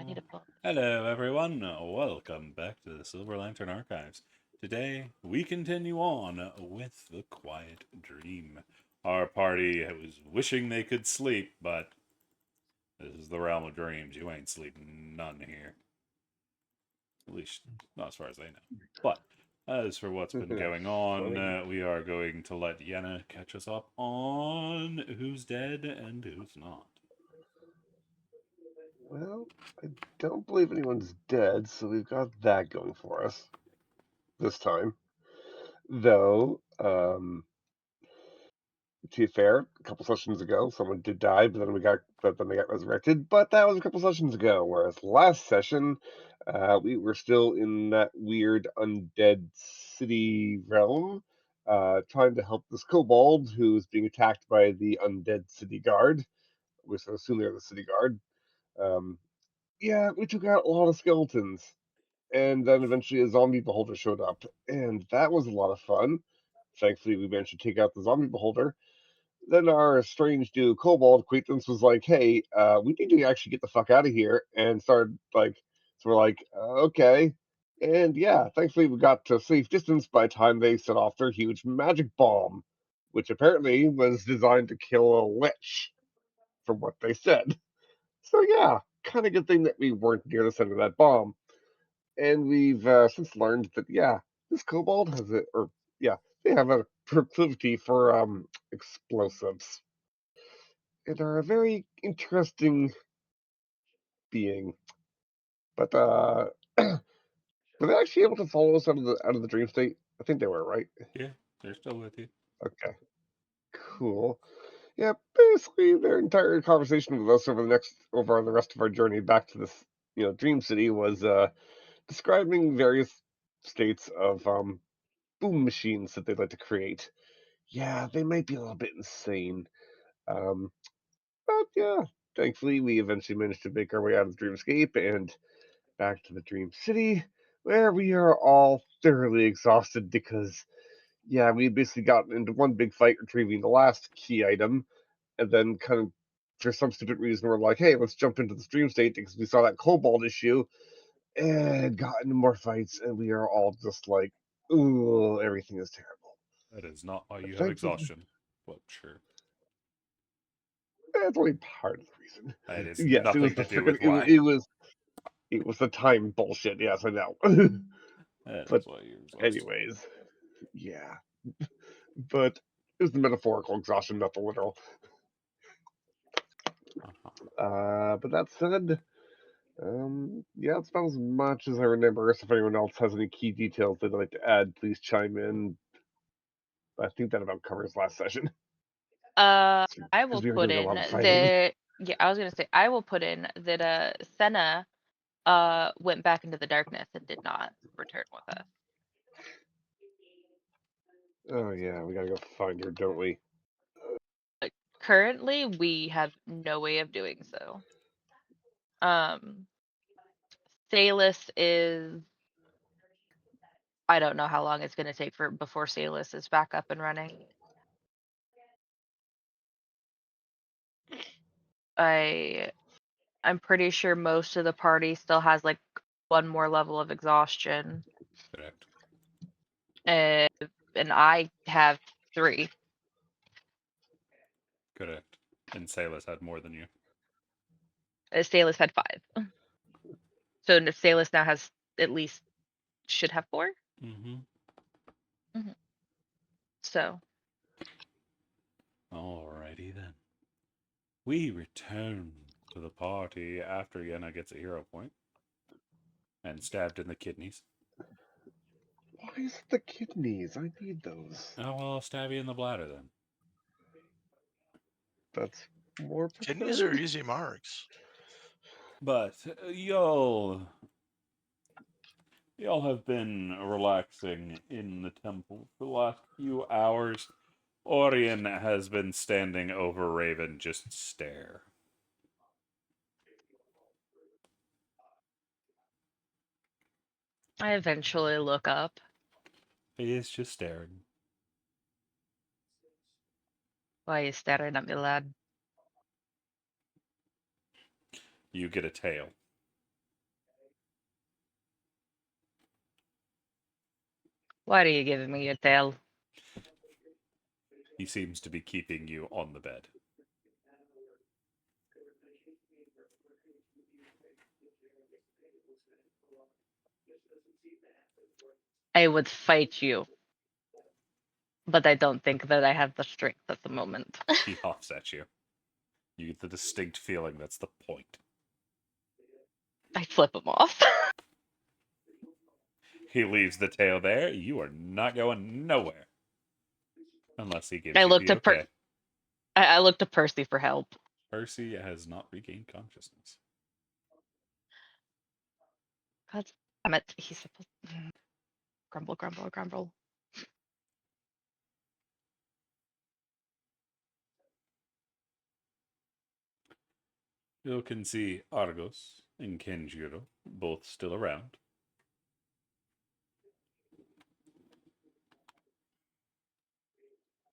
need a book. Hello, everyone. Welcome back to the Silver Lantern Archives. Today, we continue on with The Quiet Dream. Our party was wishing they could sleep, but this is the realm of dreams. You ain't sleeping none here. At least, not as far as I know. But, as for what's been going on, Funny. we are going to let Yenna catch us up on who's dead and who's not. Well, I don't believe anyone's dead, so we've got that going for us this time. Though, to be fair, a couple sessions ago, someone did die, but then they got resurrected. But that was a couple sessions ago. Whereas last session, we were still in that weird undead city realm, trying to help this kobold who's being attacked by the undead city guard. We assume they're the city guard. Um, yeah, we took out a lot of skeletons. And then eventually a zombie beholder showed up, and that was a lot of fun. Thankfully, we managed to take out the zombie beholder. Then our strange new kobold acquaintance was like, "Hey, we need to actually get the fuck out of here," and started like, so we're like, "Okay." And yeah, thankfully we got to safe distance by the time they set off their huge magic bomb, which apparently was designed to kill a lich, from what they said. So yeah, kind of good thing that we weren't near the center of that bomb. And we've since learned that yeah, this kobold has a or yeah, they have a proclivity for explosives and are a very interesting being. But were they actually able to follow us out of the dream state? I think they were, right? Yeah, they're still with you. Okay, cool. Yeah, basically their entire conversation with us over the rest of our journey back to this dream city was describing various states of boom machines that they'd like to create. Yeah, they might be a little bit insane. Um, but yeah, thankfully we eventually managed to make our way out of the dreamscape and back to the dream city, where we are all thoroughly exhausted because yeah, we basically got into one big fight retrieving the last key item, and then kind of for some stupid reason we're like, hey, let's jump into the dream state because we saw that kobold issue and got into more fights, and we are all just like, ooh, everything is terrible. That is not why But you have thankfully, exhaustion. Well, sure. that's only part of the reason. That is Yes, it was nothing the to do freaking with why. it was the time bullshit. Yes, I know. That is But why you're exhausted. anyways, yeah. But it was the metaphorical exhaustion, not the literal. Uh-huh. But that said, yeah, that's about as much as I remember. So if anyone else has any key details they'd like to add, please chime in. I think that about covers last session I because will we were put doing a in lot of fighting. that. Yeah, I was gonna say I will put in that. Senna went back into the darkness and did not return with us. Oh yeah, we gotta go find her, don't we? But currently, we have no way of doing so. Um, Salus is. I don't know how long it's gonna take for before Salus is back up and running. I I'm pretty sure most of the party still has like one more level of exhaustion, Correct. and I have 3. Correct. And Salus had more than you. Salus had 5. So Salus now has at least should have 4. Mm-hmm. Hmm. So Alrighty then. We return to the party after Yenna gets a hero point and stabbed in the kidneys. Why is it the kidneys? I need those. Oh, well, I'll stab you in the bladder then. That's more Kidneys are preferred. easy marks. But y'all have been relaxing in the temple for the last few hours. Orion has been standing over Raven, just stare. I eventually look up. He is just staring. Why are you staring at me, lad? You get a tail. Why are you giving me your tail? He seems to be keeping you on the bed. I would fight you, but I don't think that I have the strength at the moment. He huffs at you. You get the distinct feeling that's the point. I flip him off. He leaves the tail there. You are not going nowhere. Unless he gives I you look the to okay. I look to Percy for help. Percy has not regained consciousness. God damn it! He's supposed. Grumble, grumble, grumble. You can see Argos and Kenjiro both still around.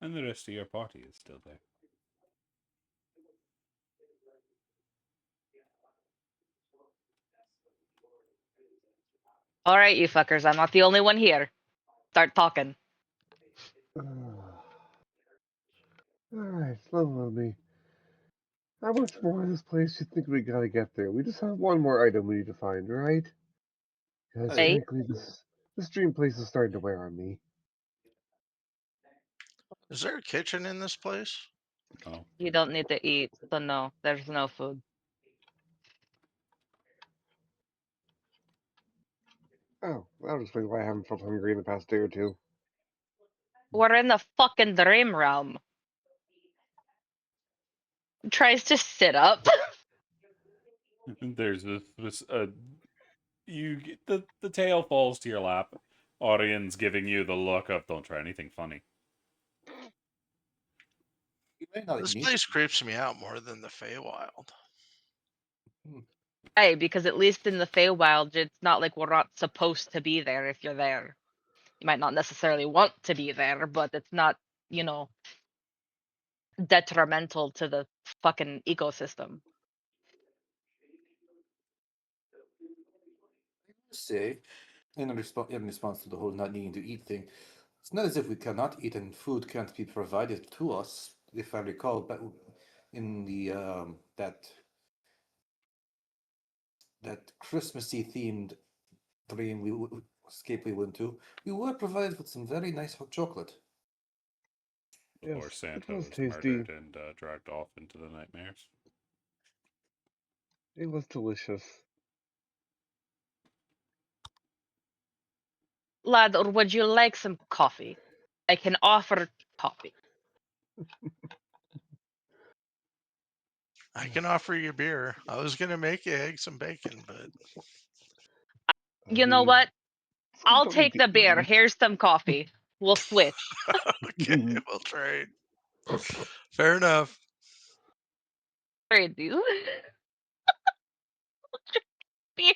And the rest of your party is still there. All right, you fuckers. I'm not the only one here. Start talking. Alright, level me. How much more of this place do you think we gotta get there? We just have one more item we need to find, right? Because Hey. frankly, this dream place is starting to wear on me. Is there a kitchen in this place? Oh, You don't need to eat, so no, there's no food. Oh, that'll explain why I haven't felt hungry in the past day or two. We're in the fucking dream realm. Tries to sit up. there's this you get the tail falls to your lap. Aurian's giving you the look of don't try anything funny. You may not This need place creeps me out more than the Feywild. Hey, because at least in the Feywild, it's not like we're not supposed to be there if you're there. You might not necessarily want to be there, but it's not, you know, detrimental to the fucking ecosystem. say in response to the whole not needing to eat thing. It's not as if we cannot eat and food can't be provided to us. If I recall, but in the that Christmassy themed dream escape we went to, we were provided with some very nice hot chocolate. Before Yes, Santa it was was tasty. murdered and dragged off into the nightmares. It was delicious. Lad, or would you like some coffee? I can offer coffee. I can offer you beer. I was gonna make you eggs and bacon, but I You know mean, what? some I'll don't need take to the beer. eat. Here's some coffee. We'll switch. okay, we'll trade. Fair enough. Trade you. Beer.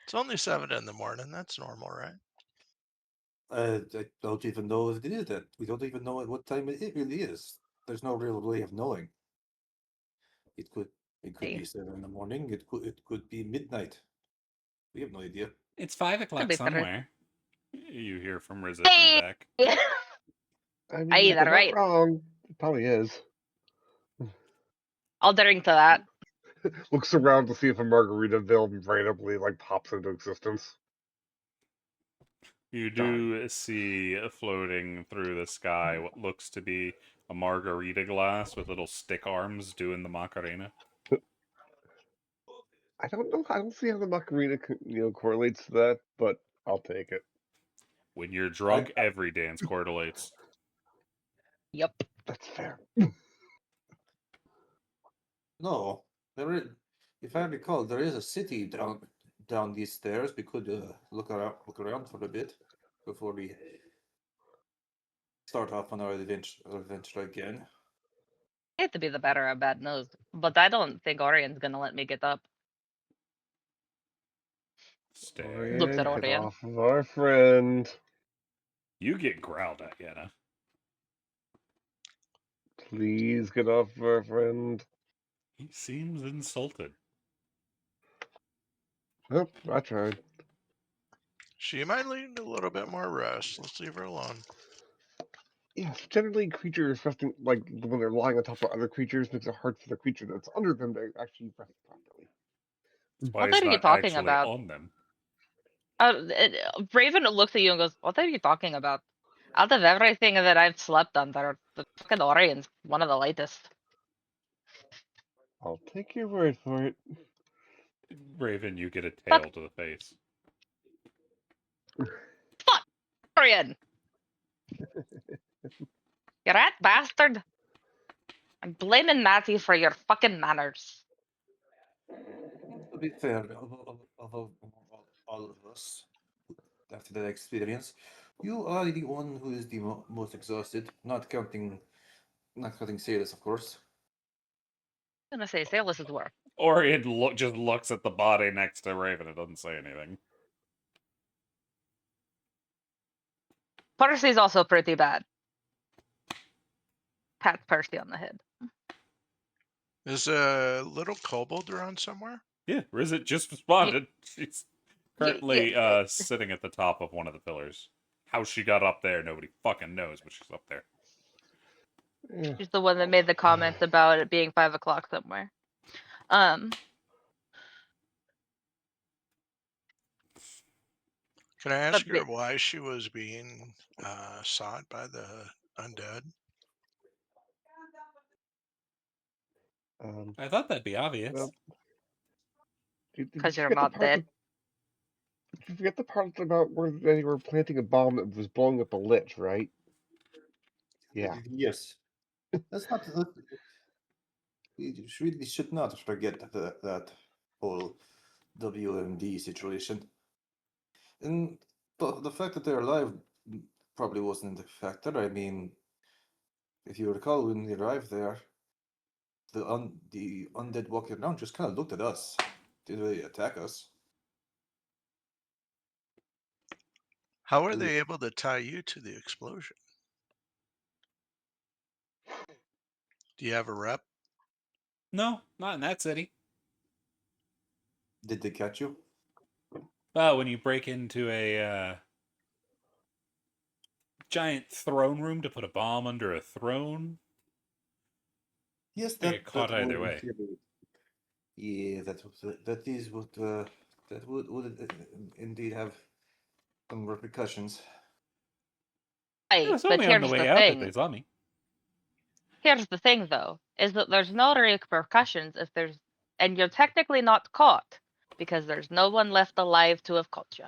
It's only 7 in the morning. That's normal, right? I don't even know if it is that. We don't even know at what time it really is. There's no real way of knowing. It could Hey. be 7 in the morning. It could be midnight. We have no idea. It's 5 Could o'clock be better. somewhere. You hear from Rizit in the back. I mean, Hey, they're that not right. wrong. It probably is. I'll drink to that. Looks around to see if a Margaritaville randomly pops into existence. You do see floating through the sky what looks to be a margarita glass with little stick arms doing the Macarena. I don't know. I don't see how the Macarena correlates to that, but I'll take it. When you're drunk, every dance correlates. Yep. That's fair. No, if I recall, there is a city down these stairs. We could look around for a bit before we start off on our adventure again. I hate to be the better of bad news, but I don't think Orion's gonna let me get up. Stare. Looks at Orion, get Orion. off of our friend. You get growled at, Yenna. Please get off of our friend. He seems insulted. Oh, I tried. She might need a little bit more rest. Let's leave her alone. Yes, generally creatures resting, like when they're lying on top of other creatures, makes it hard for the creature that's under them to actually rest properly. That's why What he's are you not talking actually about? on them. Raven looks at you and goes, "What are you talking about? Out of everything that I've slept under, the fucking Orion's one of the lightest." I'll take your word for it. Raven, you get a Fuck. tail to the face. Fuck, Orion! You rat bastard! I'm blaming Matty for your fucking manners. To be fair, of all of us, after that experience, you are the one who is the most exhausted, not counting Sailors, of course. I'm gonna say Sailus is worse. Orion just looks at the body next to Raven and doesn't say anything. Percy's also pretty bad. Pat Percy on the head. Is a little kobold around somewhere? Yeah, Rizit just responded. She's currently yeah. sitting at the top of one of the pillars. How she got up there, nobody fucking knows, but she's up there. Yeah. She's the one that made the comment about it being 5 o'clock somewhere. Can I ask But her why she was being sought by the undead? I thought that'd be obvious. Well, did you 'cause you're forget the not part dead. Did you forget the part about where they were planting a bomb that was blowing up a lich, right? Yeah. Yes. That's not. We really should not forget that whole WMD situation. And the fact that they're alive probably wasn't a factor. I mean, if you recall, when we arrived there, the undead walking around just kind of looked at us. Didn't really attack us. How were they able to tie you to the explosion? Do you have a rep? No, not in that city. Did they catch you? Well, when you break into a giant throne room to put a bomb under a throne, Yes, they get caught either would way. Yeah, that is what that would indeed have some repercussions. Right, It was but only on the here's way the out that they thing. saw me. Here's the thing, though, is that there's no repercussions if there's, and you're technically not caught because there's no one left alive to have caught you.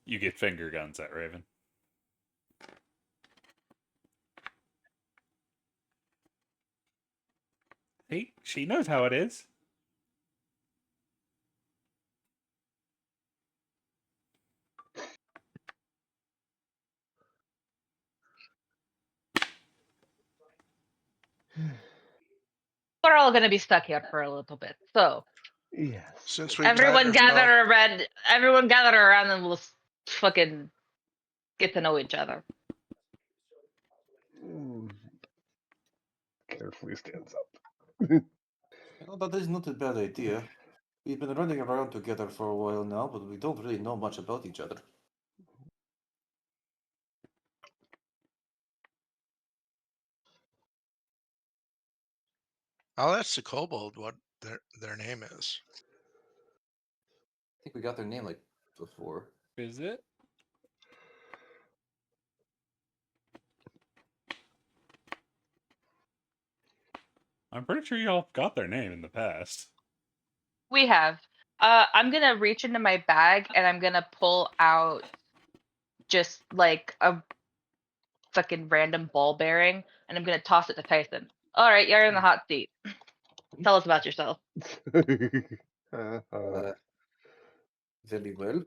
You get finger guns at Raven. See, she knows how it is. We're all gonna be stuck here for a little bit, so Yes. Since we everyone tied ourselves, gather around, and we'll fucking get to know each other. Carefully stands up. Well, that is not a bad idea. We've been running around together for a while now, but we don't really know much about each other. I'll ask the kobold what their name is. I think we got their name like before. Is it? I'm pretty sure y'all got their name in the past. We have. I'm gonna reach into my bag and I'm gonna pull out just like a fucking random ball bearing, and I'm gonna toss it to Tyson. All right, you're in the hot seat. Tell us about yourself. Very well.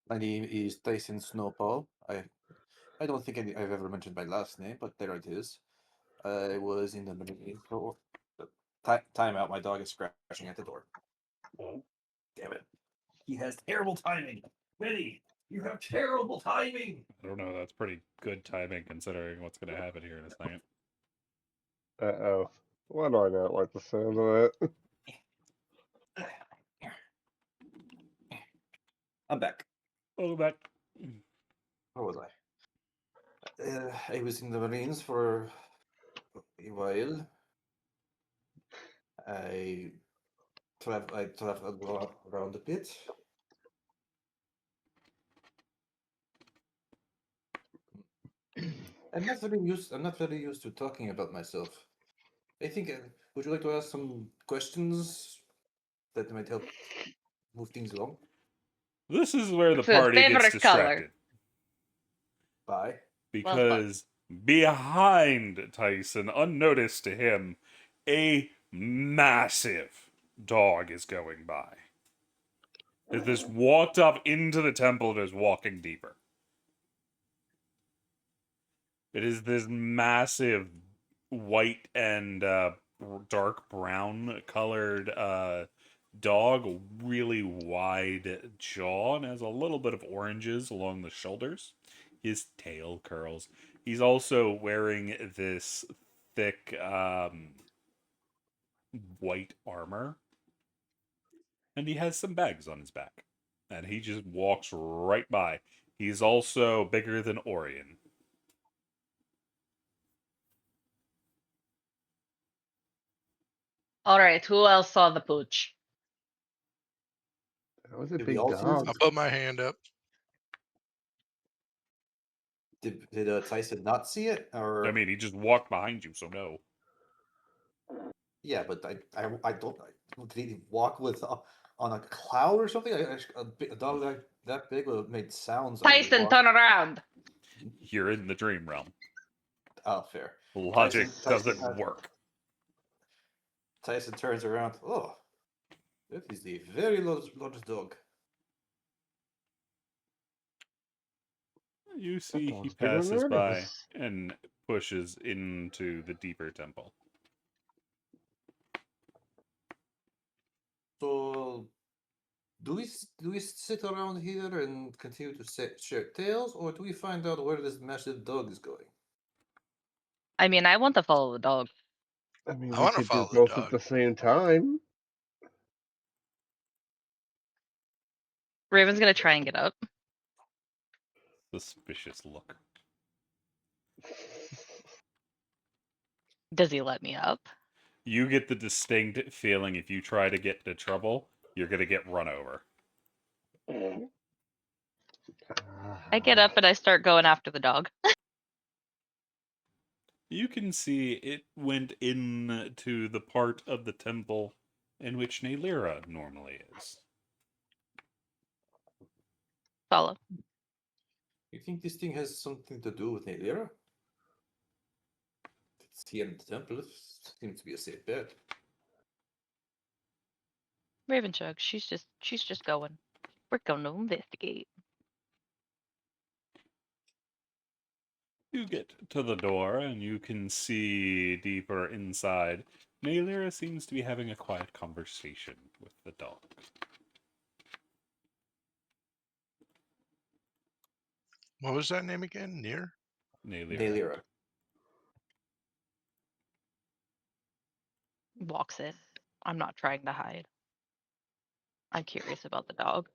My name is Tyson Snowball. I don't think I've ever mentioned my last name, but there it is. I was in the Marine Corps. Time out. My dog is scratching at the door. Damn it. He has terrible timing. Benny, you have terrible timing. I don't know. That's pretty good timing considering what's going to happen here in a second. Uh-oh. Why do I not like the sound of that? I'm back. Welcome back. Where was I? I was in the Marines for a while. I traveled around a bit. I'm not very used to talking about myself. I think. Would you like to ask some questions that might help move things along? This is where the What's his party gets favorite color? distracted. Bye. Well, fuck. Because behind Tyson, unnoticed to him, a massive dog is going by. As this walked up into the temple and is walking deeper. It is this massive white and dark brown colored dog, really wide jaw, and has a little bit of oranges along the shoulders. His tail curls. He's also wearing this thick white armor, and he has some bags on his back. And he just walks right by. He's also bigger than Orion. All right, who else saw the pooch? That was a Did we big all see dog. I'll put my hand up. Did Tyson not see it, or I mean, he just walked behind you, so no. yeah? But I don't. Did he walk with on a cloud or something? A dog that big would have made sounds. as he Tyson, walked. turn around. You're in the dream realm. Oh, fair. Logic Tyson doesn't work. Tyson turns around. Oh, that is a very large dog. You see, he dog's bigger than passes the by rest and pushes into the deeper temple. So, do we sit around here and continue to share tales, or do we find out where this massive dog is going? I mean, I want to follow the dog. I mean, I we wanna could do follow the both at dog. the same time. Raven's gonna try and get up. Suspicious look. Does he let me up? You get the distinct feeling if you try to get into trouble, you're gonna get run over. I get up and I start going after the dog. You can see it went into the part of the temple in which Naylira normally is. Follow. You think this thing has something to do with Naylira? It's here in the temple. It seems to be a safe bet. Raven chugs. She's just going. We're going to investigate. You get to the door and you can see deeper inside. Naylira seems to be having a quiet conversation with the dog. What was that name again? Near? Naylira. Walks in. I'm not trying to hide. I'm curious about the dog.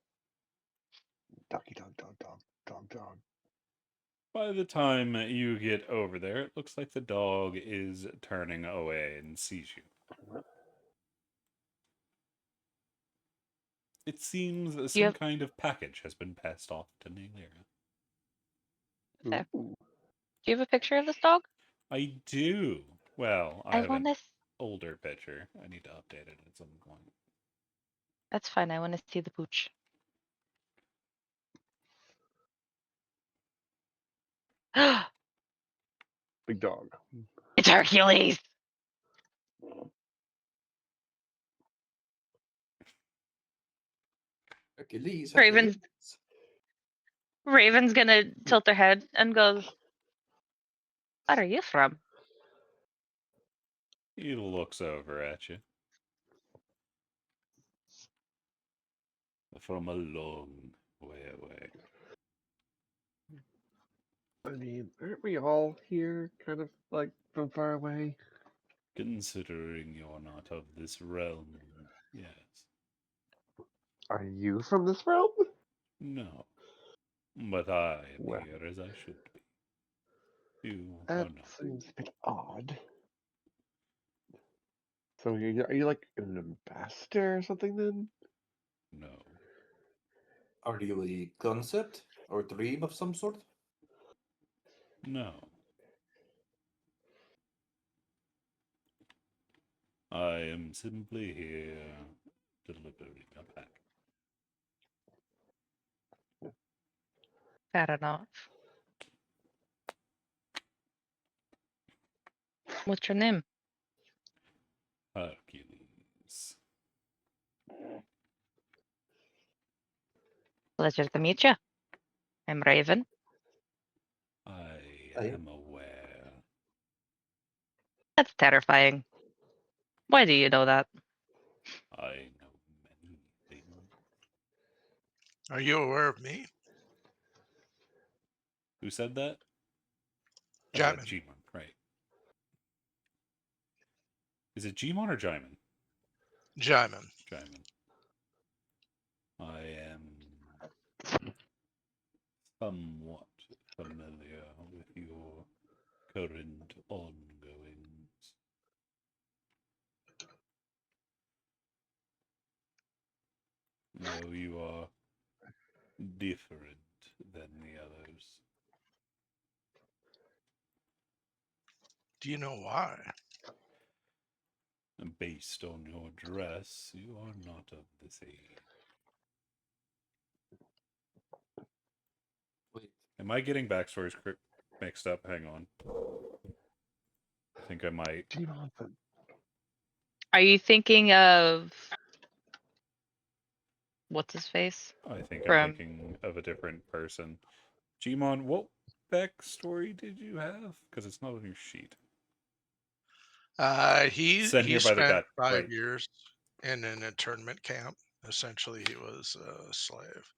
Doggy dog, dog, dog, dog, dog. By the time you get over there, it looks like the dog is turning away and sees you. It seems some have- kind of package has been passed off to Naylira. Fair. Ooh. Do you have a picture of this dog? I do. Well, I I have want an to. older picture. I need to update it at some point. That's fine. I want to see the pooch. Big dog. It's Hercules. Hercules. Raven's Raven's gonna tilt her head and goes, "What are you from?" He looks over at you. From a long way away. I mean, aren't we all here kind of like from far away? Considering you're not of this realm, yes. Are you from this realm? No. But I am Well. here as I should be. You That are not. seems a bit odd. So are you like an ambassador or something then? No. Are you a concept or dream of some sort? No. I am simply here delivering a pack. Fair enough. What's your name? Hercules. Pleasure to meet you. I'm Raven. I Hey. am aware. That's terrifying. Why do you know that? I know many things. Are you aware of me? Who said that? Jaimin. Gmon, right. Is it Gmon or Jaimin? Jaimin. Jaimin. I am somewhat familiar with your current ongoings. Though you are different than the others. Do you know why? Based on your dress, you are not of this age. Wait. Am I getting backstories mixed up? Hang on. I think I might. Jonathan. Are you thinking of what's his face? I think From- I'm thinking of a different person. Gmon, what backstory did you have? Because it's not on your sheet. He Sent here by the spent guy, 5 right. years in an internment camp. Essentially, he was a slave.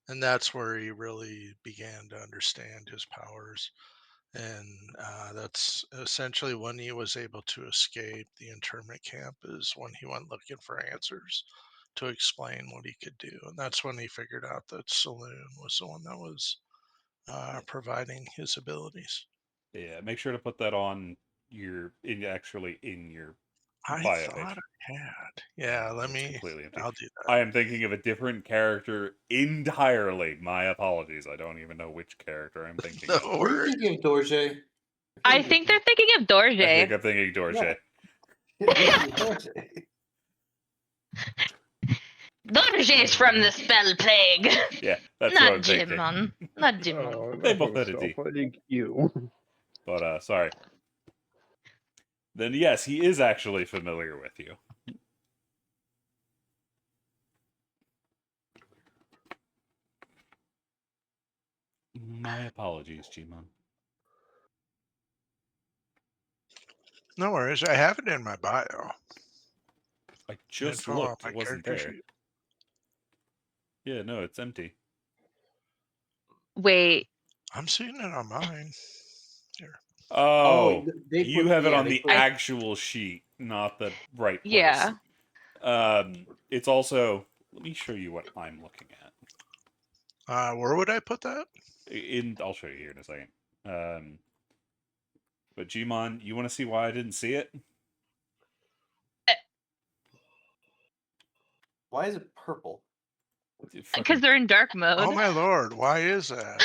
And that's where he really began to understand his powers. And that's essentially when he was able to escape the internment camp, is when he went looking for answers to explain what he could do. And that's when he figured out that Saloon was the one that was providing his abilities. Yeah, make sure to put that on your in your I bio thought page. I had. Yeah, let It's me. completely empty. I'll do that. I am thinking of a different character entirely. My apologies. I don't even know which character I'm thinking of. No Were you worries. thinking of Dorje? I think they're thinking of I think Dorje. I'm thinking Dorje. Dorje. Dorje's from the Spell Plague. Yeah, that's Not what I'm thinking. Jimon. Not Jimon. Oh, They not both had a myself. D. I think you. But sorry. Then yes, he is actually familiar with you. My apologies, Gmon. No worries. I have it in my bio. I just Info on looked. my It wasn't character there. sheet. Yeah, no, it's empty. Wait, I'm seeing it on mine. Here. Oh, they you put- have it yeah, on they the put- actual sheet, not the right place. yeah. It's also. Let me show you what I'm looking at. Where would I put that? I'll show you here in a second. But Gmon, you want to see why I didn't see it? Why is it purple? Because they're in dark mode. Oh my lord! Why is that?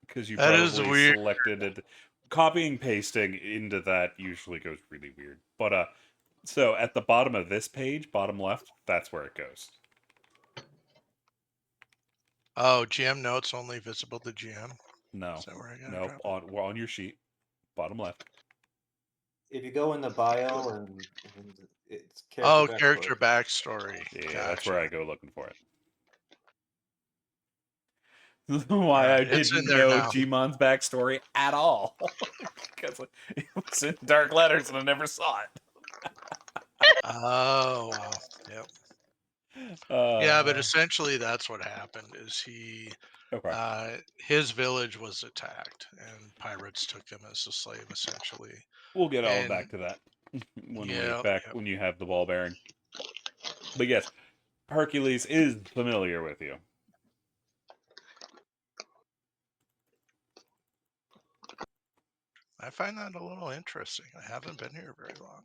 Because you That is probably weird. selected it. Copying pasting into that usually goes really weird. But so at the bottom of this page, bottom left, that's where it goes. Oh, GM notes only visible to GM. No, Is that where I got no, it? on your sheet, bottom left. If you go in the bio and it's Oh, backstory. character backstory. Yeah, that's Gotcha. where I go looking for it. Why Alright, I it's in didn't there know now. Gmon's backstory at all. Because it was in dark letters and I never saw it. Oh, wow. Yep. Yeah, but essentially that's what happened. Is he? Okay. His village was attacked, and pirates took him as a slave, essentially. We'll get all and- back to that when Yeah, when you have the ball bearing. But yes, Hercules is familiar with you. I find that a little interesting. I haven't been here very long.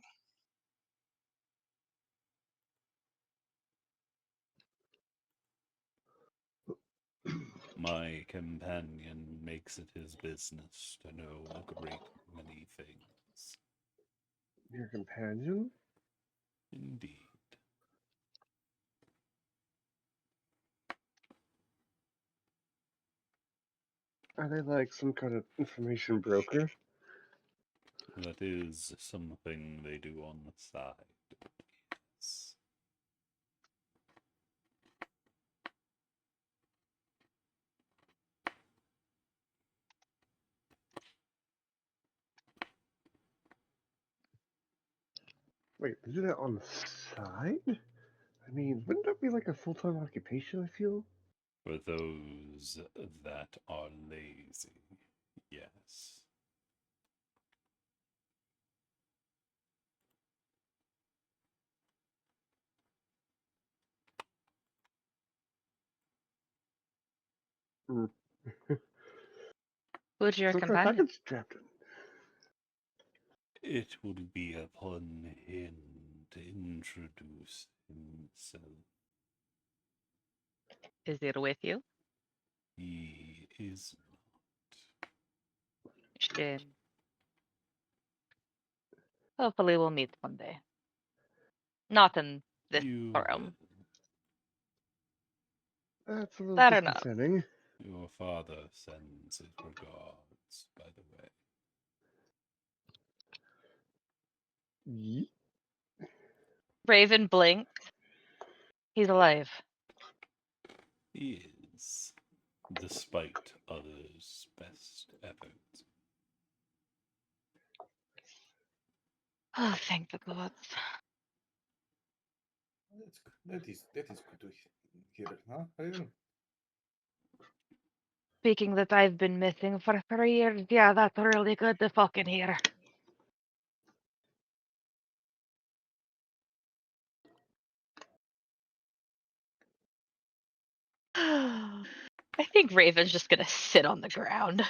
My companion makes it his business to know a great many things. Your companion? Indeed. Are they like some kind of information broker? That is something they do on the side. Yes. Wait, they do that on the side? I mean, wouldn't that be like a full-time occupation, I feel? For those that are lazy, yes. Hmm. Who's your Some kind of companion? package captain. It would be upon him to introduce himself. Is it with you? He is Shame. Hopefully we'll meet one day. Not in this you forum. That's a little Fair enough. disconcerting. Your father sends his regards, by the way. Ye- Raven blinks. He's alive. He is, despite others' best efforts. Oh, thank the gods. That is good to hear, huh, Raven? Speaking that I've been missing for 3 years, yeah, that's really good to fucking hear. I think Raven's just gonna sit on the ground.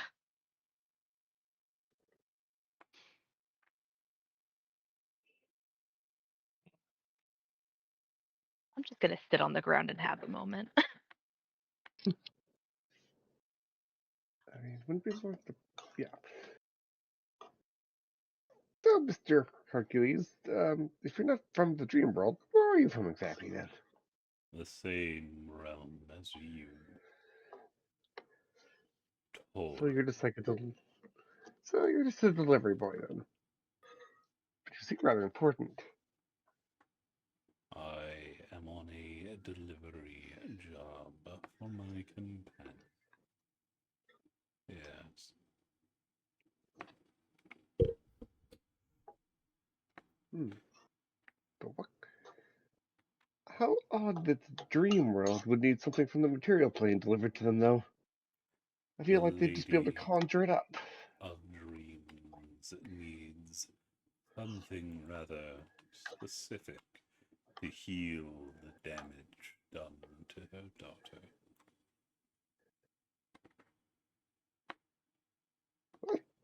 I'm just gonna sit on the ground and have a moment. I mean, wouldn't be worth the... Yeah. So, Mr. Hercules, if you're not from the dream world, where are you from exactly then? The same realm as you. So you're just like a so you're just a delivery boy then. Which is rather important. I am on a delivery job for my companion. Yes. Hmm. But what? How odd that the dream world would need something from the material plane delivered to them, though. I The feel like they'd just be able to lady conjure it up. of dreams needs something rather specific to heal the damage done to her daughter.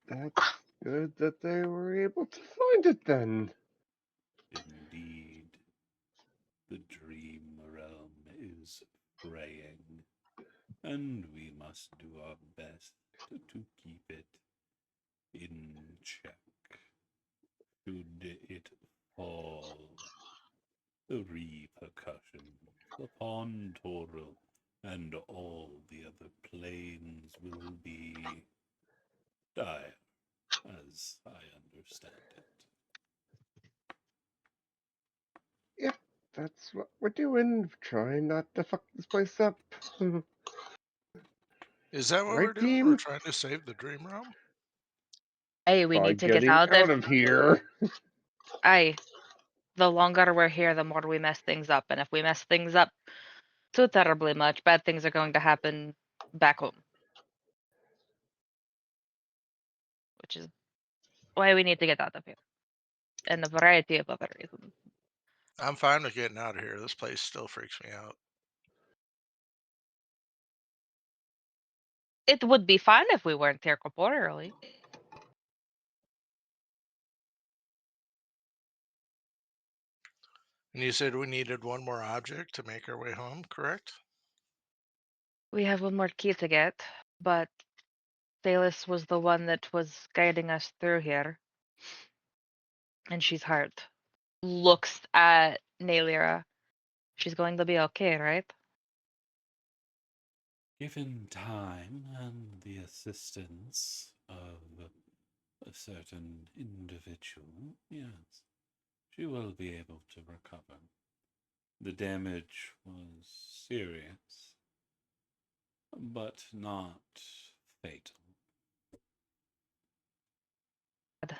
That's good that they were able to find it then. Indeed, the dream realm is fraying, and we must do our best to keep it in check. Should it fall, the repercussions upon Toril and all the other planes will be dire, as I understand it. Yep, that's what we're doing. Trying not to fuck this place up. Is that what Right, we're doing? We're team? trying to save the dream realm? Hey, we By need to get getting out out of here. Aye. The longer we're here, the more we mess things up. And if we mess things up too terribly much, bad things are going to happen back home. Which is why we need to get out of here. And a variety of other reasons. I'm fine with getting out of here. This place still freaks me out. It would be fine if we weren't here corporeally. And you said we needed one more object to make our way home, correct? We have one more key to get, but Thalis was the one that was guiding us through here. And she's hurt. Looks at Naylira. She's going to be okay, right? Given time and the assistance of a certain individual, yes, she will be able to recover. The damage was serious, but not fatal. Good.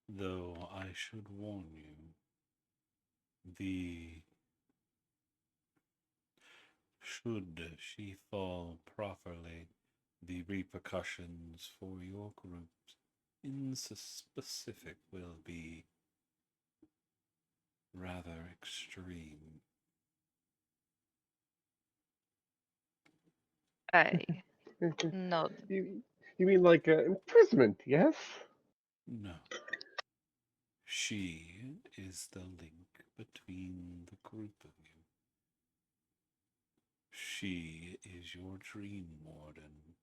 Though I should warn you, should she fall properly, the repercussions for your group in specific will be rather extreme. No. You mean like imprisonment? Yes. No. She is the link between the group of you. She is your dream warden.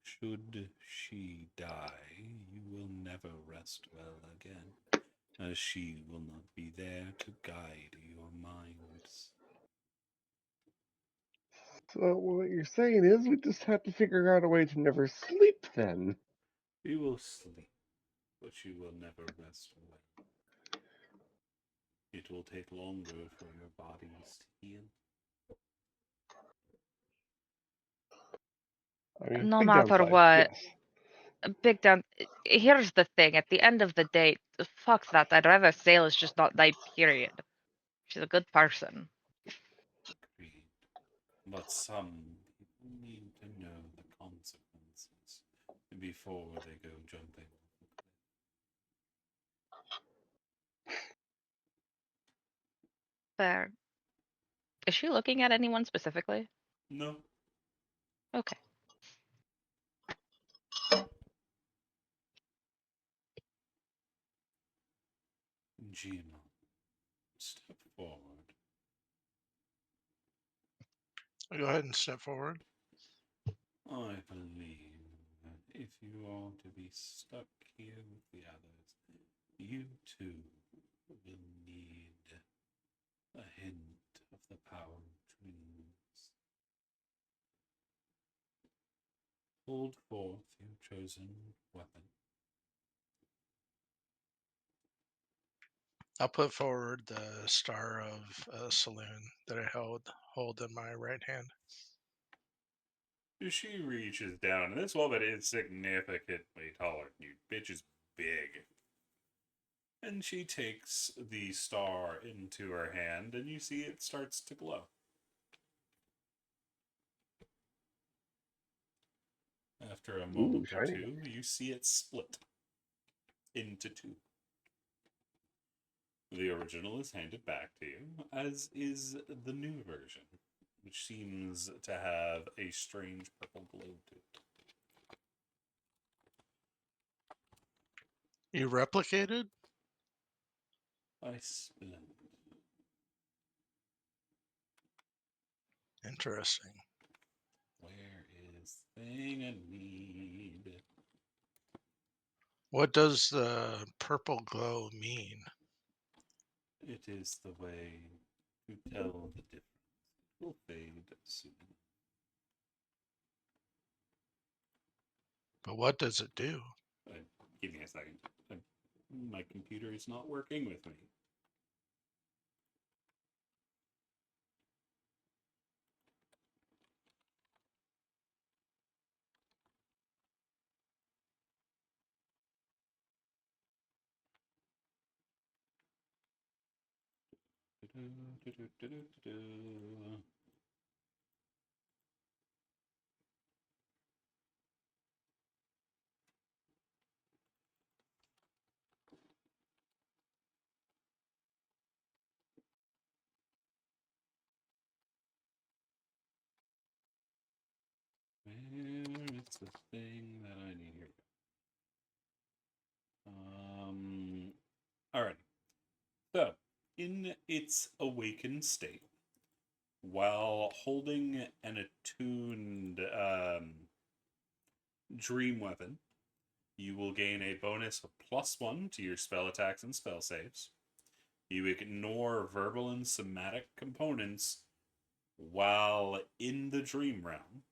Should she die, you will never rest well again, as she will not be there to guide your minds. So what you're saying is we just have to figure out a way to never sleep then. You will sleep, but you will never rest well. It will take longer for your bodies to heal. I mean, No big matter downside, what, yes. big down. Here's the thing. At the end of the day, fuck that. I'd rather Thalis just not die, period. She's a good person. Agreed. But some people need to know the consequences before they go jumping. Fair. Is she looking at anyone specifically? No. Okay. Gina, step forward. Go ahead and step forward. I believe that if you are to be stuck here with the others, you too will need a hint of the power of dreams. Hold forth your chosen weapon. I'll put forward the Star of Saloon that I hold in my right hand. She reaches down, and this woman is significantly taller than you. Bitch is big. And she takes the star into her hand, and you see it starts to glow. After a moment or shiny. two, you see it split into two. The original is handed back to you, as is the new version, which seems to have a strange purple glow to it. You replicated? I split. Interesting. Where is the thing I need? What does the purple glow mean? It is the way to tell the difference. It will fade soon. But what does it do? Give me a second. My computer is not working with me. Where is the thing that I need here? in its awakened state, while holding an attuned dream weapon, you will gain a bonus of +1 to your spell attacks and spell saves. You ignore verbal and somatic components while in the dream realm.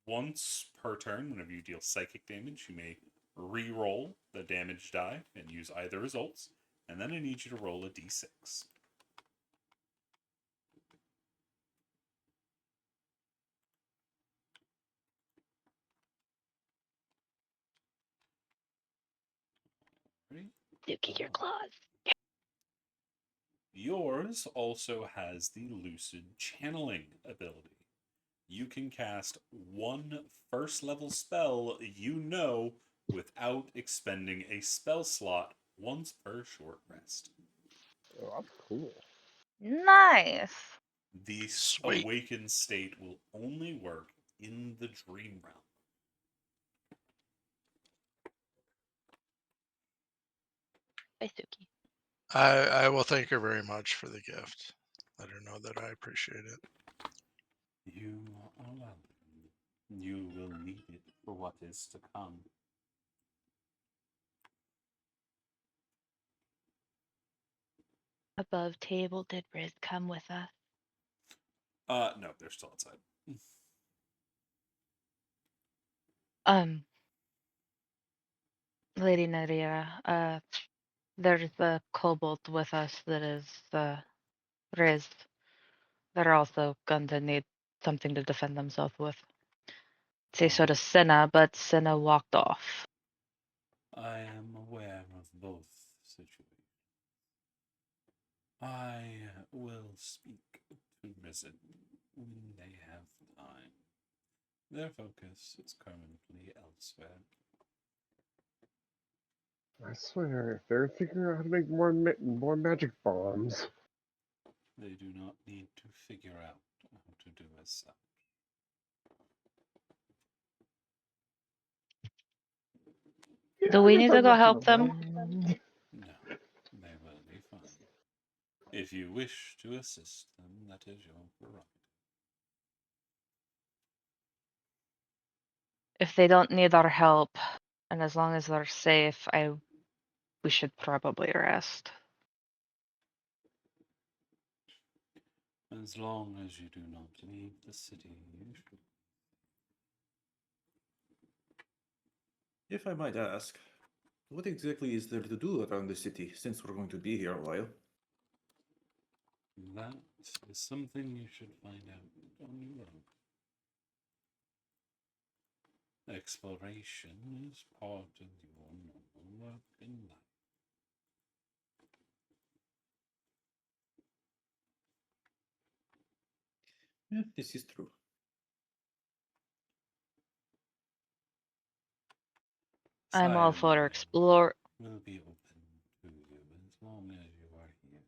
Once per turn, whenever you deal psychic damage, you may re-roll the damage die and use either results. And then I need you to roll a d6. Ready? Dookie, your claws. Yours also has the Lucid Channeling ability. You can cast one first level spell you know without expending a spell slot once per short rest. Oh, that's cool. Nice. The Sweet. awakened state will only work in the dream realm. Bye, Suki. I will thank her very much for the gift. Let her know that I appreciate it. You are welcome. You will need it for what is to come. Above table, did Riz come with us? No, they're still outside. Lady Nadia, there's a kobold with us that is Riz. They're also going to need something to defend themselves with. Say so to Senna, but Senna walked off. I am aware of both situations. I will speak to Risen when they have time. Their focus is currently elsewhere. I swear, if they're figuring out how to make more magic bombs. They do not need to figure out how to do as such. Do we I guess need to I'd go look help them? around. No, they will be fine. If you wish to assist them, that is your prerogative. If they don't need our help, and as long as they're safe, we should probably rest. As long as you do not leave the city, you should. If I might ask, what exactly is there to do around the city since we're going to be here a while? That is something you should find out on your own. Exploration is part of your normal work in life. Yeah, this is true. I'm all for Cyanide explore. will be open to you as long as you are here.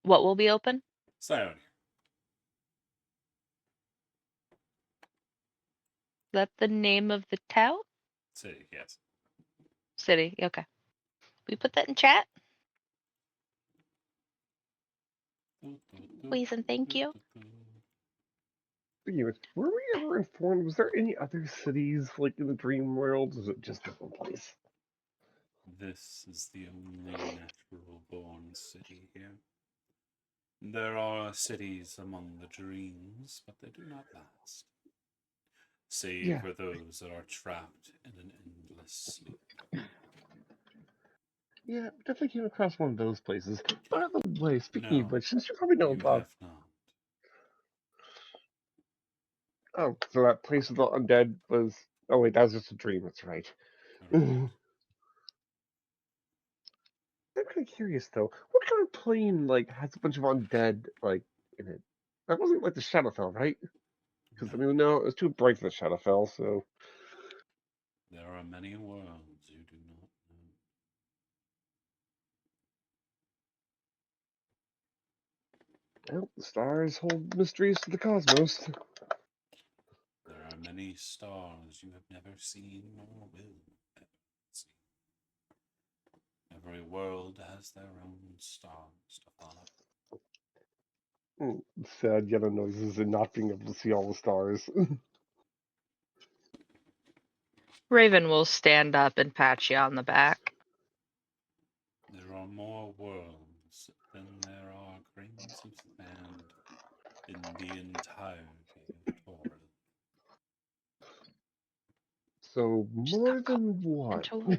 What will be open? Cyanide. Is that the name of the town? City, yes. City. Okay. We put that in chat. Please and thank you. Speaking of which, were we ever informed? Was there any other cities like in the dream world? Or was it just this one place? This is the only natural born city here. There are cities among the dreams, but they do not last. Save Yeah. for those that are trapped in an endless sleep. Yeah, definitely came across one of those places. By the way, speaking of No, which, since you probably know you about. have not. Oh, so that place with the undead was. Oh wait, that was just a dream. That's right. Correct. I'm kind of curious though. What kind of plane like has a bunch of undead like in it? That wasn't like the Shadowfell, right? Because I No, mean, no, it was too bright for the Shadowfell. So there are many worlds you do not know. well, the stars hold mysteries to the cosmos. There are many stars you have never seen or will ever see. Every world has their own stars to follow. Sad yellow noises and not being able to see all the stars. Raven will stand up and pat you on the back. There are more worlds than there are grains of sand in the entirety of Toril. So Just more got than one. into a wall.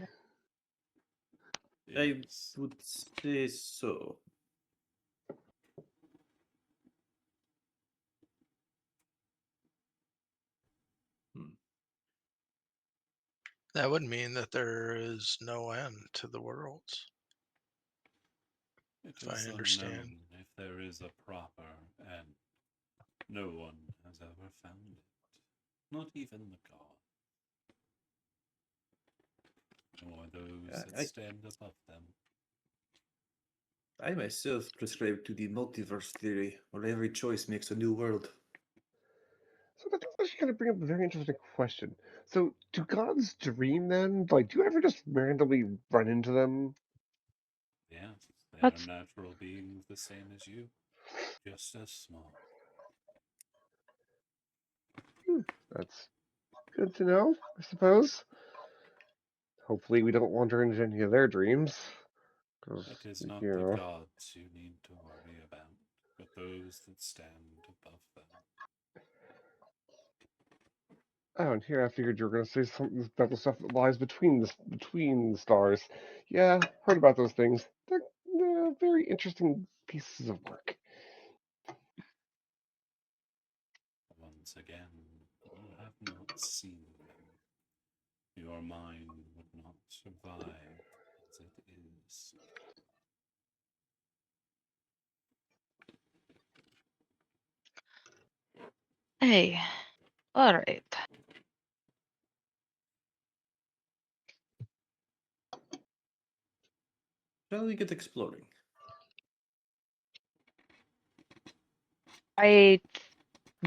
I Yes. would say so. That would mean that there is no end to the worlds. It If I is understand. unknown if there is a proper end. No one has ever found it. Not even the god. Nor those that I- stand above them. I myself prescribe to the multiverse theory, where every choice makes a new world. So that does actually kind of bring up a very interesting question. So do gods dream then? Like, do you ever just randomly run into them? Yes, they That's- are natural beings the same as you, just as small. That's good to know, I suppose. Hopefully we don't wander into any of their dreams. 'Cause, It is not you the know, gods you need to worry about, but those that stand above them. Oh, and here I figured you were going to say something about the stuff that lies between the stars. Yeah, heard about those things. They're very interesting pieces of work. Once again, you have not seen them. Your mind would not survive as it is. Hey, all right. Shall we get exploring? I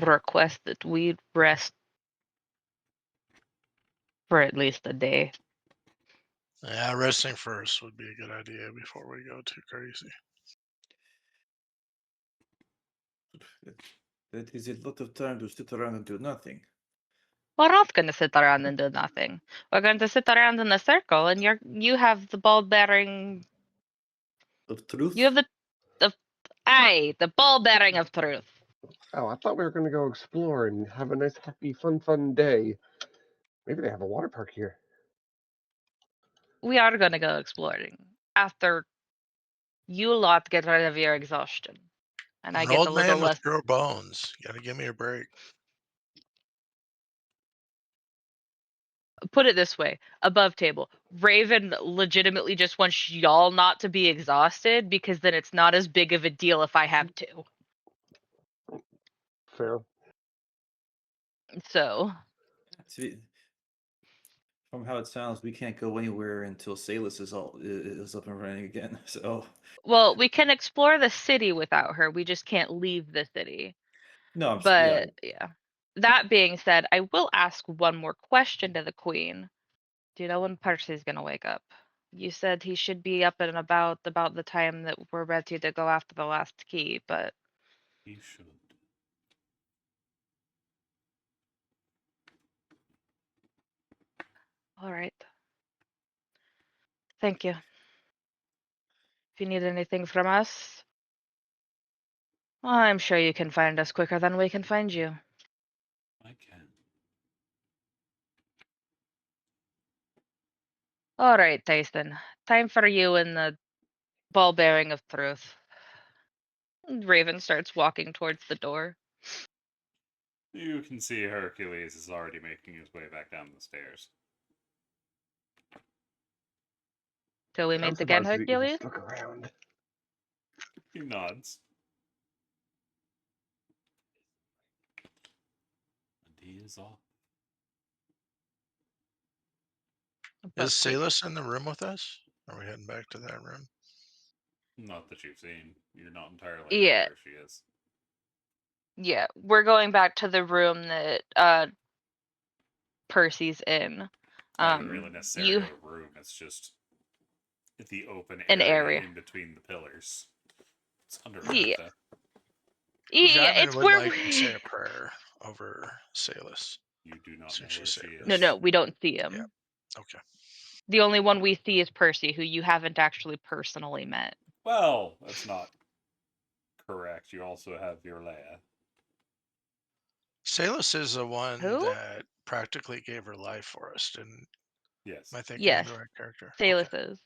request that we rest for at least a day. Yeah, resting first would be a good idea before we go too crazy. That is a lot of time to sit around and do nothing. We're not going to sit around and do nothing. We're going to sit around in a circle, and you have the ball bearing. Of truth? You have the ball bearing of truth. Oh, I thought we were going to go explore and have a nice, happy, fun day. Maybe they have a water park here. We are going to go exploring after you lot get rid of your exhaustion, and I An get old a little man with less. your bones. You gotta give me a break. Put it this way, above table. Raven legitimately just wants y'all not to be exhausted because then it's not as big of a deal if I have to. Fair. So, See, from how it sounds, we can't go anywhere until Salus is up and running again. So well, we can explore the city without her. We just can't leave the city. no, But yeah. That being said, I will ask one more question to the queen. Do you know when Percy's gonna wake up? You said he should be up and about the time that we're ready to go after the last key, but He should. all right. Thank you. If you need anything from us, I'm sure you can find us quicker than we can find you. I can. All right, Tyson. Time for you and the ball bearing of truth. Raven starts walking towards the door. You can see Hercules is already making his way back down the stairs. Till we I'm meet again, surprised he even Hercules. stuck around. He nods. And he is off. Is Salus in the room with us? Are we heading back to that room? Not that you've seen. You're not entirely Yeah. sure where she is. Yeah, we're going back to the room that Percy's in. Not even really necessarily you a room. It's just the open An area area. in between the pillars. It's under Yeah. Rantha. Yeah, Jasmine it's would where like to say we. a prayer over Salus. You do not know Since where she's she Salus. No, is. no, we don't see him. Yeah. Okay. The only one we see is Percy, who you haven't actually personally met. Well, that's not correct. You also have Virlea. Salus is the one Who? that practically gave her life for us, didn't Yes. am I thinking Yes. of the right character? Salus Okay. is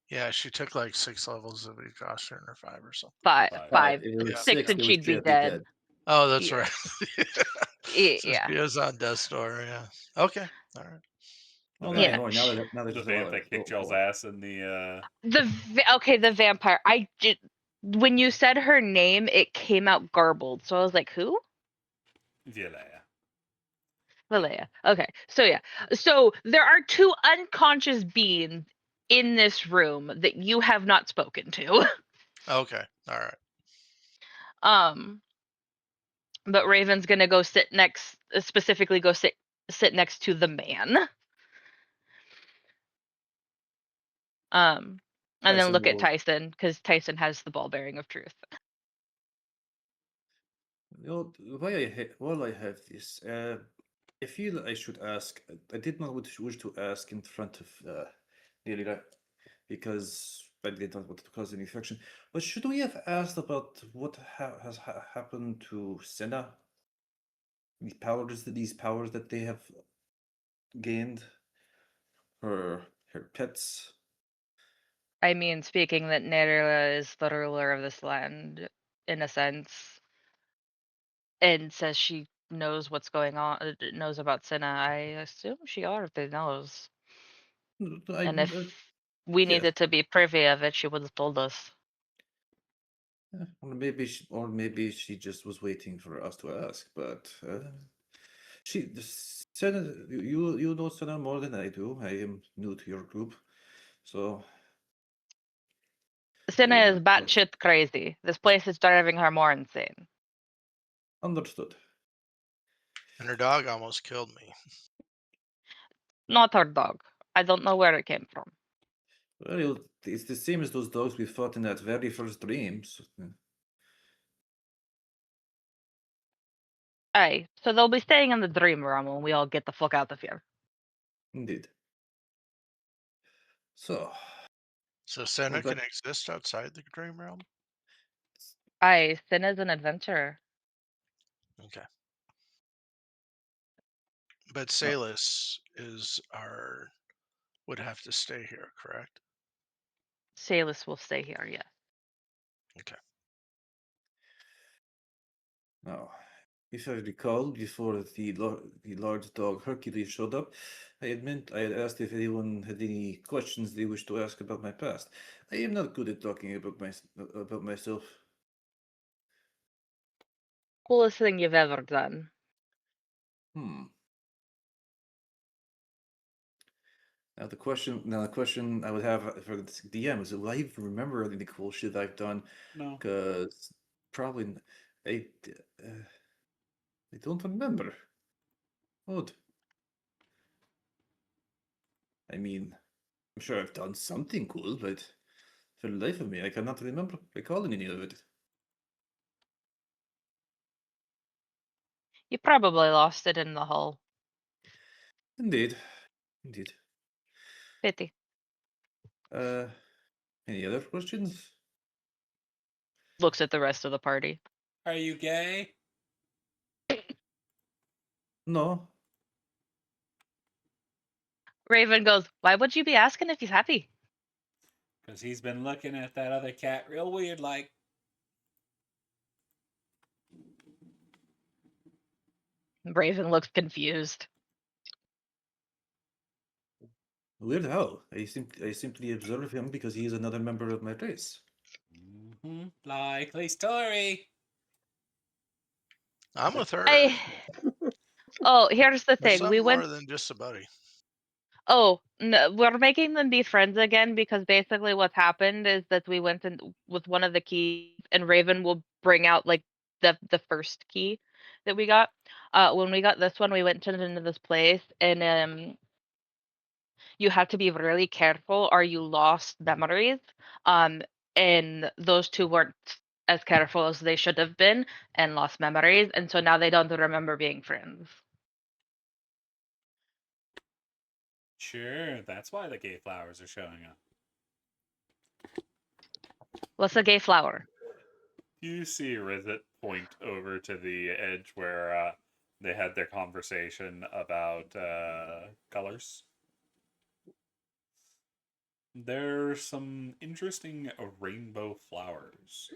Yeah, she took like 6 levels of exhaustion or 5 or something. five. Five. If it was Yeah. 6 6, and it would she'd be clearly dead. Oh, that's Yeah. right. So Yeah. she was on death's door, yeah. Okay. All right. Oh, The not Yeah. anymore. Now that The she's vamp alive. that kicked Oh, y'all's boy. ass in the The vampire. When you said her name, it came out garbled. So I was like, who? Virlea. Valea. Okay. So yeah. So there are 2 unconscious beings in this room that you have not spoken to. Okay. All right. But Raven's gonna go specifically go sit next to the man. And then Tyson look at will. Tyson, because Tyson has the ball bearing of truth. You know, while I have this, I feel I should ask. I did not wish to ask in front of Lilira because I did not want to cause any friction. But should we have asked about what has happened to Senna? These powers that they have gained, her pets. I mean, speaking that Nerila is the ruler of this land, in a sense, and says she knows what's going on, knows about Cinna, I assume she already knows. And if we yeah. needed to be privy of it, she would have told us. Or maybe she just was waiting for us to ask. But Senna, you know Senna more than I do. I am new to your group, so Cinna I is would- batshit crazy. This place is driving her more insane. understood. And her dog almost killed me. Not her dog. I don't know where it came from. Well, it's the same as those dogs we fought in that very first dream. So, Aye, so they'll be staying in the dream realm when we all get the fuck out of here. indeed. So, So Senna back- can exist outside the dream realm? Aye, Cinna's an adventurer. Okay. But Salus would have to stay here, correct? Salus will stay here, yes. Okay. now, if I recall, before the large dog Hercules showed up, I had asked if anyone had any questions they wish to ask about my past. I am not good at talking about myself. Coolest thing you've ever done. Now the question I would have for the DM is, will I even remember any cool shit I've done? No. Because probably I don't remember. Odd. I mean, I'm sure I've done something cool, but for the life of me, I cannot remember recalling any of it. You probably lost it in the hull. Indeed. Pity. Any other questions? Looks at the rest of the party. Are you gay? No. Raven goes, why would you be asking if he's happy? Because he's been looking at that other cat real weird like. Raven looks confused. Weird how? I simply observe him because he is another member of my race. Likely story. I'm with her. Oh, here's the There's thing. something more than just a buddy. Oh, no, we're making them be friends again because basically what's happened is that we went in with one of the keys and Raven will bring out like the first key that we got. When we got this one, we went into this place and you have to be really careful or you lost memories. And those two weren't as careful as they should have been and lost memories, and so now they don't remember being friends. Sure, that's why the gay flowers are showing up. What's a gay flower? You see Rizet point over to the edge where they had their conversation about colors. There's some interesting rainbow flowers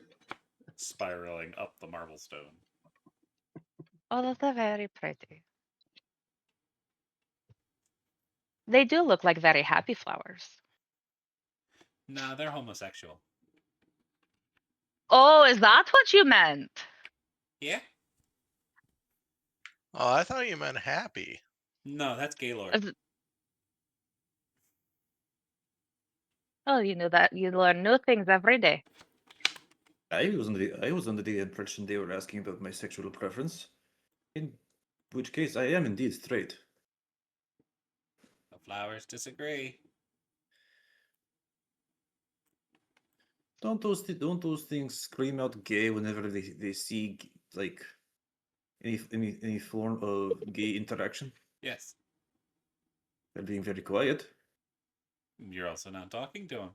spiraling up the marble stone. Oh, those are very pretty. They do look like very happy flowers. Nah, they're homosexual. Oh, is that what you meant? Yeah? Oh, I thought you meant happy. No, that's Gaylord. Is- Oh, you knew that. You learn new things every day. I was under the impression they were asking about my sexual preference. In which case, I am indeed straight. The flowers disagree. Don't those things scream out gay whenever they see like any form of gay interaction? Yes. They're being very quiet. You're also not talking to him.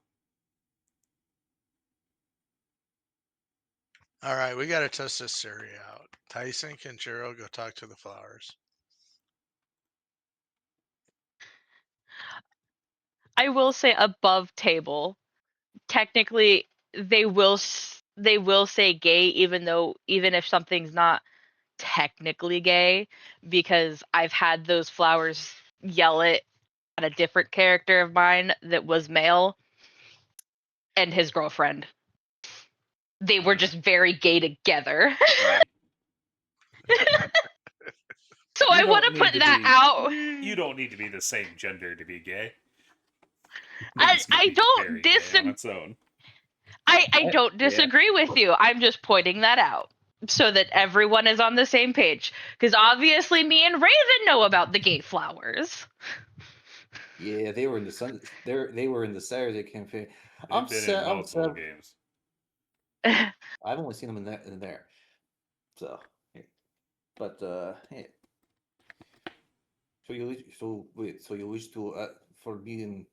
All right, we got to test this theory out. Tyson, can Jiro go talk to the flowers? I will say above table. Technically, they will say gay, even if something's not technically gay, because I've had those flowers yell it at a different character of mine that was male and his girlfriend. They were just very gay together. Right. So You I don't want to need put to that be- out. You don't need to be the same gender to be gay. I It's gonna be don't very gay on its own. I don't disagree with you. I'm just pointing that out so that everyone is on the same page. Because obviously, me and Raven know about the gay flowers. Yeah, they were in the sun. They were in the Saturday campaign. They've been in multiple games. I've only seen them in there. So, yeah. But yeah. So you wish to for me and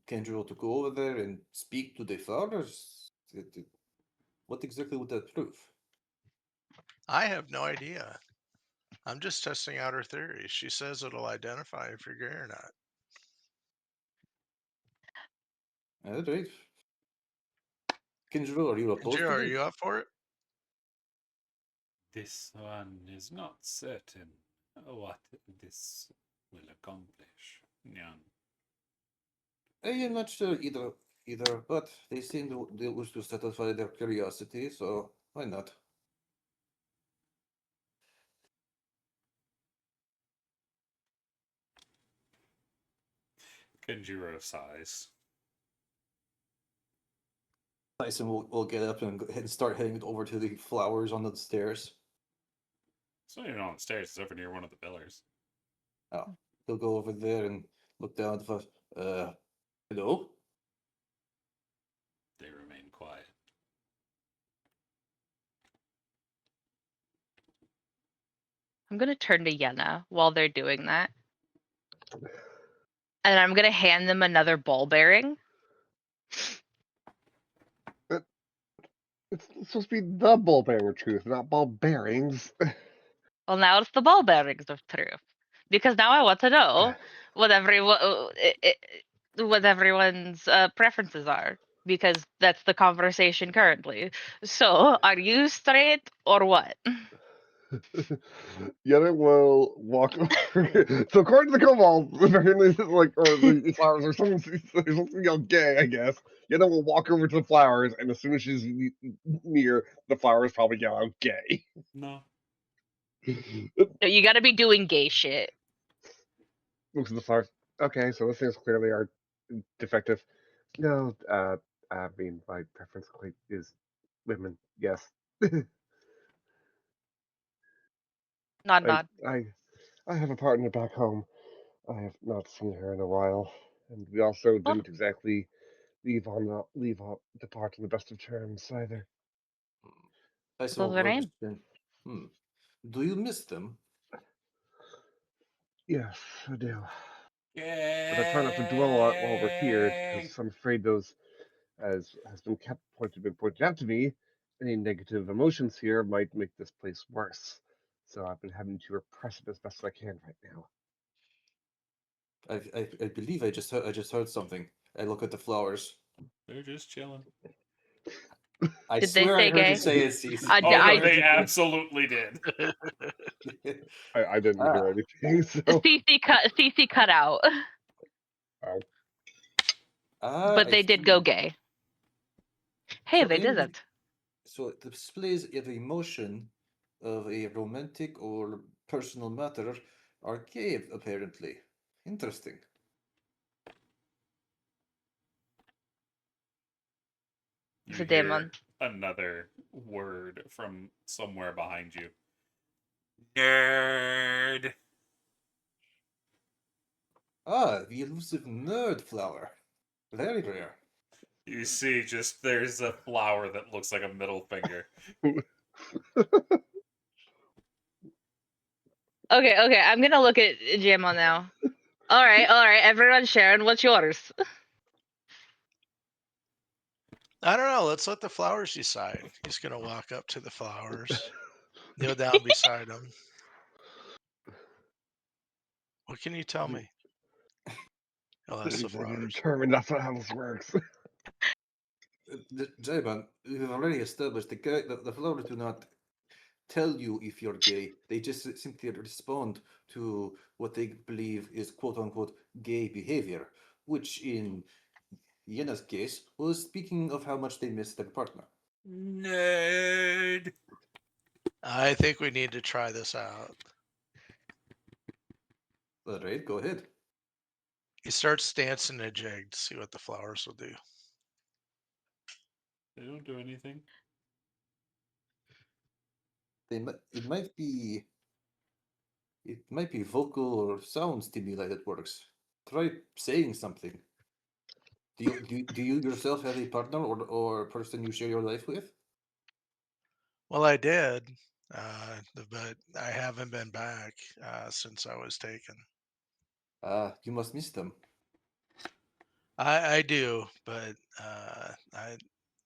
Kendra to go over there and speak to the fathers? What exactly would that prove? I have no idea. I'm just testing out her theory. She says it'll identify if you're gay or not. All right. Kendra, are you opposed Jiro, to are this? you up for it? This one is not certain what this will accomplish. Nyan. I am not sure either, but they wish to satisfy their curiosity, so why not? Kenjiro sighs. Tyson will get up and start heading over to the flowers on the stairs. It's not even on the stairs, it's over near one of the pillars. Oh, he'll go over there and look down at the hello? They remain quiet. I'm gonna turn to Yenna while they're doing that. And I'm gonna hand them another ball bearing. It's supposed to be the ball bearing of truth, not ball bearings. Well, now it's the ball bearings of truth. Because now I want to know what everyone's preferences are. Because that's the conversation currently. So, are you straight or what? Yenna will walk over. So according to the kobold, apparently, or the flowers, or someone supposed to yell gay, I guess. Yenna will walk over to the flowers, and as soon as she's near, the flowers probably yell out gay. No. No, you gotta be doing gay shit. Looks at the flowers. Okay, so those things clearly are defective. No, I mean, my preference quite is women, yes. Nod, nod. I have a partner back home. I have not seen her in a while. and we also Well, didn't exactly depart on the best of terms either. I what was their name? understand. Do you miss them? Yes, I do. But I try not to dwell on it while we're here, because I'm afraid those, as has been pointed out to me, any negative emotions here might make this place worse. So I've been having to repress it as best I can right now. I believe I just heard something. I look at the flowers. They're just chilling. I Did they swear I say heard you gay? say it, Cece. I, Oh no, I, they absolutely did. I didn't hear Ah. anything, so CC cut out, but I they did see. go gay. Hey, So they any- didn't. So the displays of emotion of a romantic or personal matter are gay, apparently. Interesting. It's You a hear demon. another word from somewhere behind you. Nerd. Ah, the elusive nerd flower. Very rare. You see, just there's a flower that looks like a middle finger. Okay, I'm gonna look at Jamon now. All right, everyone, Sharon, what's yours? I don't know. Let's let the flowers decide. He's gonna walk up to the flowers, kneel down beside them. What can you tell me? Oh, that's the He's already flowers. determined that's not how this works. Jayman, we've already established the flowers do not tell you if you're gay. They just simply respond to what they believe is quote unquote gay behavior, which in Yena's case was speaking of how much they miss their partner. Nerd. I think we need to try this out. All right, go ahead. He starts dancing a jig to see what the flowers will do. They don't do anything. It might be vocal or sound stimuli that works. Try saying something. Do you yourself have a partner or person you share your life with? Well, I did, but I haven't been back since I was taken. You must miss them. I do, but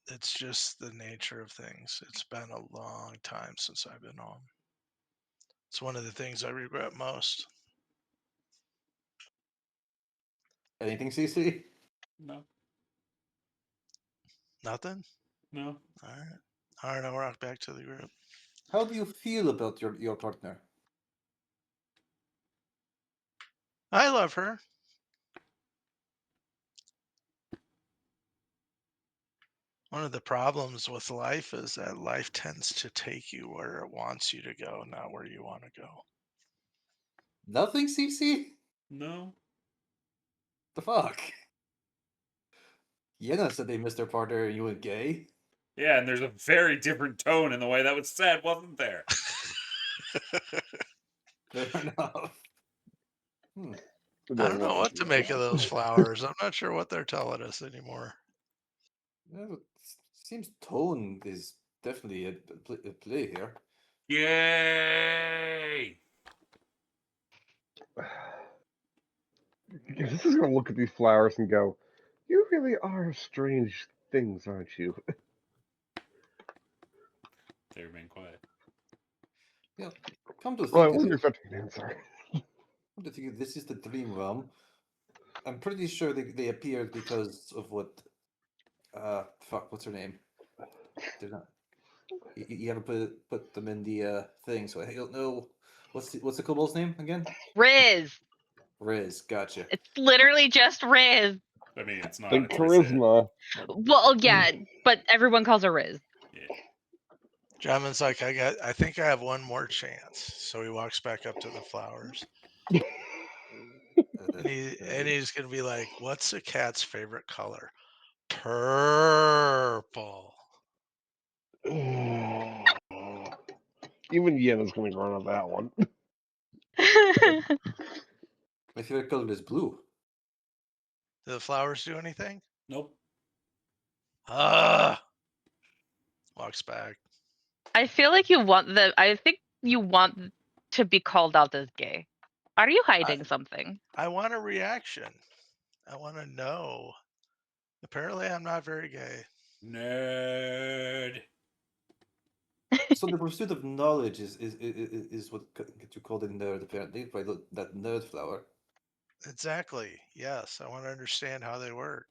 it's just the nature of things. It's been a long time since I've been home. It's one of the things I regret most. Anything, CC? No. Nothing? No. All right. All right, I'll rock back to the group. How do you feel about your partner? I love her. One of the problems with life is that life tends to take you where it wants you to go, not where you want to go. Nothing, CC? No. The fuck? Yena said they missed their partner and you went gay? Yeah, and there's a very different tone in the way that was said, wasn't there? Fair enough. I don't know what to make of those flowers. I'm not sure what they're telling us anymore. It seems tone is definitely a play here. Yay! This is gonna look at these flowers and go, "You really are strange things, aren't you?" They remain quiet. Yeah. Come to Well, I think of wasn't it, expecting an answer. this is the dream realm. I'm pretty sure they appeared because of what fuck, what's her name? They're not. You gotta put them in the thing, so I don't know what's the kobold's name again? Riz. Riz, gotcha. It's literally just Riz. I mean, it's not. Like It's what I said. charisma. Well, yeah, but everyone calls her Riz. Yeah. Jamin's like, I think I have one more chance. So he walks back up to the flowers. And he's gonna be like, what's a cat's favorite color? Purple. Even Yena's gonna run on that one. My favorite color is blue. Do the flowers do anything? Nope. Walks back. I feel like I think you want to be called out as gay. Are you hiding something? I want a reaction. I want to know. Apparently, I'm not very gay. Nerd. So the pursuit of knowledge is what you called in nerd apparently by that nerd flower. Exactly. Yes, I want to understand how they work.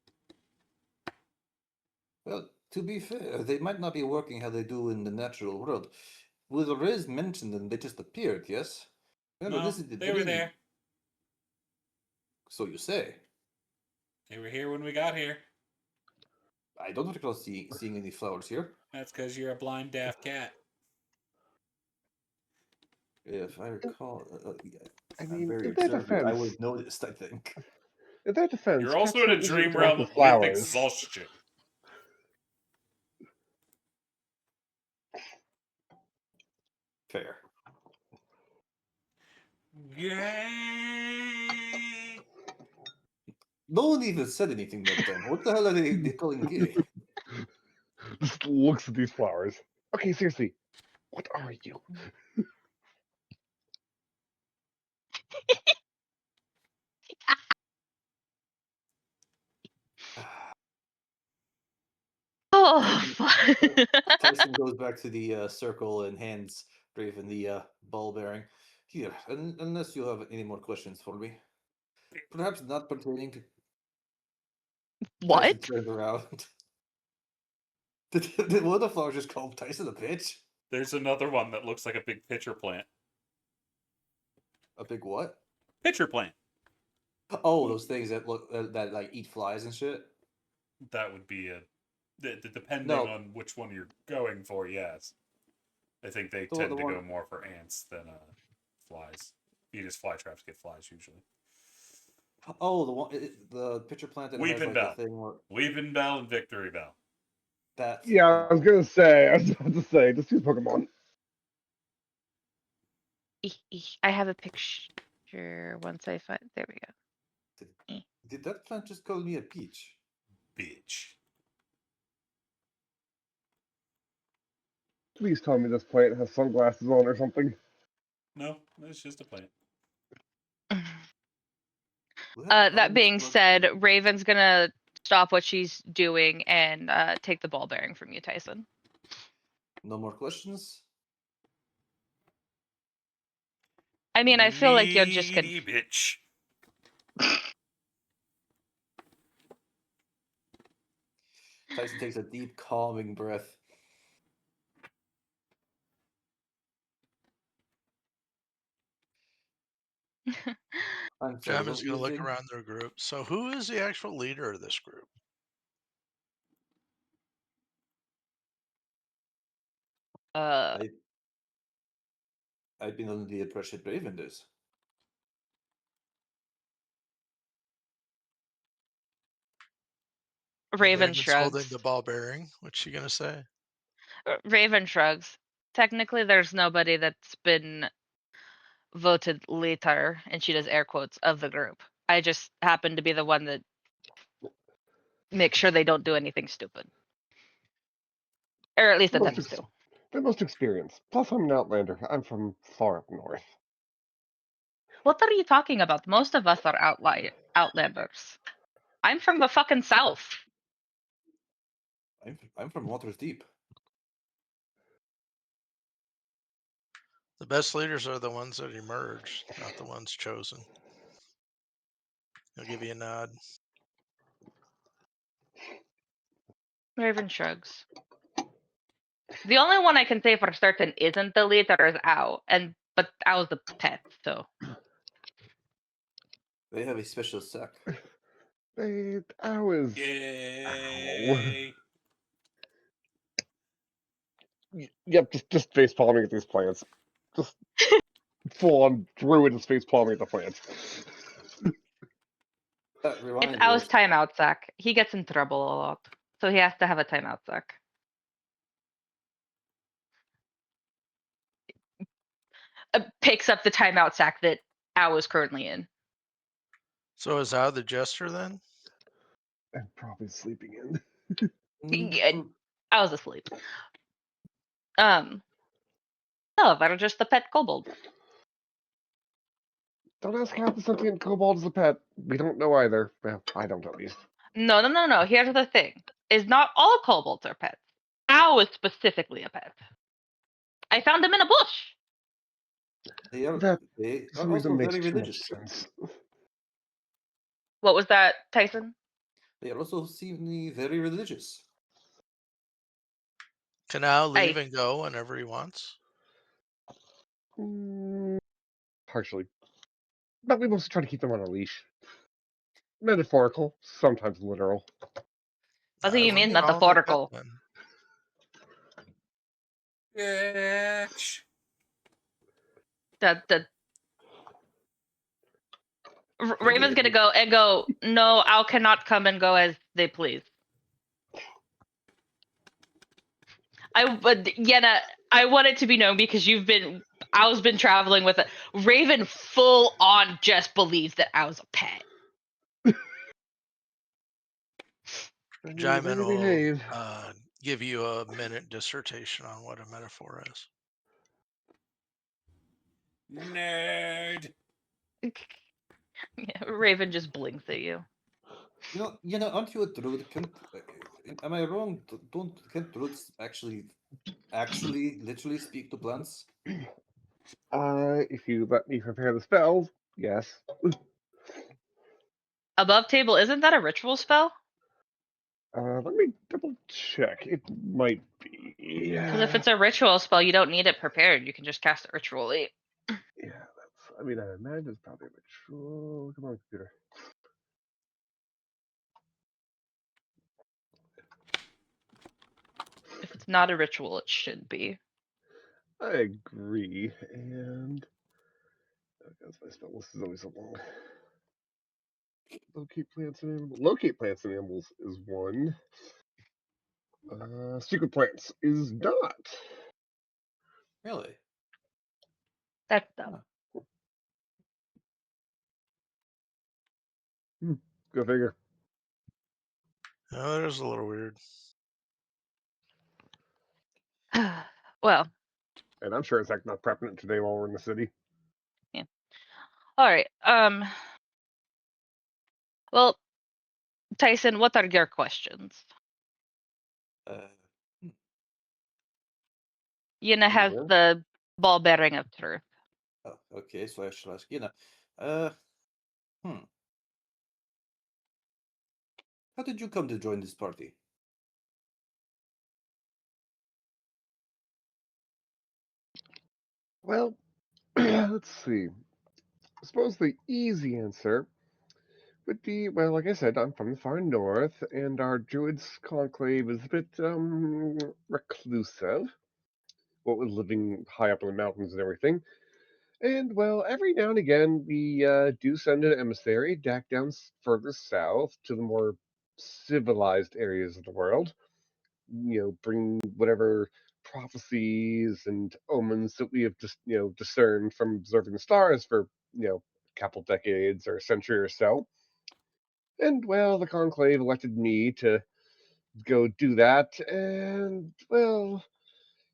Well, to be fair, they might not be working how they do in the natural world. With Riz mentioned them, they just appeared. Yes. Remember, No, this is the they were dream. there. So you say. They were here when we got here. I don't recall seeing any flowers here. That's because you're a blind, deaf cat. If I recall, I I'm mean, very in their observant. I defense, would have noticed, I think. in their defense, You're also in a cats don't dream usually interact realm with with flowers. exhaustion. Fair. Yay! No one even said anything that time. What the hell are they calling gay? Just looks at these flowers. Okay, seriously, what are you? Oh, Tyson goes back to the circle and hands Raven the ball bearing. Here, unless you have any more questions for me. Perhaps not pertaining to Tyson what? turned around. Did one of the flowers just call Tyson a bitch? There's another one that looks like a big pitcher plant. A big what? Pitcher plant. Oh, those things that look that like eat flies and shit. That would be depending No. on which one you're going for. Yes, I think they The- tend the to one- go more for ants than flies. Venus flytraps get flies usually. Oh, the pitcher plant that has Weeping like Bell. a thing where Weeping Bell and Victory Bell. that. Yeah, I was about to say, just use Pokemon. I have a picture once I find. There we go. Did that plant just call me a peach? Bitch. Please tell me this plant has sunglasses on or something. No, it's just a plant. That being said, Raven's gonna stop what she's doing and take the ball bearing from you, Tyson. No more questions. I mean, I feel like you're just Needy bitch. Tyson takes a deep, calming breath. I'm sorry, Gem what is were going to you look saying? around their group. So, who is the actual leader of this group? Uh, I've been under the impression Raven is. Raven Raven's holding shrugs. the ball bearing. What's she going to say? Raven shrugs. Technically, there's nobody that's been voted leader, and she does air quotes, of the group. I just happen to be the one that makes sure they don't do anything stupid. Or at least The most, attempts to. the most experience. Plus, I'm an Outlander. I'm from far up north. What are you talking about? Most of us are outlanders. I'm from the fucking south. I'm from Waters Deep. The best leaders are the ones that emerge, not the ones chosen. I'll give you a nod. Raven shrugs. The only one I can say for certain isn't the leader is Ow, but Ow's the pet, so. They have a special sack. I was. Yay! Yep, just face palming at these plants. Just full on druid is face palming at the plants. That It's reminds me. Ow's timeout sack. He gets in trouble a lot, so he has to have a timeout sack. Picks up the timeout sack that Ow is currently in. So, is Al the jester then? I'm probably sleeping in. Yeah, I was asleep. No, they're just the pet kobold. Don't ask how the sentient kobold is a pet. We don't know either. Well, I don't at least. No. Here's the thing: is not all kobolds are pets. Owl is specifically a pet. I found him in a bush. They are, That they for are some reason also makes very too much religious. sense. What was that, Tyson? They are also seemingly very religious. Can Al leave I and go whenever he wants? Mm, partially. But we mostly try to keep them on a leash. Metaphorical, sometimes literal. what do you mean They're all the pet metaphorical? then. Bitch. The Raven's gonna Anyway, go and go. No, Owl cannot come and go as they please. But Yenna, I want it to be known because Owl's been traveling with it. Raven full on just believes that Owl's a pet. I mean, they Jaimin will behave. give you a minute dissertation on what a metaphor is. Nerd. Yeah, Raven just blinks at you. aren't you a druid? Am I wrong? Can't druids actually literally speak to plants? If you let me prepare the spells, yes. Above table, isn't that a ritual spell? Let me double check. It might be. Because if it's a ritual spell, you don't need it prepared. You can just cast it ritually. Yeah, that's. I mean, I imagine it's probably a ritual. Come on, computer. If it's not a ritual, it should be. I agree. And that's my spell list is always so long. Locate plants and animals. Locate plants and animals is one. Secret plants is not. Really? That's dumb. Go figure. Oh, that is a little weird. Well, And I'm sure it's like not prepping it today while we're in the city. yeah. All right. Well, Tyson, what are your questions? Uh, Yuna has Yeah. the ball bearing of truth. oh, okay, so I should ask How did you come to join this party? Well, let's see. I suppose the easy answer would be, well, like I said, I'm from the far north, and our druids conclave is a bit reclusive. What with living high up in the mountains and everything. And well, every now and again we do send an emissary back down further south to the more civilized areas of the world. Bring whatever prophecies and omens that we have just discerned from observing the stars for a couple decades or a century or so. And well, the conclave elected me to go do that, and well,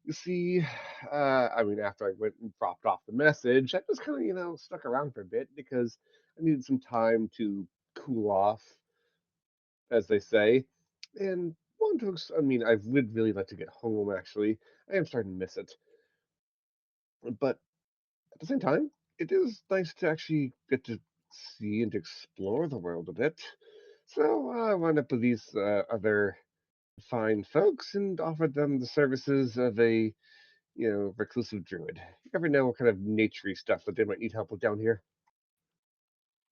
you see, I mean, after I went and dropped off the message, I just kind of, stuck around for a bit because I needed some time to cool off, as they say. And I mean, I would really like to get home, actually. I am starting to miss it. But at the same time, it is nice to actually get to see and explore the world a bit. So I wound up with these other fine folks and offered them the services of a reclusive druid. You never know what kind of naturey stuff that they might need help with down here.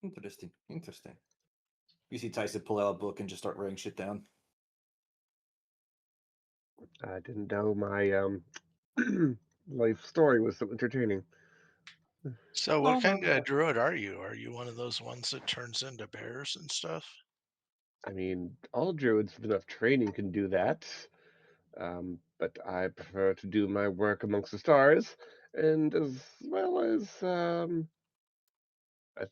Interesting. You see Tyson pull out a book and just start writing shit down. I didn't know my life story was so entertaining. So, what Oh, kind well, of druid are you? Are you one of those ones that turns into bears and stuff? I mean, all druids with enough training can do that. But I prefer to do my work amongst the stars, and as well as I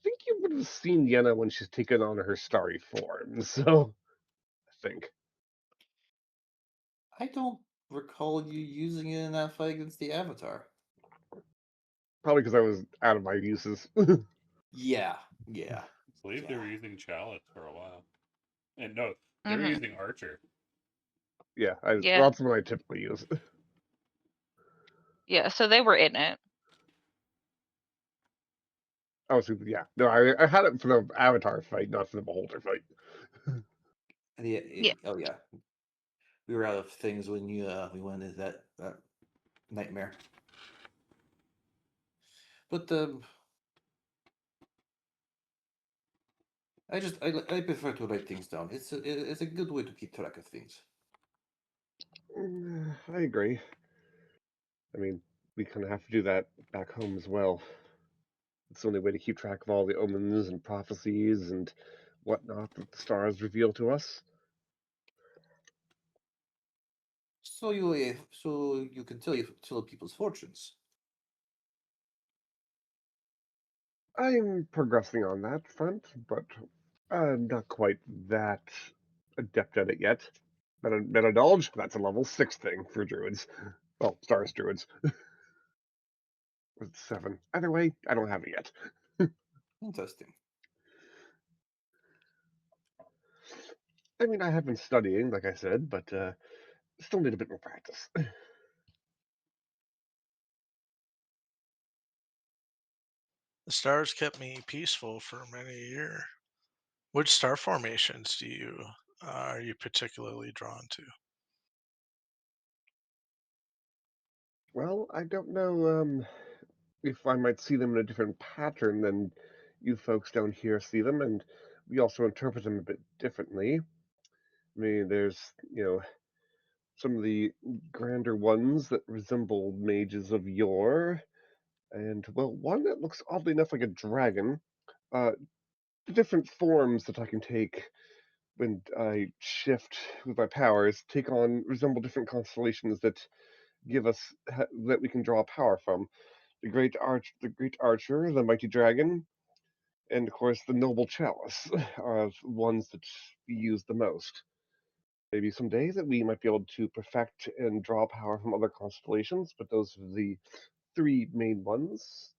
think you would have seen Yenna when she's taken on her starry form. So think. I don't recall you using it in that fight against the Avatar. Probably because I was out of my uses. Yeah. I believe they were Yeah. using Chalice for a while. And no, they were Mhm. using Archer. Yeah, Yeah. that's what I typically use. Yeah, so they were in it. Oh, so yeah. No, I had it for the Avatar fight, not for the Beholder fight. Yeah. Oh yeah. We were out of things when we went into that nightmare. But I prefer to write things down. It's a good way to keep track of things. I agree. I mean, we kind of have to do that back home as well. It's the only way to keep track of all the omens and prophecies and whatnot that the stars reveal to us. So you can tell people's fortunes. I'm progressing on that front, but I'm not quite that adept at it yet. Meta knowledge, that's a level 6 thing for druids. Well, stars druids. With 7. Either way, I don't have it yet. Interesting. I mean, I have been studying, like I said, but still need a bit more practice. The stars kept me peaceful for many a year. Which star formations are you particularly drawn to? Well, I don't know if I might see them in a different pattern than you folks down here see them, and we also interpret them a bit differently. I mean, there's, some of the grander ones that resemble mages of yore, and, well, one that looks oddly enough like a dragon. The different forms that I can take when I shift with my powers resemble different constellations that give us that we can draw power from. The great archer, the mighty dragon, and of course the noble chalice are the ones that we use the most. Maybe someday that we might be able to perfect and draw power from other constellations, but those are the 3 main ones.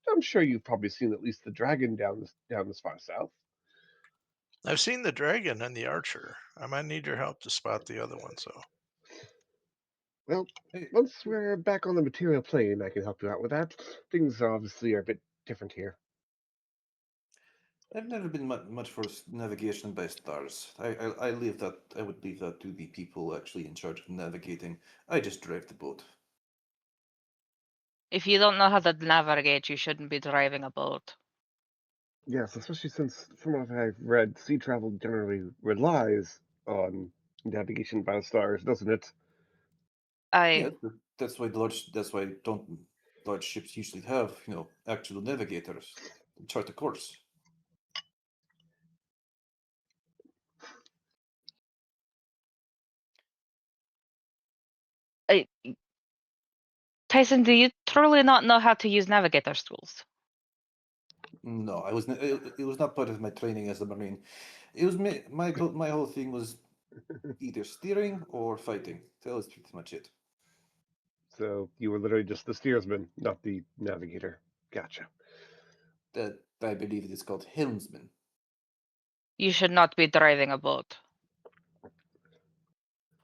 I'm sure you've probably seen at least the dragon down this far south. I've seen the dragon and the archer. I might need your help to spot the other ones, though. Well, Hey, once we're back on the material plane, I can help you out with that. Things obviously are a bit different here. I've never been much for navigation by stars. I leave that. I would leave that to the people actually in charge of navigating. I just drive the boat. If you don't know how to navigate, you shouldn't be driving a boat. Yes, especially since, from what I've read, sea travel generally relies on navigation by the stars, doesn't it? Yeah, that's why large ships usually have actual navigators chart the course. I Tyson, do you truly not know how to use navigator tools? No, I was. It was not part of my training as a marine. It was my whole thing was either steering or fighting. That was pretty much it. So you were literally just the steersman, not the navigator. Gotcha. That I believe it is called helmsman. You should not be driving a boat.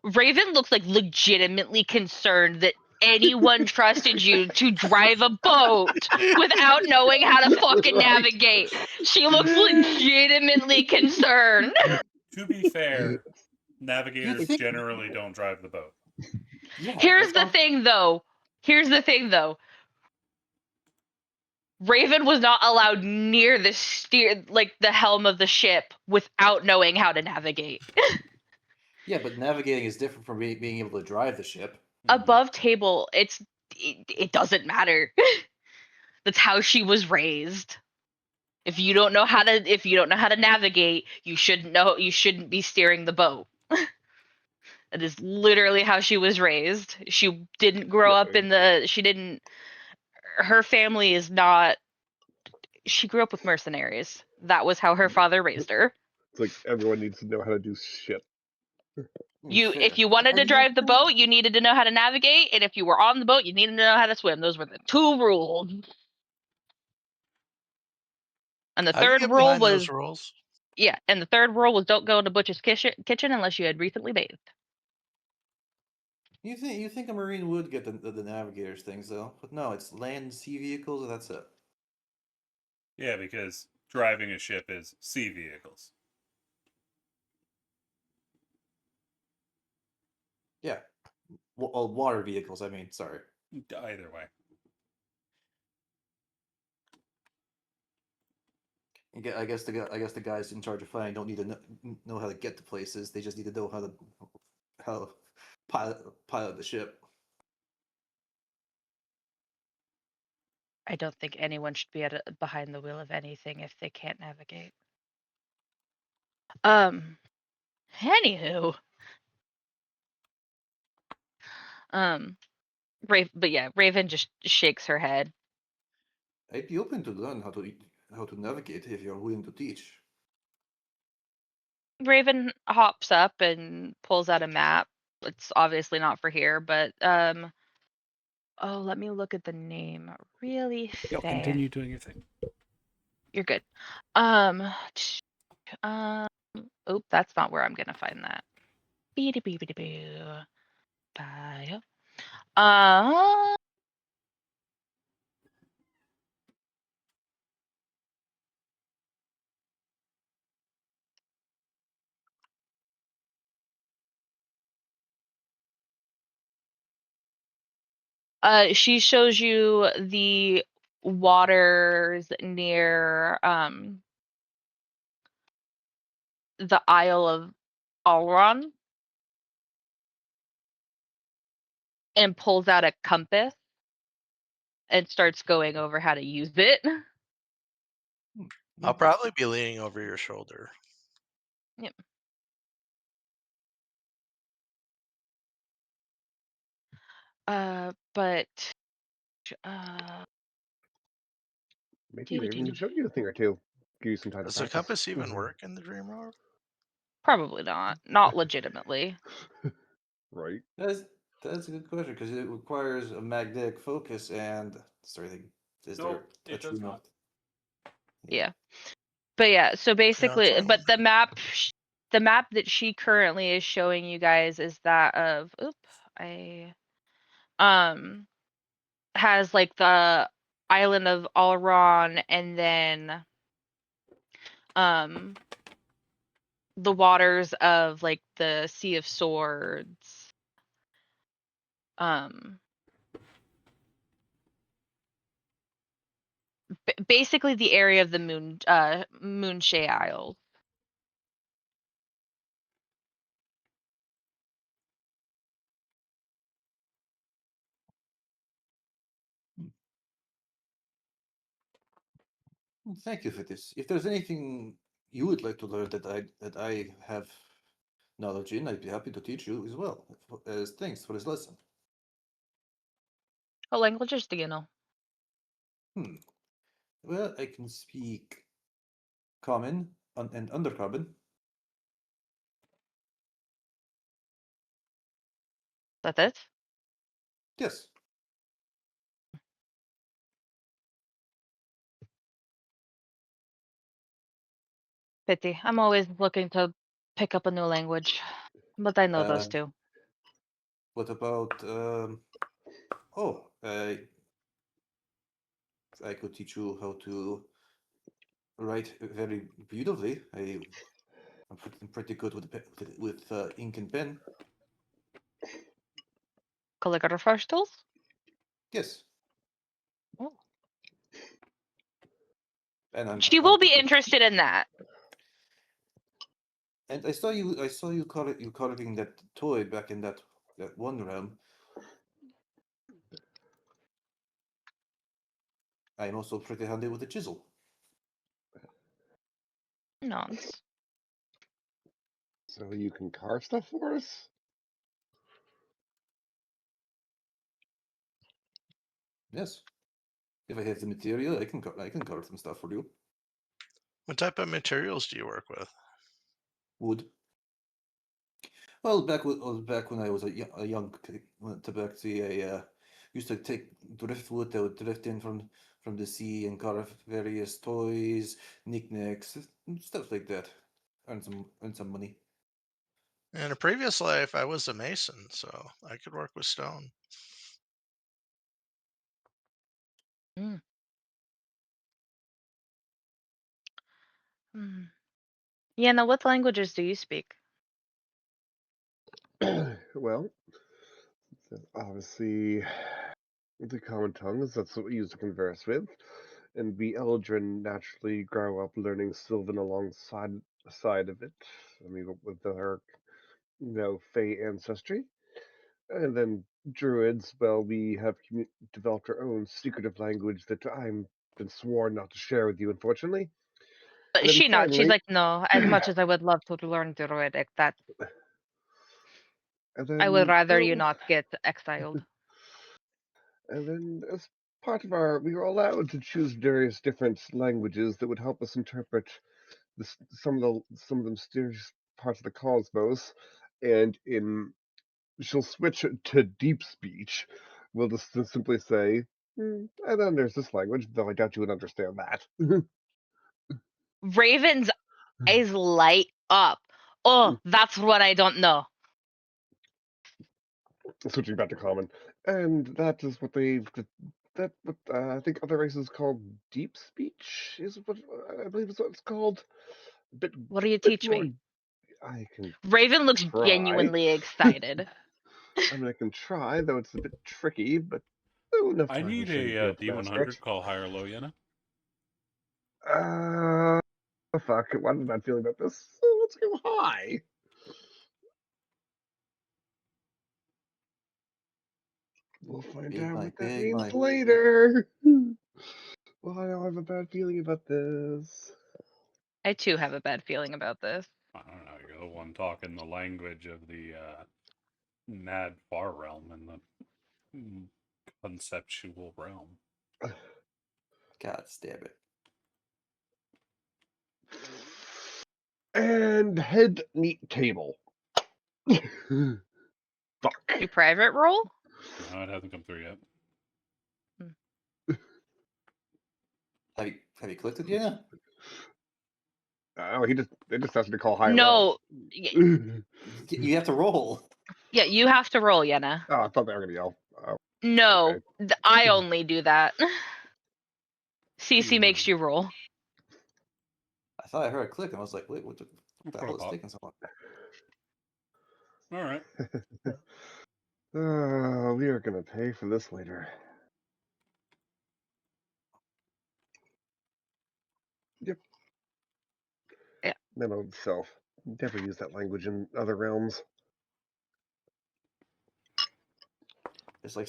Raven looks like legitimately concerned that anyone trusted you to drive a boat without knowing how to fucking Right. navigate. She looks legitimately concerned. To be fair, navigators think- generally don't drive the boat. Yeah. Here's that's the not- thing though. Raven was not allowed near the helm of the ship without knowing how to navigate. Yeah, but navigating is different from being able to drive the ship. Above table, it doesn't matter. That's how she was raised. If you don't know how to navigate, you shouldn't be steering the boat. That is literally how she was raised. She didn't grow Yeah, up her family is not she grew up with mercenaries. That was how her father raised her. It's like everyone needs to know how to do shit. If Fair. you wanted to And drive the boat, you needed to know how to navigate, and if you were on the boat, you needed to know how to swim. Those were the 2 rules. And the I can third get rule behind was those rules. and the third rule was don't go into Butch's kitchen unless you had recently bathed. You think a marine would get the navigators things though, but no, it's land and sea vehicles, and that's it. Yeah, because driving a ship is sea vehicles. Yeah, water vehicles. I mean, sorry. Either way. I guess the guys in charge of flying don't need to know how to get to places. They just need to know how to pilot the ship. I don't think anyone should be behind the wheel of anything if they can't navigate. Anywho. Raven just shakes her head. I'd be open to learn how to navigate if you're willing to teach. Raven hops up and pulls out a map. It's obviously not for here, but let me look at the name really Yo, fast. continue doing your thing. You're good. That's not where I'm gonna find that. Bio. She shows you the waters near the Isle of Alron and pulls out a compass and starts going over how to use it. I'll probably be leaning over your shoulder. Yep. But Maybe Raven can show you a thing or two. Give you some time Does to the practice. compass even work in the dream world? probably not legitimately. Right. That's a good question because it requires a magnetic focus and is Nope, there it does not. Yeah. But yeah, so basically, fine. but the map that she currently is showing you guys is that of has like the island of Alron and then the waters of like the Sea of Swords. Basically the area of the Moonshae Isles. Thank you for this. If there's anything you would like to learn that I have knowledge in, I'd be happy to teach you as well as thanks for this lesson. What languages do you know? Well, I can speak Common and Undercommon. That's it? Yes. Pity. I'm always looking to pick up a new language, but I know those two. What about I could teach you how to write very beautifully. I'm pretty good with ink and pen. Calligrapher tools? Yes. Oh. And She will be interested in that. And I saw you coloring that toy back in that one realm. I'm also pretty handy with a chisel. Nonce. So you can carve stuff for us? Yes. If I have the material, I can carve some stuff for you. What type of materials do you work with? Wood. Well, back when I was a young tabaxi, I used to take driftwood. I would drift in from the sea and carve various toys, knickknacks, stuff like that. Earn some money. In a previous life, I was a mason, so I could work with stone. Yeah, now what languages do you speak? Well, obviously, the common tongues, that's what we use to converse with. And we Eldrin naturally grow up learning Sylvan alongside of it. I mean, with her, Fey ancestry. And then Druids, well, we have developed our own secretive language that I'm been sworn not to share with you, unfortunately. And then She not. She's finally, like, no. As much as I would love to learn Druidic, that and I would then, rather you well, not get exiled. and then as part of we were allowed to choose various different languages that would help us interpret some of the mysterious parts of the cosmos. And she'll switch it to deep speech. We'll just simply say, and then there's this language, though I doubt you would understand that. Raven's eyes light up. Oh, that's what I don't know. Switching back to common, and that is what I think other races call deep speech is what I believe is what it's called. What do you Bit teach more. me? I can Raven looks try. genuinely excited. I mean, I can try, though it's a bit tricky, but enough I time need should be a able to master it. D100 call high or low, Yenna. Fuck. Why am I not feeling about this? So let's go high. We'll find Big out mic, what that big means mic. later. Well, I have a bad feeling about this. I too have a bad feeling about this. I don't know. You're the one talking the language of the Nad Far realm and the conceptual realm. God damn it. And head meet table. Fuck. You private roll? No, it hasn't come through yet. Have you clicked it yet? Oh, it just has to call high. No. You have to roll. Yeah, you have to roll, Yenna. Oh, I thought they were gonna yell. Oh, No, okay. I only do that. CC makes you roll. I thought I heard a click and I was like, wait, what the hell is Protocol. taking so long? All right. We are gonna pay for this later. Yep. Yeah. Memo itself. Never use that language in other realms. It's like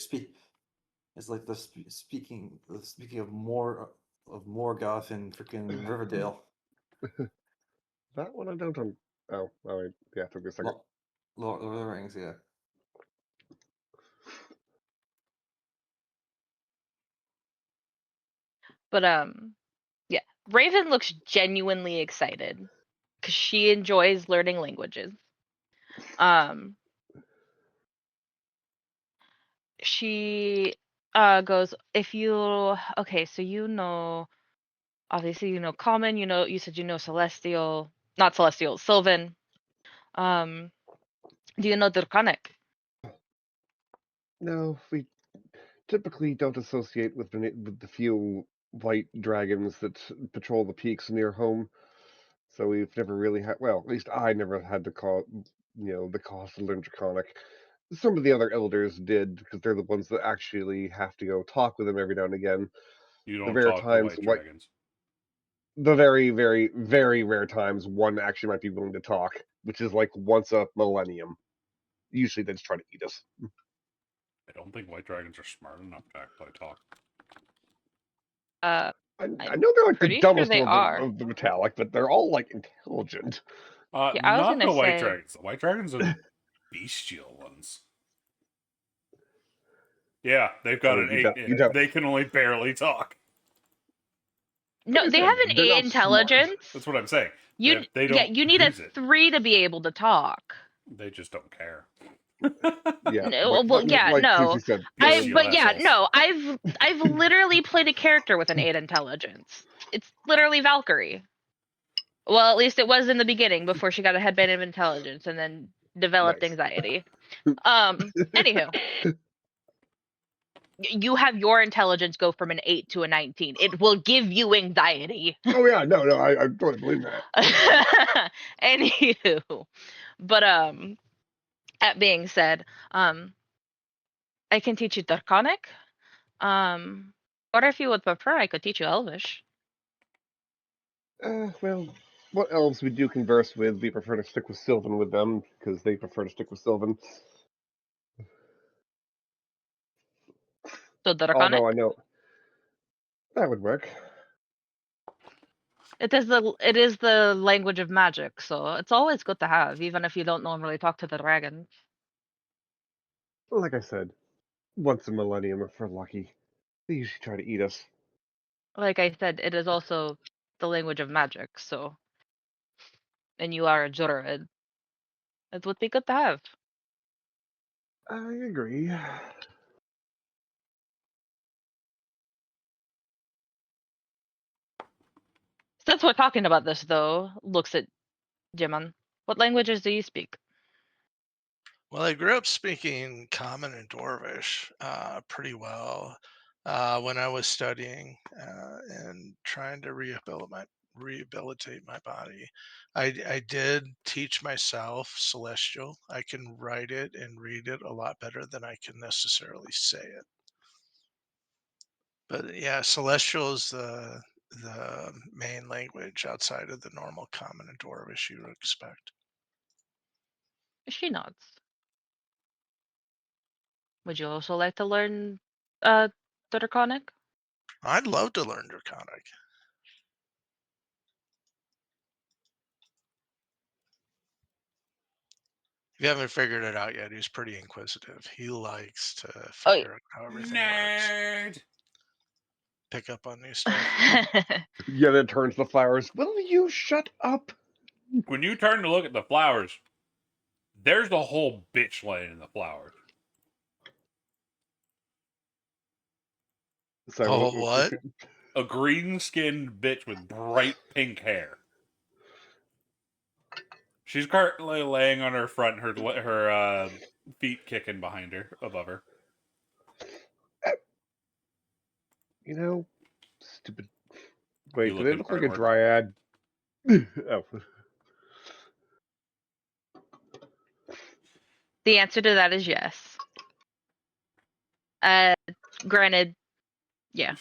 It's like the speaking of Morgoth in freaking Riverdale. That one I don't. Oh, wait. Yeah, it took me a second. Lord of the Rings, yeah. But yeah, Raven looks genuinely excited because she enjoys learning languages. She goes, if you okay, so obviously you know common, you said you know celestial, not celestial, Sylvan. Do you know Draconic? No, we typically don't associate with the few white dragons that patrol the peaks near home. So we've never really had. Well, at least I never had the cost to learn Draconic. Some of the other elders did because they're the ones that actually have to go talk with them every now and again. You The don't rare talk to times, white dragons. the very, very, very rare times one actually might be willing to talk, which is like once a millennium. Usually they just try to eat us. I don't think white dragons are smart enough to actually talk. I know they're like the pretty sure dumbest they are. of the metallic, but they're all like intelligent. Yeah, I was Not gonna the white say- dragons. The white dragons are the bestial ones. Yeah, they've got an 8. They can only barely talk. No, Like I they said, have an they're 8 not smart. intelligence. That's what I'm saying. You They don't you need a use it. 3 to be able to talk. They just don't care. Yeah, No, but, well, but yeah, like no. Casey said, Yes, they're- you But yeah, assholes. no. I've literally played a character with an 8 intelligence. It's literally Valkyrie. Well, at least it was in the beginning before she got a headband of intelligence and then developed Nice. anxiety. Anywho, you have your intelligence go from an 8 to a 19. It will give you anxiety. Oh yeah, no, I totally believe that. Anywho, but that being said, I can teach you Draconic. Or if you would prefer, I could teach you Elvish. Well, what elves we do converse with, we prefer to stick with Sylvan with them because they prefer to stick with Sylvan. So Draconic. Although I know that would work. It is the language of magic, so it's always good to have, even if you don't normally talk to the dragons. Like I said, once a millennium if we're lucky. They usually try to eat us. Like I said, it is also the language of magic, so and you are a druid. It would be good to have. I agree. Since we're talking about this, though, looks at Jiman. What languages do you speak? Well, I grew up speaking Common and Dwarvish pretty well when I was studying and trying to rehabilitate my body. I did teach myself Celestial. I can write it and read it a lot better than I can necessarily say it. But yeah, Celestial is the main language outside of the normal Common and Dwarvish you would expect. She nods. Would you also like to learn Draconic? I'd love to learn Draconic. If you haven't figured it out yet, he's pretty inquisitive. He likes to figure out how everything works. Nerd. Pick up on new stuff. Yeah, then turns to the flowers. Will you shut up? When you turn to look at the flowers, there's a whole bitch laying in the flowers. Sorry, Oh, what? A green-skinned bitch with bright pink hair. She's currently laying on her front, her feet kicking behind her, above her. You know, stupid. Wait, You do they at look her like a artwork. dryad? Oh. The answer to that is yes. Granted, yeah.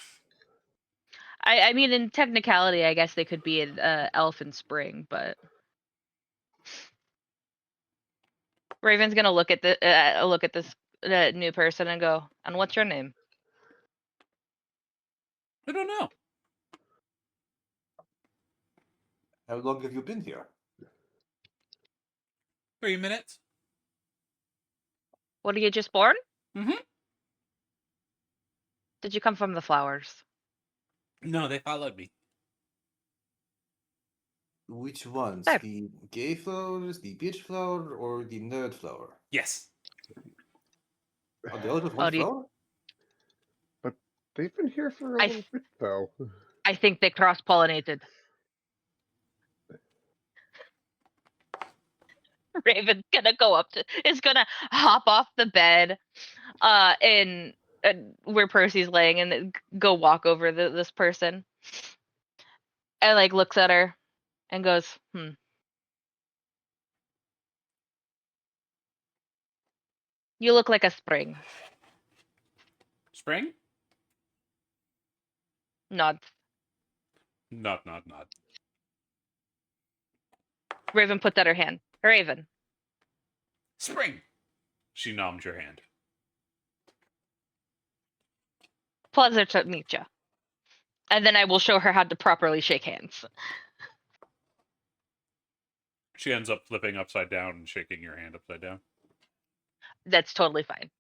I mean, in technicality, I guess they could be an elf in spring, but Raven's gonna look at this new person and go, "And what's your name?" I don't know. How long have you been here? 3 minutes. What are you just born? Mm-hmm. Did you come from the flowers? No, they followed me. Which ones? There. The gay flowers, the bitch flower, or the nerd flower? Yes. Oh, they all have Oh, one do you- flower? They've been here for a I little bit, though. I think they cross-pollinated. Raven's gonna is gonna hop off the bed, and where Percy's laying, and then go walk over this person, and like looks at her, and goes, You look like a spring. Spring? Nods. Not. Raven puts out her hand. Raven. Spring. She noms your hand. Pleasure to meet you. And then I will show her how to properly shake hands. She ends up flipping upside down and shaking your hand upside down. That's totally fine.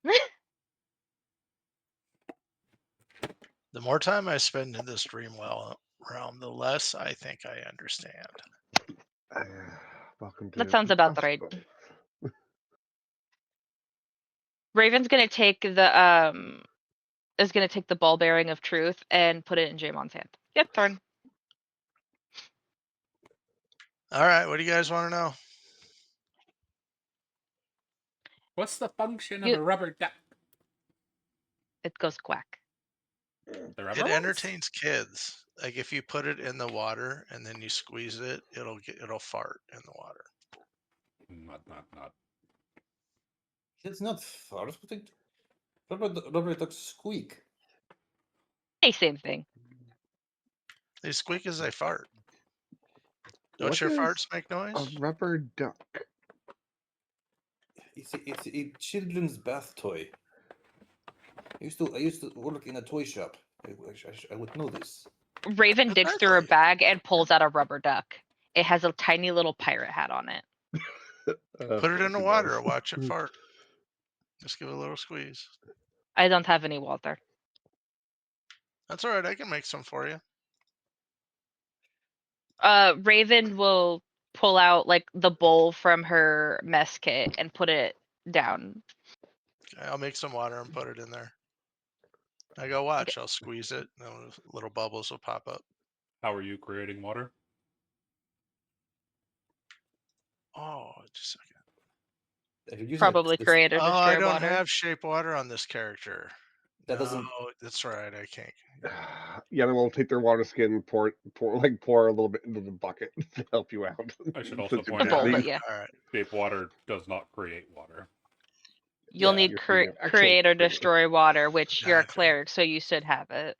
The more time I spend in this dream realm, the less I think I understand. Welcome to That sounds about the right. hospital. Raven's gonna take the is gonna take the ball bearing of truth and put it in Jamon's hand. Yep, turn. All right, what do you guys want to know? What's the function You- of a rubber duck? It goes quack. The rubber It ones? entertains kids. Like if you put it in the water and then you squeeze it, it'll fart in the water. Not. It's not fart. Rubber ducks squeak. Hey, same thing. They squeak as they fart. Don't What your is farts make a noise? rubber duck? It's a children's bath toy. I used to work in a toy shop. I would know this. Raven digs through her Exactly. bag and pulls out a rubber duck. It has a tiny little pirate hat on it. Put it in the He water does. or watch it fart. Just give it a little squeeze. I don't have any water. That's all right. I can make some for you. Raven will pull out like the bowl from her mess kit and put it down. Okay, I'll make some water and put it in there. I go watch. I'll squeeze it. And little bubbles will pop up. How are you creating water? Oh, just a second. If you're using Probably this, create or Oh, destroy I don't water. have shape water on this character. That doesn't. No, that's right. I can't. Yeah, then we'll take their water skin, pour a little bit into the bucket to help you out. I should also Since you're point A bowl, out busy. but yeah. All right. shape water does not create water. You'll Yeah, need you're thinking of actual create or creating. destroy water, which you're a Gotcha. cleric, so you should have it.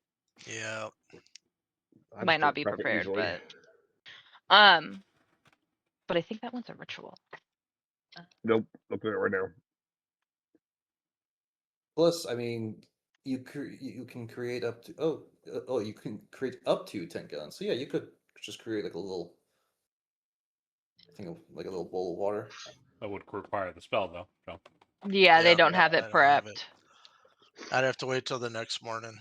Yeah. I just Might not don't be prep it prepared, easily. but I think that one's a ritual. Nope, looking at it right now. Plus, I mean, you can create up to you can create up to 10 gallons. So yeah, you could just create like a little thing of like a little bowl of water. That would require the spell, though. So. Yeah, they Yeah, don't yeah, have it I don't have prepped. it. I'd have to wait till the next morning.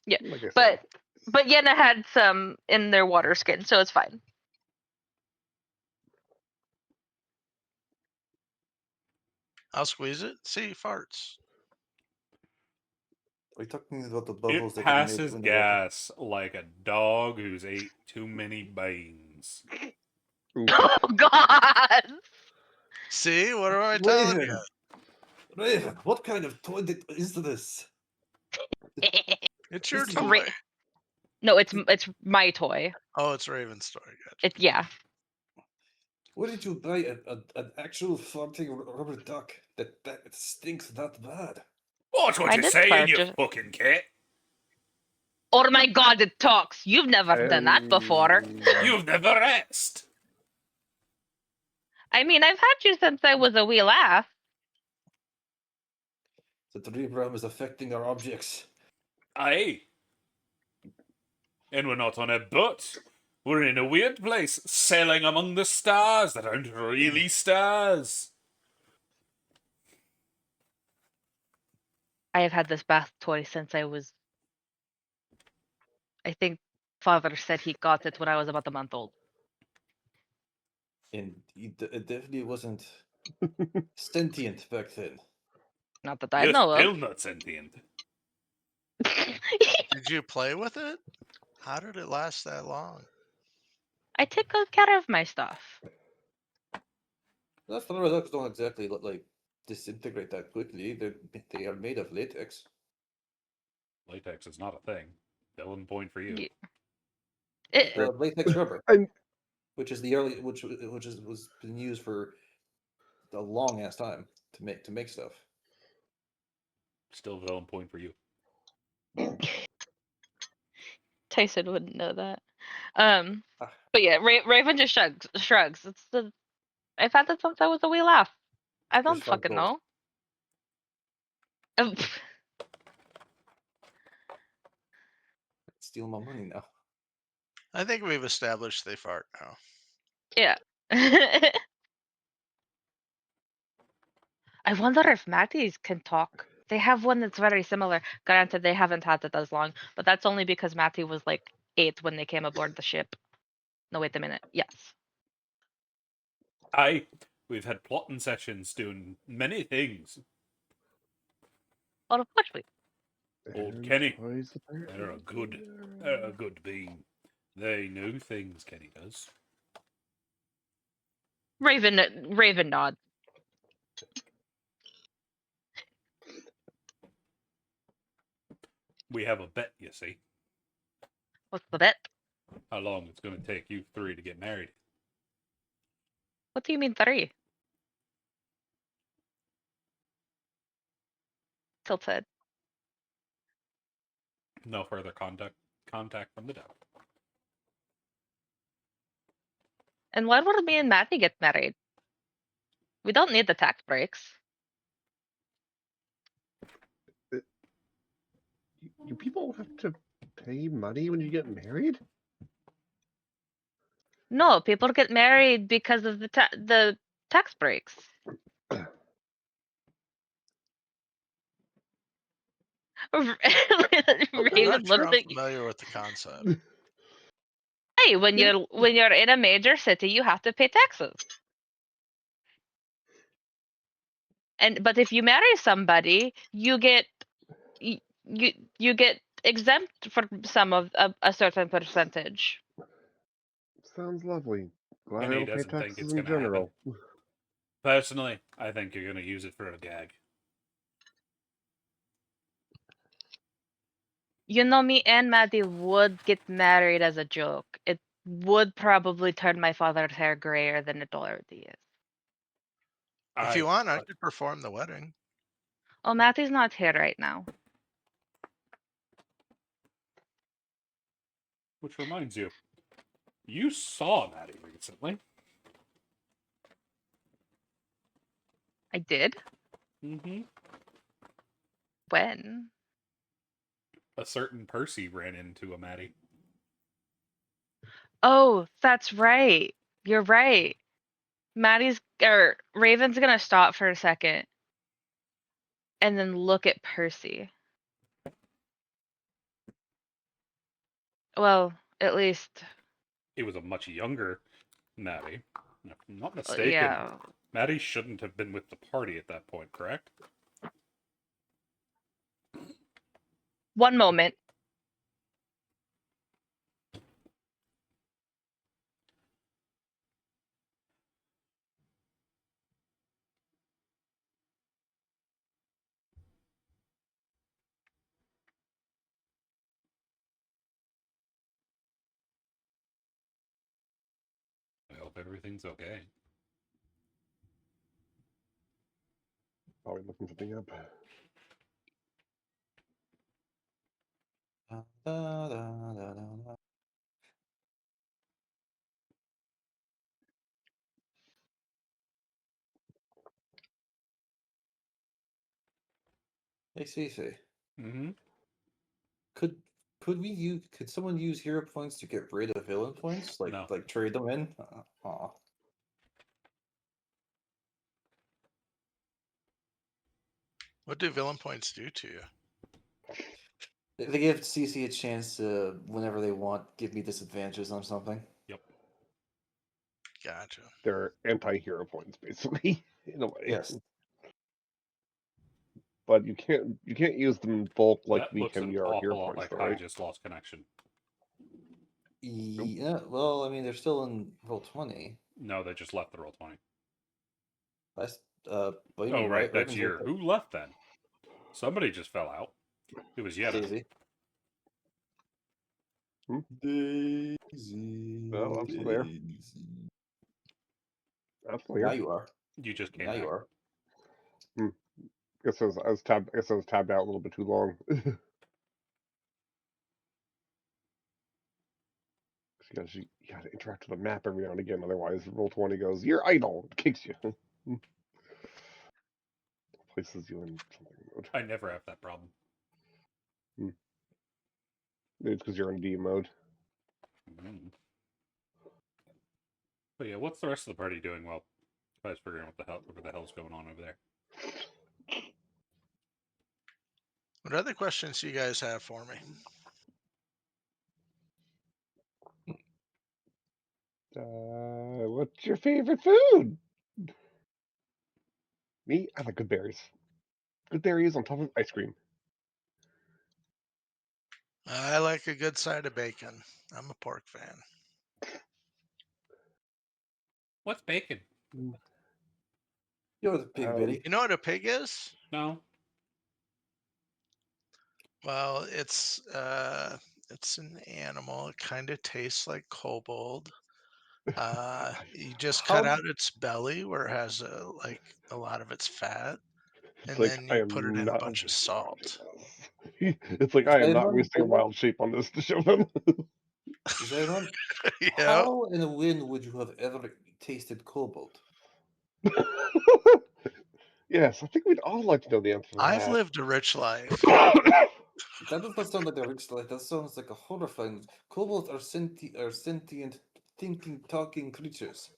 Like I said, But Yenna had some in their water skin, so it's fine. I'll squeeze it. See, farts. Are you talking about the bubbles It that can make passes when the water? gas like a dog who's ate too many beans. Oh God! See, what am I telling you? Raven, what kind of toy is this? It's your This is toy. No, it's my toy. Oh, it's Raven's toy. Gotcha. It's yeah. Where did you buy an actual farting rubber duck that stinks that bad? Watch what I you're did saying, you purchase- fucking cat. Oh my God! It talks. You've never done that before. You've never asked. I mean, I've had you since I was a wee laugh. The dream realm is affecting our objects. Aye. And we're not on a boat. We're in a weird place, sailing among the stars that aren't really stars. I have had this bath toy since I was. I think father said he got it when I was about a month old. And it definitely wasn't sentient back then. Not that I You're know still of. not sentient. Did you play with it? How did it last that long? I take good care of my stuff. That's rubber ducks don't exactly like disintegrate that quickly. They are made of latex. Latex is not a thing. Villain point for you. Ye- It, Latex rubber, I'm- which is the early, was been used for a long ass time to make stuff. Still villain point for you. Tyson wouldn't know that. Ah. But yeah, Raven just shrugs. I've had that since I was a wee laugh. I don't Just like fucking gold. know. Steal my money now. I think we've established they fart now. Yeah. I wonder if Matties can talk. They have one that's very similar. Granted, they haven't had it as long, but that's only because Matty was like 8 when they came aboard the ship. No, wait a minute. Yes. Aye. We've had plotting sessions doing many things. Well, of course we. Old And Kenny. toys apparently They're a good being. They know things, Kenny does. Raven nod. We have a bet, you see. What's the bet? How long it's going to take you three to get married. What do you mean 3? Tilted. No further contact from the devil. And when would me and Matty get married? We don't need the tax breaks. You people have to pay money when you get married? No, people get married because of the tax breaks. I'm Raven not sure looks I'm at you. familiar with the concept. Hey, when you're in a major city, you have to pay taxes. But if you marry somebody, you get you get exempt for some of a certain percentage. Sounds lovely. Glad I Kenny don't pay doesn't think taxes it's in going to happen. general. Personally, I think you're going to use it for a gag. You know, me and Maddie would get married as a joke. It would probably turn my father's hair grayer than it already is. If you want, I could perform the wedding. Oh, Maddie's not here right now. Which reminds you, you saw Maddie recently. I did? Mm-hmm. When? A certain Percy ran into a Maddie. Oh, that's right. You're right. Raven's gonna stop for a second and then look at Percy. Well, at least, It was a much younger Maddie. If I'm not mistaken, yeah. Maddie shouldn't have been with the party at that point, correct? One moment. I hope everything's okay. Probably looking something up. Hey, Cece. Mm-hmm. Could could someone use hero points to get rid of villain points? Like No. like trade them in? Aw. What do villain points do to you? They give CC a chance to, whenever they want, give me disadvantages on something. Yep. Gotcha. They're anti-hero points, basically, in a way. Yes. But you can't use them in bulk like That we looks can an use our hero awful lot points, like though, I right? just lost connection. Yeah, well, I mean, they're still in Roll20. No, they just left the roll 20. That's, what do you Oh, mean, right, that's Raven's your. Roll20? Who left then? Somebody just fell out. It was Yetta. Daisy. Hmm? Daisy. No, I'm still there. Daisy. I'm still Now here. you are. You just came Now back. you are. I was tabbed out a little bit too long. You gotta interact with the map every now and again, otherwise Roll20 goes, "You're idle," it kicks you. Places you in something mode. I never have that problem. Maybe it's because you're in D mode. Mm. But yeah, what's the rest of the party doing while I was figuring out what the hell's going on over there? What other questions do you guys have for me? What's your favorite food? Me, I like good berries. good there he is on top of ice cream. I like a good side of bacon. I'm a pork fan. What's bacon? You're the pig, Billy. You know what a pig is? No. Well, it's an animal. It kind of tastes like kobold. You just cut How? out its belly where it has like a lot of its fat, It's and like then I you put it am in a not. bunch of salt. It's like I am not Simon, wasting a wild shape on this to show them. Simon, Yeah, how in a win would you have ever tasted cobalt? Yes, I think we'd all like to know the answer to I've that. lived a rich life. That does not sound like a rich life. That sounds like a horrifying. Kobolds are sentient, thinking, talking creatures.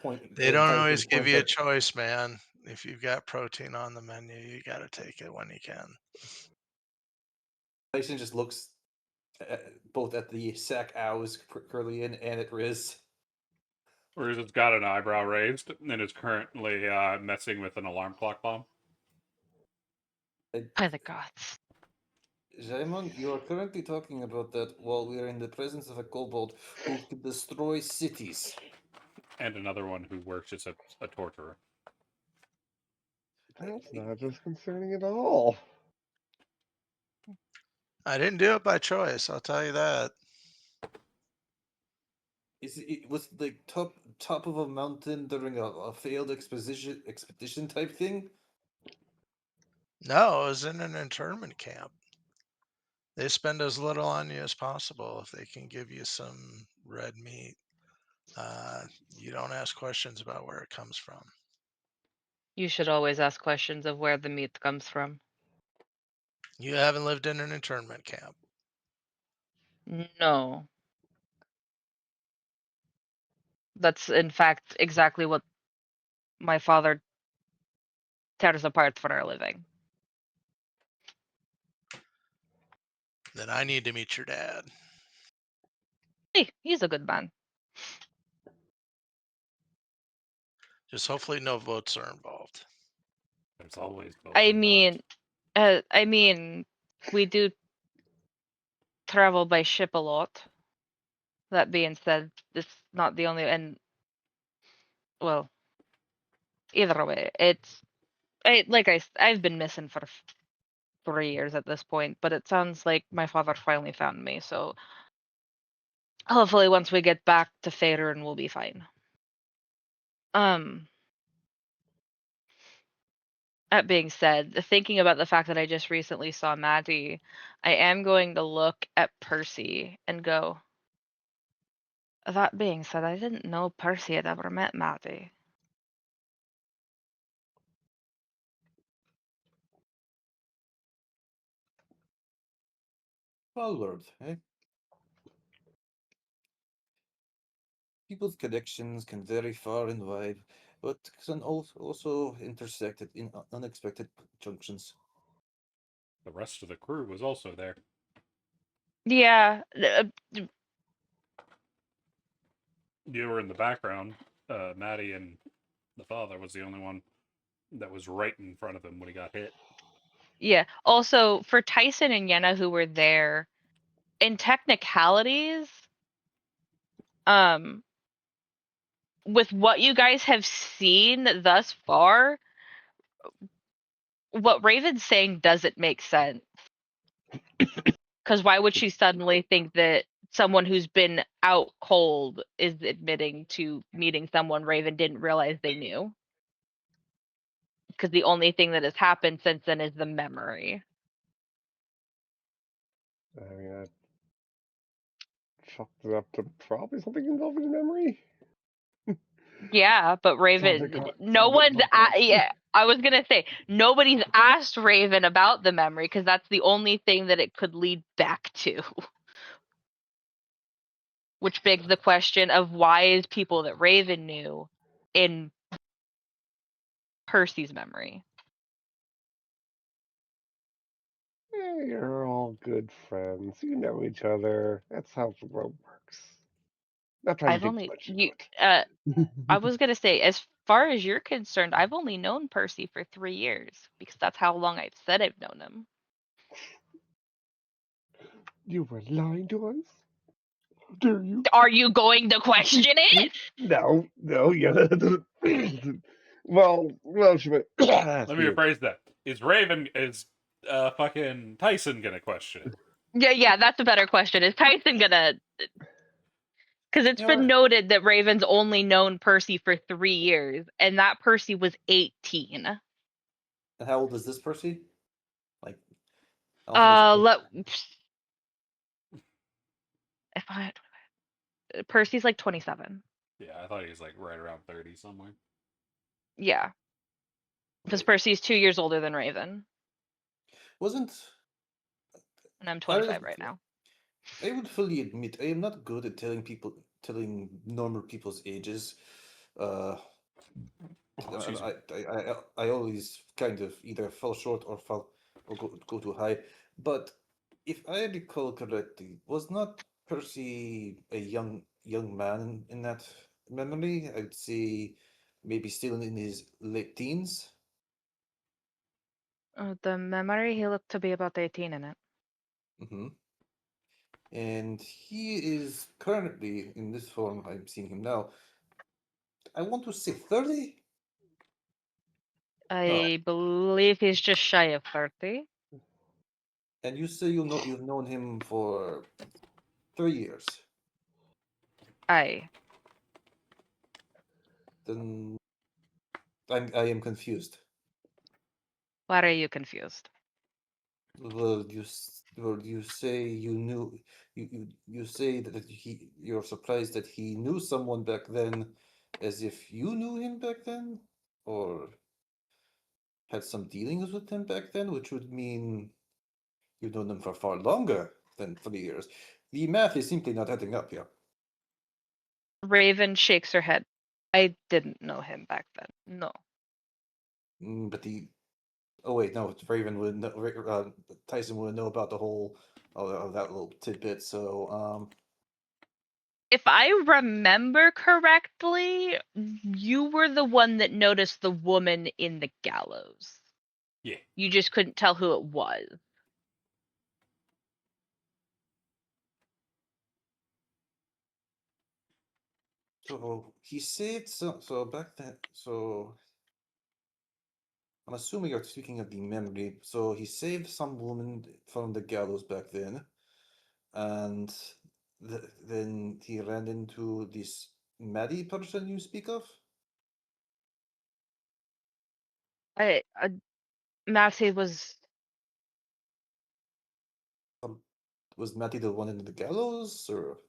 They don't Tyson always give points you a at choice, man. If you've got protein on the menu, you got to take it when you can. Tyson just looks both at the sack owls curly in and at Riz. Whereas it's got an eyebrow raised and is currently messing with an alarm clock bomb. By the gods. Jaimon, you are currently talking about that while we are in the presence of a kobold who can destroy cities. And another one who works as a torturer. That's not disconcerting at all. I didn't do it by choice, I'll tell you that. It was like top of a mountain during a failed expedition type thing. No, it was in an internment camp. They spend as little on you as possible if they can give you some red meat. You don't ask questions about where it comes from. You should always ask questions of where the meat comes from. You haven't lived in an internment camp. No. That's in fact exactly what my father tears apart for our living. Then I need to meet your dad. Hey, he's a good man. Just hopefully no votes are involved. There's always both I involved. mean, we do travel by ship a lot. That being said, it's not the only, and well, either way, I've been missing for 3 years at this point, but it sounds like my father finally found me. So hopefully, once we get back to Faerun, we'll be fine. That being said, thinking about the fact that I just recently saw Maddie, I am going to look at Percy and go. That being said, I didn't know Percy had ever met Maddie. Well, Lord, eh? People's connections can vary far and wide, but can also intersect at in unexpected junctions. The rest of the crew was also there. Yeah, You were in the background. Maddie and the father was the only one that was right in front of him when he got hit. yeah. Also, for Tyson and Yenna who were there, in technicalities, with what you guys have seen thus far, what Raven's saying doesn't make sense. Because why would she suddenly think that someone who's been out cold is admitting to meeting someone Raven didn't realize they knew? Because the only thing that has happened since then is the memory. I mean, I chalked it up to probably something involving memory. Yeah, but Raven, no one's. Yeah, I was gonna say nobody's asked Raven about the memory because that's the only thing that it could lead back to. Which begs the question of why is people that Raven knew in Percy's memory? You're all good friends. You know each other. That's how the world works. Not trying I've to do only much. you. I was gonna say, as far as you're concerned, I've only known Percy for 3 years because that's how long I've said I've known him. You were lying to us? How dare you? Are you going to question it? No, yeah. well, she went. Let me rephrase that. Is fucking Tyson gonna question it? Yeah, that's a better question. Is Tyson gonna? Because it's You been know, noted that Raven's only known Percy for 3 years, and that Percy was 18. and how old is this Percy? Like, how old is If I Percy's like 27. Yeah, I thought he was like right around 30 somewhere. Yeah, because Right. Percy's 2 years older than Raven, Wasn't and I'm I 25 right now. I would fully admit I am not good at telling normal people's ages. Uh, Oh, excuse me. I always kind of either fall short or go too high. But if I recall correctly, was not Percy a young man in that memory? I'd say maybe still in his late teens. The memory, he looked to be about 18 in it. Hmm. And he is currently in this form. I'm seeing him now. I want to say 30. I believe he's just shy of 30. And you say you've known him for 3 years. Aye. Then I am confused. Why are you confused? Well, you say you knew you say that you're surprised that he knew someone back then, as if you knew him back then, or had some dealings with him back then, which would mean you've known him for far longer than 3 years. The math is simply not adding up here. Raven shakes her head. I didn't know him back then. No. But oh wait, no, Raven would know, Tyson would know about the whole of that little tidbit. So If I remember correctly, you were the one that noticed the woman in the gallows. Yeah. You just couldn't tell who it was. so he saved so back then. So I'm assuming you're speaking of the memory. So he saved some woman from the gallows back then, and then he ran into this Maddie person you speak of. Matthew was Was Maddie the one in the gallows, or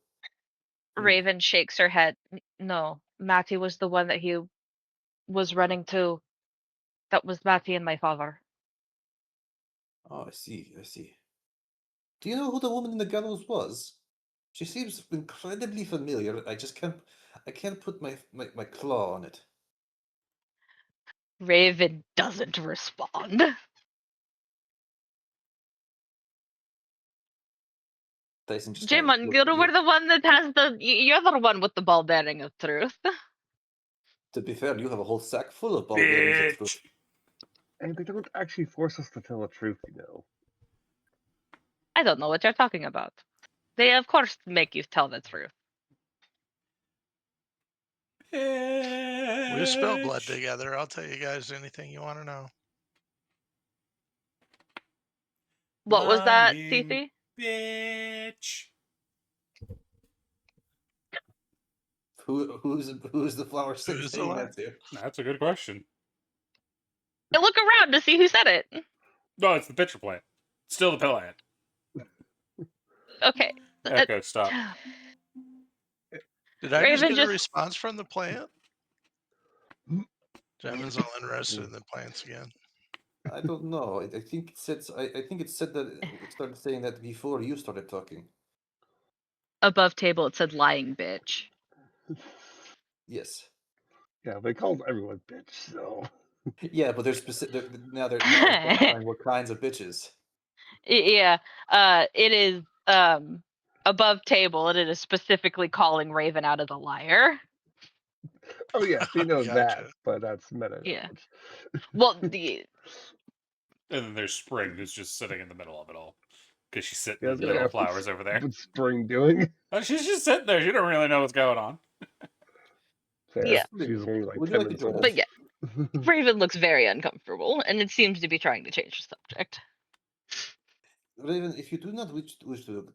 Raven shakes her head. No, Matthew was the one that he was running to. That was Matthew and my father. Oh, I see. Do you know who the woman in the gallows was? She seems incredibly familiar. I can't put my claw on it. Raven doesn't respond. Tyson just kind of Jaemon, looks you at you. were the one that has you're the one with the ball bearing of truth. To be fair, you have a whole sack full of ball bearings of truth. Bitch. And they don't actually force us to tell the truth, you know. I don't know what you're talking about. They of course make you tell the truth. We spilled blood Bitch. together. I'll tell you guys anything you want to know. What was that, Lying Cece? bitch. Who's the flower Who's the saying lie? that to? That's a good question. I look around to see who said it. No, it's the pitcher plant. Still the plant. Okay. Echo, stop. Did I just Raven get a just response from the plant? Jevin's all interested in the plants again. I don't know. I think it said. I think it said that it started saying that before you started talking. above table it said lying bitch. Yes. Yeah, they called everyone bitch, so. Yeah, but they're specific. Now they're specifying what kinds of bitches. Yeah. It is above table, and it is specifically calling Raven out as a liar. Oh yes, he knows that, Gotcha. but that's meta Yeah. knowledge. Well, And then there's Spring, who's just sitting in the middle of it all. Because she's sitting Yeah, I in was the gonna middle of ask, flowers over there. what's Spring doing? She's just sitting there. She don't really know what's going on. Fair. Yeah. She's only like Would you 10 like to minutes join old. us? but yeah, Raven looks very uncomfortable, and it seems to be trying to change the subject. Raven, if you do not wish to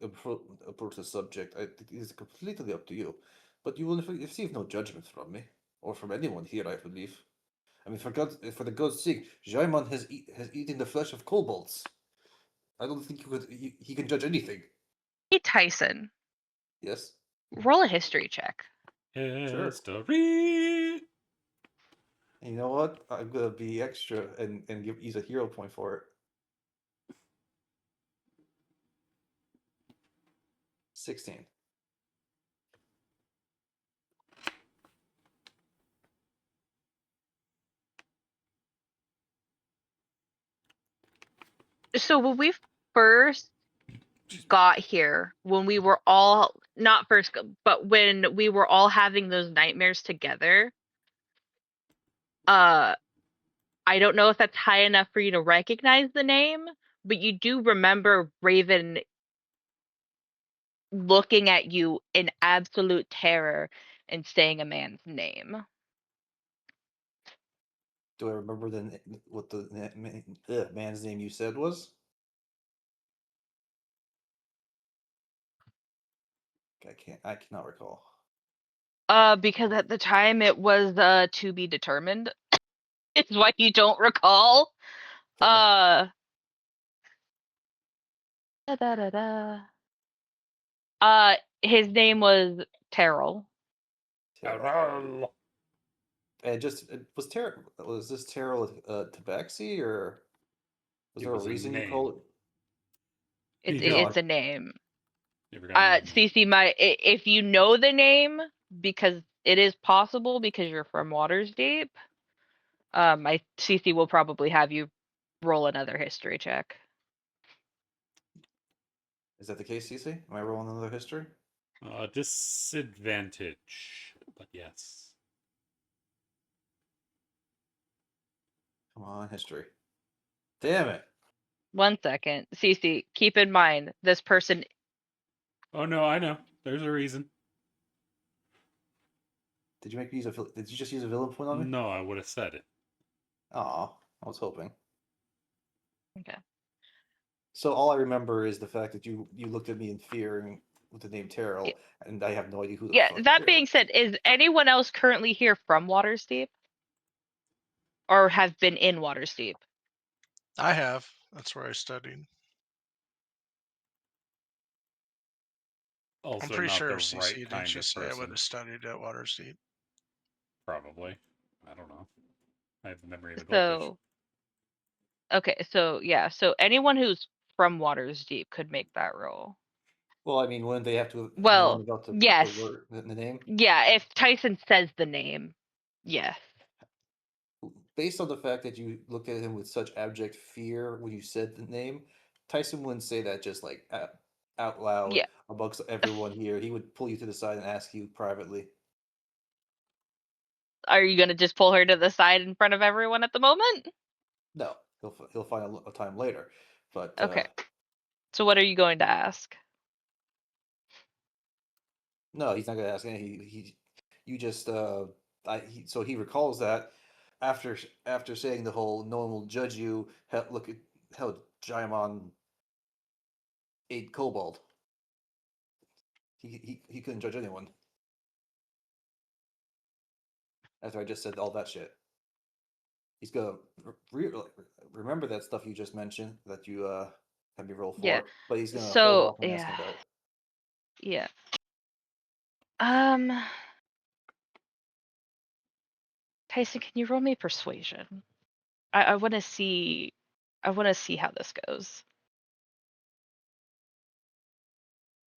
approach the subject, it is completely up to you. But you will receive no judgment from me, or from anyone here, I believe. I mean, for the God's sake, Jaimon has eaten the flesh of kobolds. I don't think he can judge anything. Hey, Tyson, Yes? roll a history check. History. And you know what? I'm gonna be extra and use a hero point for it. 16. So when we first got here, when we were all not first, but when we were all having those nightmares together, I don't know if that's high enough for you to recognize the name, but you do remember Raven looking at you in absolute terror and saying a man's name. Do I remember what the man's name you said was? I cannot recall. Because at the time it was to be determined. It's why you don't recall. Fair. His name was Terrell. Terrell. And was this Terrell Tabaxi, or was It there a was a reason you name. called it? It's a name. Never got a name. Cece, if you know the name, because it is possible because you're from Watersdeep, Cece will probably have you roll another history check. Is that the case, Cece? Am I rolling another history? Disadvantage, but yes. Come on, history. Damn it. 1 second. Cece, keep in mind, this person. Oh no, I know. There's a reason. Did you just use a villain point on me? No, I would have said it. Aw, I was hoping. Okay. So all I remember is the fact that you looked at me in fear and with the name Terrell, Yeah. and I have no idea who the Yeah, fuck that Terrell being said, is anyone else currently here from Watersdeep? Or have been in Watersdeep? I have. That's where I studied. Also, I'm pretty not sure the CC right didn't kind you of say I would person. have studied at Watersdeep? Probably. I don't know. I have the memory of a goldfish. So, okay, so yeah, so anyone who's from Watersdeep could make that roll. Well, I mean, wouldn't they have to have Well, known about yes. the name? Yeah, if Tyson says the name, yes. Based on the fact that you looked at him with such abject fear when you said the name, Tyson wouldn't say that just like out loud Yeah. amongst everyone here. He would pull you to the side and ask you privately. Are you gonna just pull her to the side in front of everyone at the moment? No, he'll find a time later. But Okay. So what are you going to ask? no, he's not going to ask any. You just so he recalls that after saying the whole "no one will judge you." Look at how Jaimon ate kobold. He couldn't judge anyone. After I just said all that shit, he's gonna remember that stuff you just mentioned that you had me roll for. Yeah. But he's gonna hold So off on asking about it. yeah. Tyson, can you roll me persuasion? I want to see. I want to see how this goes.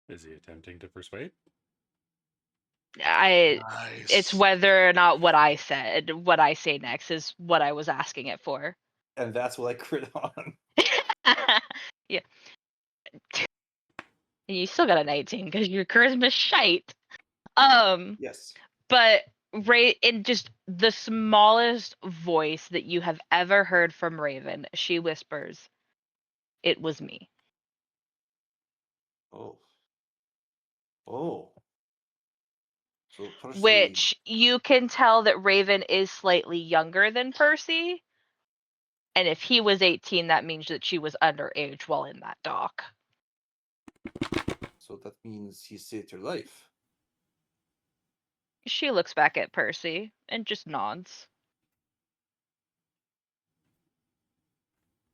Is he attempting to persuade? Nice. It's whether or not what I say next is what I was asking it for. And that's what I crit on. Yeah. You still got an 18 because your charisma's shite. But Yes. in just the smallest voice that you have ever heard from Raven, she whispers, "It was me." Oh. Oh. So Percy. Which you can tell that Raven is slightly younger than Percy. And if he was 18, that means that she was underage while in that dock. So that means he saved her life. She looks back at Percy and just nods.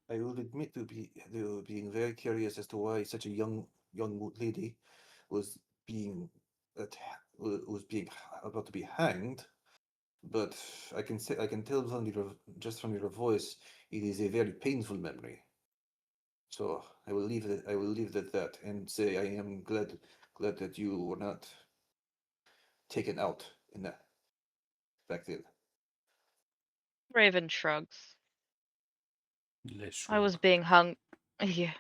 I will admit to being very curious as to why such a young lady was being about to be hanged. But I can tell just from your voice, it is a very painful memory. So I will leave it at that and say I am glad that you were not taken out in that back then. Raven shrugs. Les I was being hung. Yeah.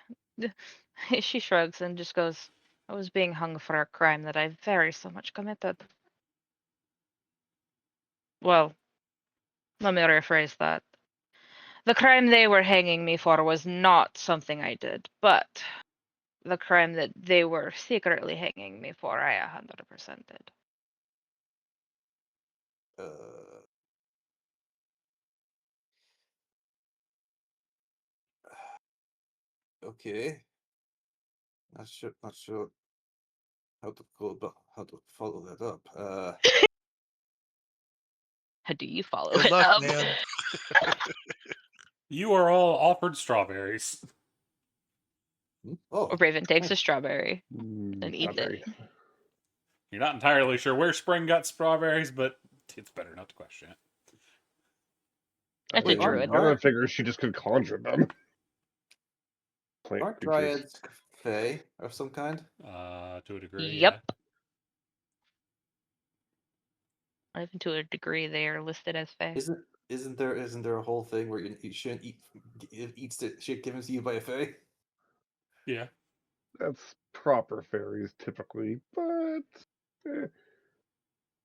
She shrugs and just goes, I was being hung for a crime that I very so much committed. Well, let me rephrase that. The crime they were hanging me for was not something I did, but the crime that they were secretly hanging me for, I 100% did. Okay. Not sure how to follow that up. How do you follow Good it luck, up? man. You are all offered strawberries. Oh, Raven takes a strawberry and eats Strawberry. it. You're not entirely sure where Spring got strawberries, but it's better not to question it. It's a Wait, druid. I figure she just could conjure them. Plant aren't creatures. dryads fae of some kind? To a degree, Yep. Even to a degree, they are listed as fae. Isn't there a whole thing where you shouldn't eat shit given to you by a fae? Yeah. That's proper fairies typically, but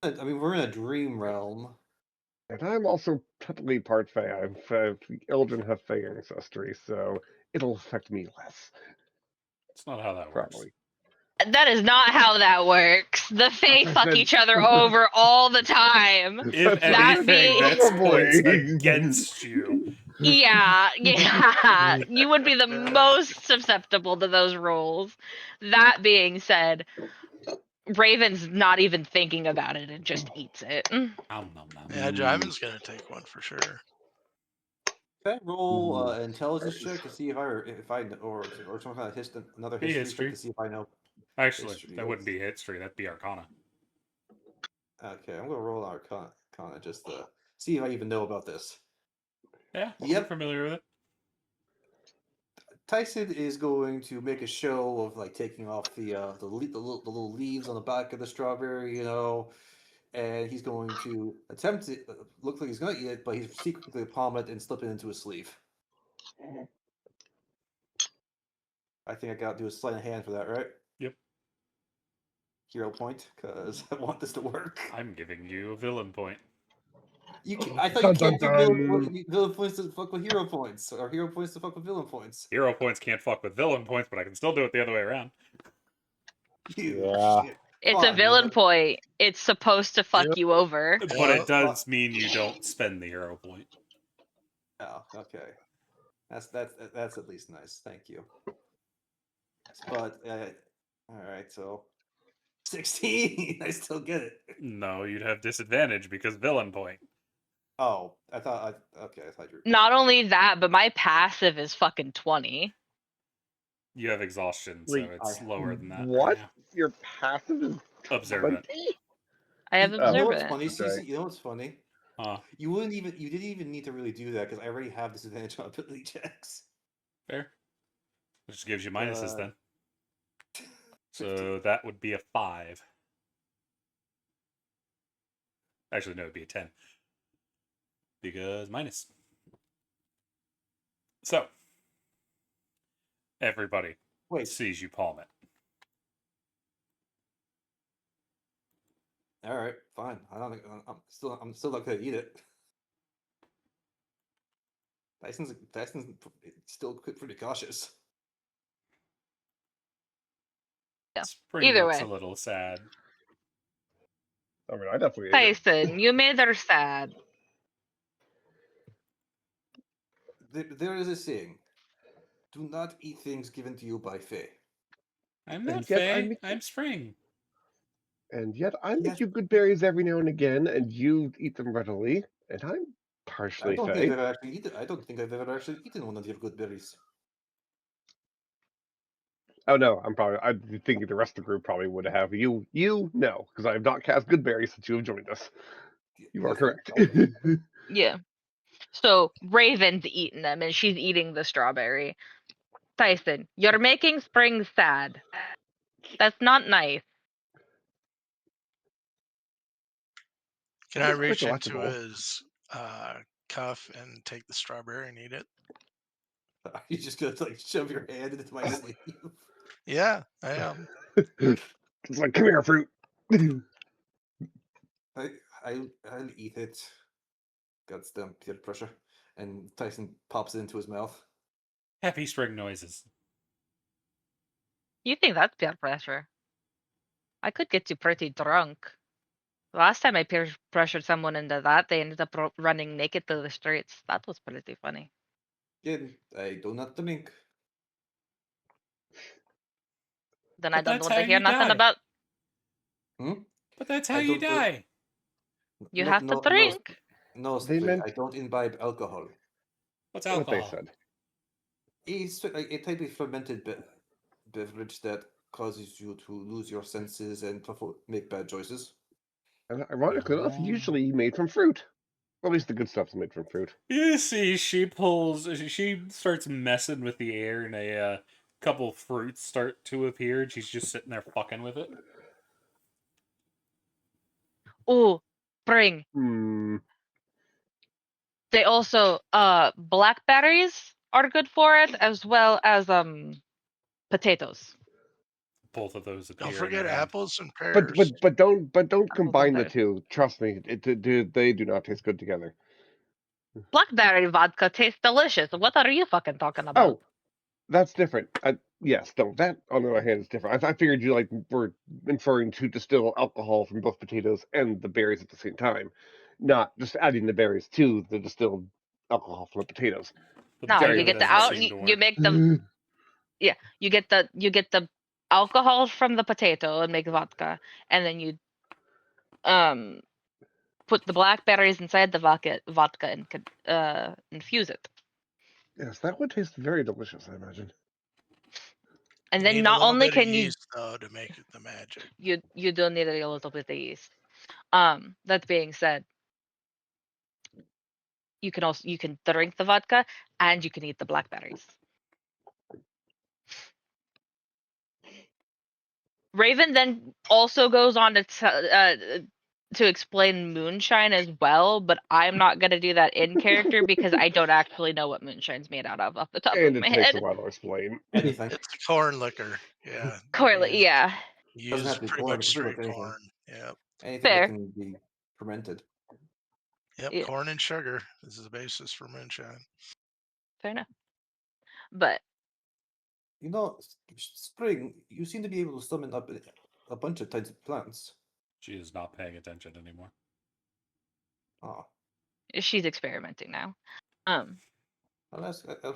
I mean, we're in a dream realm. and I'm also technically part fae. Eldrin have fae ancestry, so it'll affect me less. It's not how that works. Probably. That is not how that works. The fae fuck said- each other over all the time. If That anything, being- that's points Probably. against you. Yeah. You would be the most susceptible to those rules. That being said, Raven's not even thinking about it and just eats it. Nom, nom, nom. Yeah, Driven's gonna take one for sure. Can I roll intelligence check to see if I know, or some kind of another Be history history. check to see if I know? Actually, History, that wouldn't be history. That'd be Arcana. Okay, I'm gonna roll Arcana just to see if I even know about this. Yeah, Yep. you're familiar with it. Tyson is going to make a show of like taking off the little leaves on the back of the strawberry, and he's going to attempt it. Looks like he's going to eat it, but he's secretly palm it and slip it into his sleeve. I think I got to do a sleight of hand for that, right? Yep. Hero point, because I want this to work. I'm giving you a villain point. I thought you Dun, can't dun, do villain points to fuck with hero points, or hero points to fuck with villain points. Hero points can't fuck with villain points, but I can still do it the other way around. Yeah. Shit. It's a Fine, villain but- point. It's supposed to fuck Yep. you over. But Yeah. it does mean you don't spend the hero point. Oh, okay. That's at least nice. Thank you. But all right, so 16. I still get it. No, you'd have disadvantage because villain point. Oh, I thought you. Not only that, but my passive is fucking 20. You have exhaustion, so Wait, it's lower than that. What? Right now. Your passive is Observant. 20? I have You know what's observant. funny, Okay. Cece? You know what's funny? Huh. You didn't even need to really do that because I already have disadvantage on ability checks. Fair. Which gives you minuses then. 15. So that would be a 5. Actually, no, it'd be a 10. Because minus. So, everybody Wait, sees you palm it. All right, fine. I don't think I'm still not gonna eat it. Tyson's still pretty cautious. Yeah. Spring Either looks way. a little sad. I mean, I definitely ate it. Tyson, you made her sad. There is a saying: "Do not eat things given to you by Fae." I'm not And yet I Faye. make I'm Spring. Yes. you good berries every now and again, and you eat them readily, and I'm I partially don't think I've Fey. ever actually eaten. I don't think I've ever actually eaten one of your good berries. Oh no, I think the rest of the group probably would have. You no, because I have not cast good berries since you have joined us. You are Yes, correct. Yeah. So Raven's eating them, and she's eating the strawberry. Tyson, you're making Spring sad. That's not nice. Can That I is quite reach into delectable. his cuff and take the strawberry and eat it? Are you just gonna like shove your hand into my sleeve? Yeah, I am. It's like, come here, fruit. I'll eat it. Goddamn peer pressure. And Tyson pops it into his mouth. Happy spring noises. You think that's peer pressure? I could get you pretty drunk. Last time I peer pressured someone into that, they ended up running naked to the streets. That was pretty funny. Again, I do not drink. Then I But don't that's want how to hear you nothing die. about. But that's how I you don't do- die. You No, have to no, drink. no, They Spring, meant I don't imbibe alcohol. What's what they alcohol? said. It's a type of fermented beverage that causes you to lose your senses and make bad choices. And ironically enough, Oh. usually made from fruit. Or at least the good stuff's made from fruit. You see, she starts messing with the air, and a couple fruits start to appear, and she's just sitting there fucking with it. Ooh, Spring. Hmm. They also blackberries are good for it, as well as potatoes. Both of those Don't appear in forget her hand. apples and But pears. don't Apples and combine the pears. two. Trust me, they do not taste good together. Blackberry vodka tastes delicious. What are you fucking talking about? Oh, that's different. Yes, no, that on the other hand is different. I figured you were inferring to distill alcohol from both potatoes and the berries at the same time, not just adding the berries to the distilled alcohol from the potatoes. But No, there you Very get the doesn't out. seem to You work. make them. Yeah, you get the alcohol from the potato and make vodka, and then you um put the blackberries inside the vodka and infuse it. Yes, that would taste very delicious, I imagine. And You then need a not little only bit of can you yeast though to make it the magic. you do need a little bit of yeast. That being said, you can drink the vodka and you can eat the blackberries. Raven then also goes on to explain moonshine as well, but I'm not gonna do that in character because I don't actually know what moonshine's made out of off the top And of it my takes a head. while to explain. Anything. It's a corn liquor. Yeah. Corley, yeah, Doesn't Use have to be pretty corn, much it can be straight like anything. corn. Yep. Anything that fair. can be fermented. Yep. Yeah, Corn and sugar. This is the basis for moonshine. fair enough. But You know, Spring, you seem to be able to summon up a bunch of types of plants. She is not paying attention anymore. Ah, she's experimenting now. Um, I'll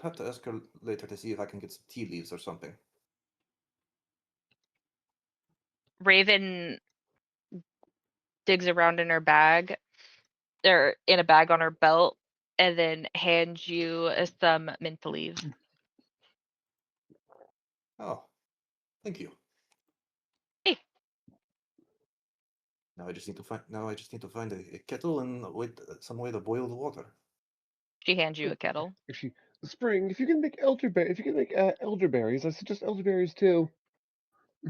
have to ask her later to see if I can get some tea leaves or something. Raven digs around in her bag, or in a bag on her belt, and then hands you some mint leaves. Oh, thank you. Hey. Now I just need to find a kettle and wait some way to boil the water. She hands you a kettle. Actually, Spring, if you can make elderberries, I suggest elderberries too. She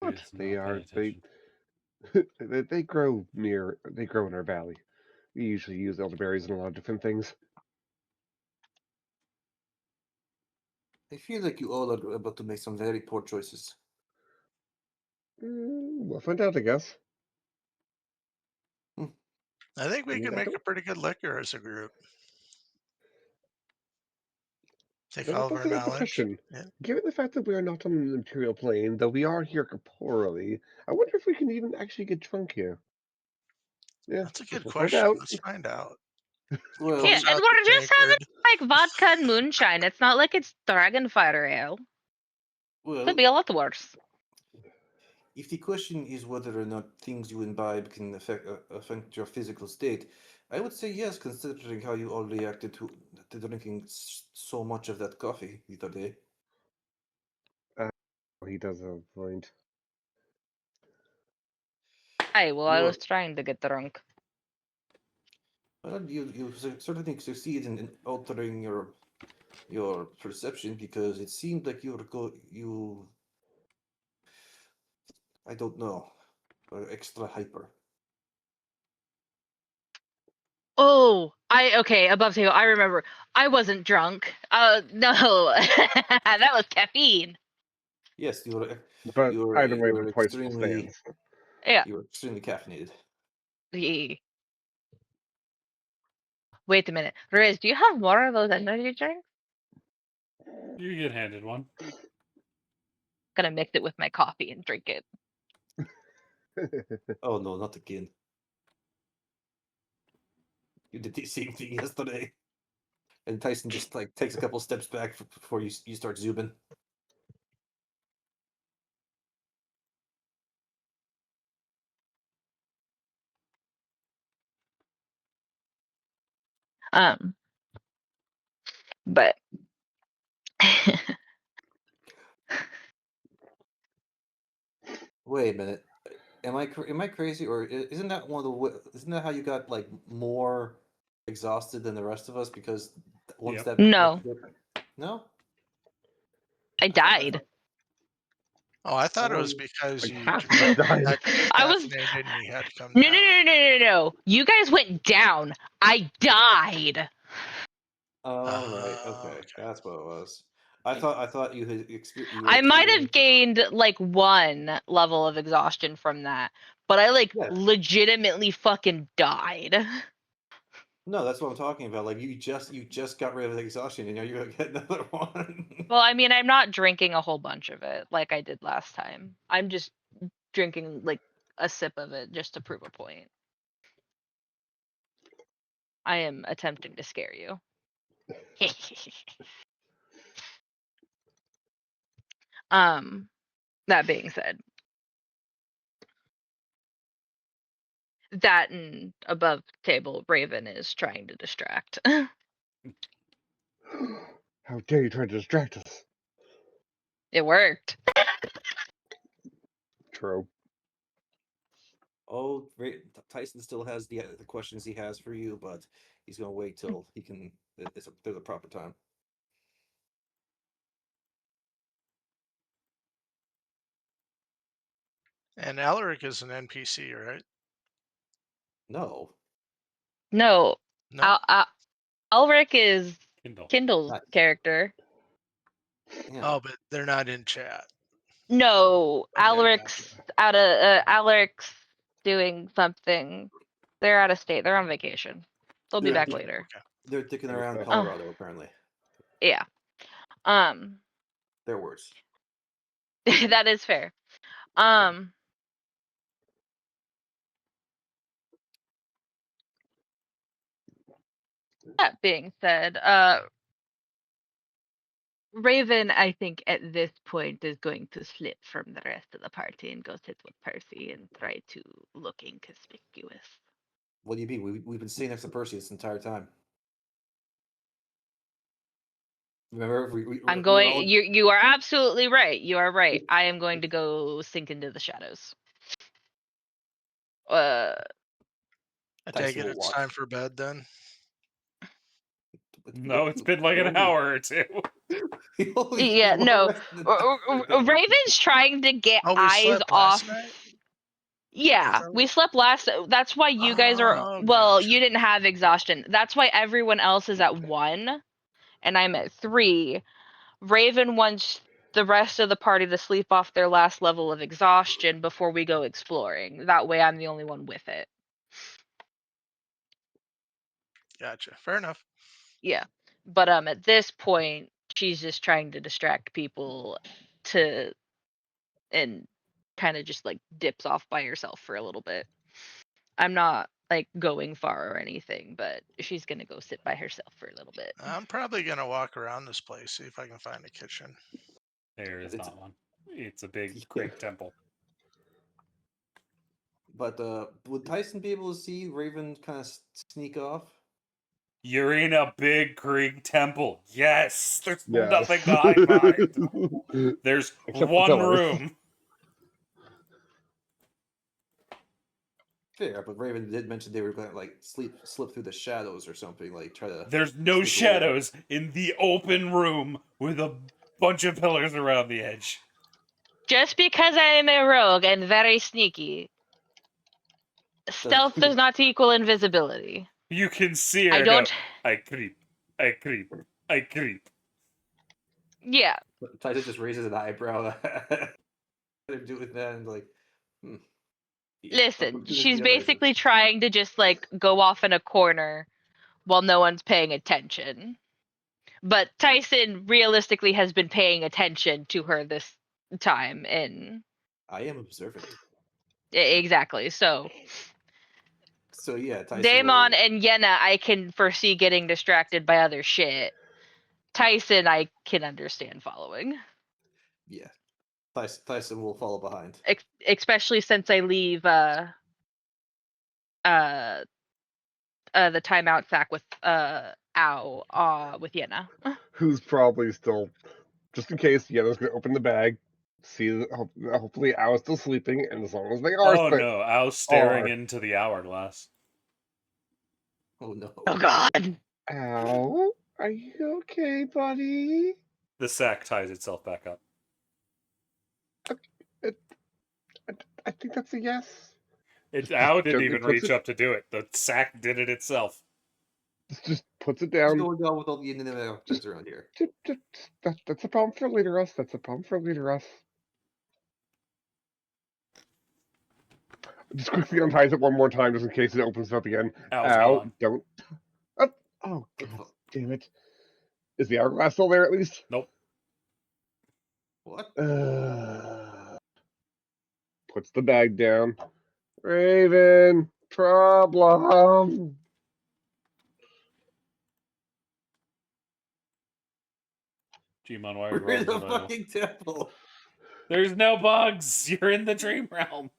But is not paying attention. they grow in our valley. We usually use elderberries in a lot of different things. I feel like you all are about to make some very poor choices. We'll find out, I guess. I think we I mean, can I make a don't- pretty good liquor as a group. Take That all of does our bring up a knowledge. question. Yeah. Given the fact that we are not on the material plane, though we are here corporally, I wonder if we can even actually get drunk here. Yeah, That's a guess good we'll find question. out. Let's find out. Well, Yeah, Pulls and out the we're just having tankard. like vodka and moonshine. It's not like it's Dragonfire ale. well, Could be a lot worse. if the question is whether or not things you imbibe can affect your physical state, I would say yes, considering how you all reacted to drinking so much of that coffee the other day. He does have a point. Hey, well, I You was are, trying to get drunk. well, you certainly succeed in altering your perception because it seemed like you I don't know, were extra hyper. Oh, okay, above table. I remember. I wasn't drunk. No, that was caffeine. Yes, But you either way, were the point still extremely stands. Yeah. you were extremely caffeinated. Wait a minute, Riz, do you have more of those energy drinks? You get handed one. Gonna mix it with my coffee and drink it. Oh no, not again. You did the same thing yesterday. And Tyson just like takes a couple steps back before you start zooming. But Wait a minute. Am I crazy or isn't that one of isn't that how you got like more exhausted than the rest of us because once Yep. No. No? I died. I thought it was Um, because Like you half got died. I was caffeinated and you had to come no, down. no, no, no, no, no. You guys went down. I died. all right, okay. Okay. That's what it was. I thought you had you were I might have experiencing- gained like 1 level of exhaustion from that, but I like Yes. legitimately fucking died. No, that's what I'm talking about. Like you just got rid of the exhaustion and now you're gonna get another one. Well, I mean, I'm not drinking a whole bunch of it like I did last time. I'm just drinking like a sip of it just to prove a point. I am attempting to scare you. That being said, that and above table Raven is trying to distract. How dare you try to distract us? It worked. True. Oh, Tyson still has the questions he has for you, but he's gonna wait till he can. It's there's a proper time. And Alaric is an NPC, right? No, No, No. Alric is Kindle. Kindle's Nice. character. yeah. Oh, but they're not in chat. No, Okay, Alaric's Alaric's doing something. They're out of state. They're on vacation. They'll be They're back dick- later. They're dicking Okay. around Colorado, apparently. Yeah. Their words. That is fair. That being said, Raven, I think at this point is going to slip from the rest of the party and go sit with Percy and try to look inconspicuous. What do you mean? We've been sitting next to Percy this entire time. Remember, I'm we going. all- You are absolutely right. You are right. I am going to go sink into the shadows. I Tyson take it will it's watch. time for bed then. No, it's been like an hour or two. Yeah, no. Raven's trying to get Oh, we eyes slept off. last night? Yeah, that we what- slept last. That's why you guys are. Oh, Well, gotcha. you didn't have exhaustion. That's why everyone else is at 1, and I'm at 3. Raven wants the rest of the party to sleep off their last level of exhaustion before we go exploring. That way I'm the only one with it. Gotcha. Fair enough. Yeah. But at this point, she's just trying to distract people and kind of just like dips off by herself for a little bit. I'm not like going far or anything, but she's gonna go sit by herself for a little bit. I'm probably gonna walk around this place, see if I can find a kitchen. There is It's- not one. It's a big Yeah. Greek temple. But would Tyson be able to see Raven kind of sneak off? You're in a big Greek temple. Yes, there's Yes. nothing to hide behind. There's Except for one pillars. room. Fair, but Raven did mention they were going to like slip through the shadows or something, like try to. There's no sneak away. shadows in the open room with a bunch of pillars around the edge. Just because I am a rogue and very sneaky, stealth does not equal invisibility. You can see her. I now. don't. I creep. I creep. I creep. Yeah. Tyson just raises an eyebrow. They're doing that and like. Listen, Doing she's the other- basically trying to just like go off in a corner while no one's paying attention. But Tyson realistically has been paying attention to her this time, and I am observant. exactly. So So yeah, Tyson. Daemon and Yenna, I can foresee getting distracted by other shit. Tyson, I can understand following, Yeah, Tyson will follow behind. especially since I leave the timeout sack with Ao with Yenna. Who's probably still, just in case, Yenna's going to open the bag, see that hopefully Al's still sleeping, and as long as they are Oh no, I was staring are. into the hourglass. Oh no. Oh God. Al, are you okay, buddy? The sack ties itself back up. I think that's a yes. Ow didn't Gently even puts reach it- up to do it. The sack did it itself. Just puts it What's down. going on with all the internet objects around here? That's a problem for Leader Us. That's a problem for Leader Us. Just quickly unties it one more time, just in case it opens up again. Ow's Ow! gone. Don't. Oh, God damn it! Is the hourglass still there at least? Nope. What? Puts the bag down. Raven, problem. Gmon, why are you We're in the rolling survival? fucking temple. There's no bugs. You're in the dream realm.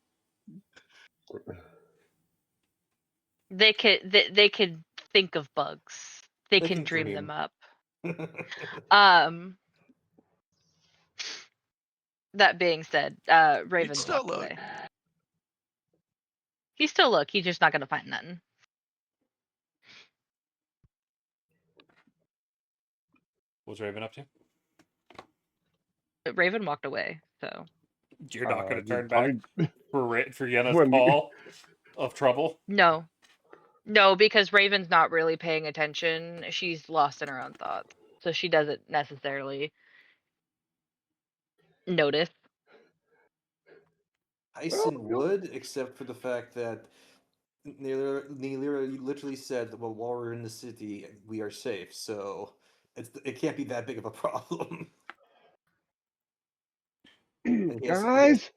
They could think of bugs. They They can can dream dream. them up. That being said, Raven's still walked look. away. He still look. He's just not gonna find nothing. What's Raven up to? But Raven walked away, so You're not going to you turn back probably- for Yenna's When we- call of trouble? no, because Raven's not really paying attention. She's lost in her own thoughts, so she doesn't necessarily notice. Tyson Well, would, except for the fact that Neil literally said, "Well, while we're in the city, we are safe." So it can't be that big of a problem. Guys,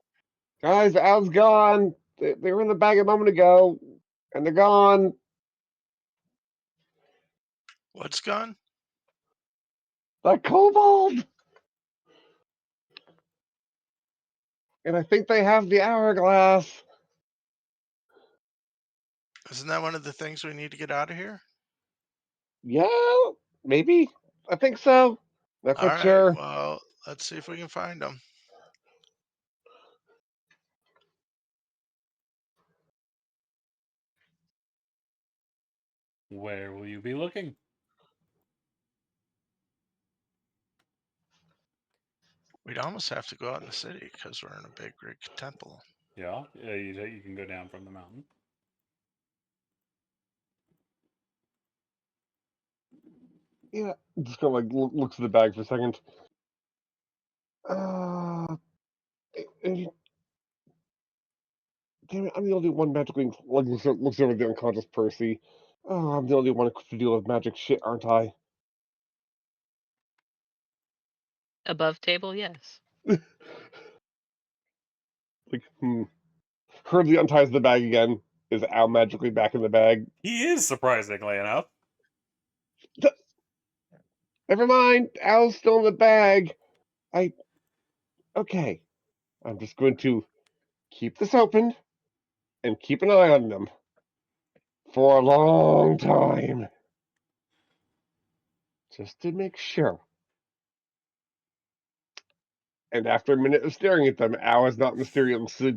Al's gone. They were in the bag a moment ago, and they're gone. What's gone? That kobold. And I think they have the hourglass. Isn't that one of the things we need to get out of here? Yeah, maybe. I think so. Not All quite right. sure. Well, let's see if we can find them. Where will you be looking? We'd almost have to go out in the city because we're in a big Greek temple. Yeah, you can go down from the mountain. Yeah, just gonna like look to the bag for a second. Uh, and damn it, I'm the only one magically looks over the unconscious Percy. Oh, I'm the only one equipped to deal with magic shit, aren't I? Above table, yes. Like, Hurley unties the bag again. Is Al magically back in the bag? He is, surprisingly enough. Never mind, Al's still in the bag. Okay. I'm just going to keep this open and keep an eye on them for a long time. Just to make sure. And after a minute of staring at them, Al has not mysteriously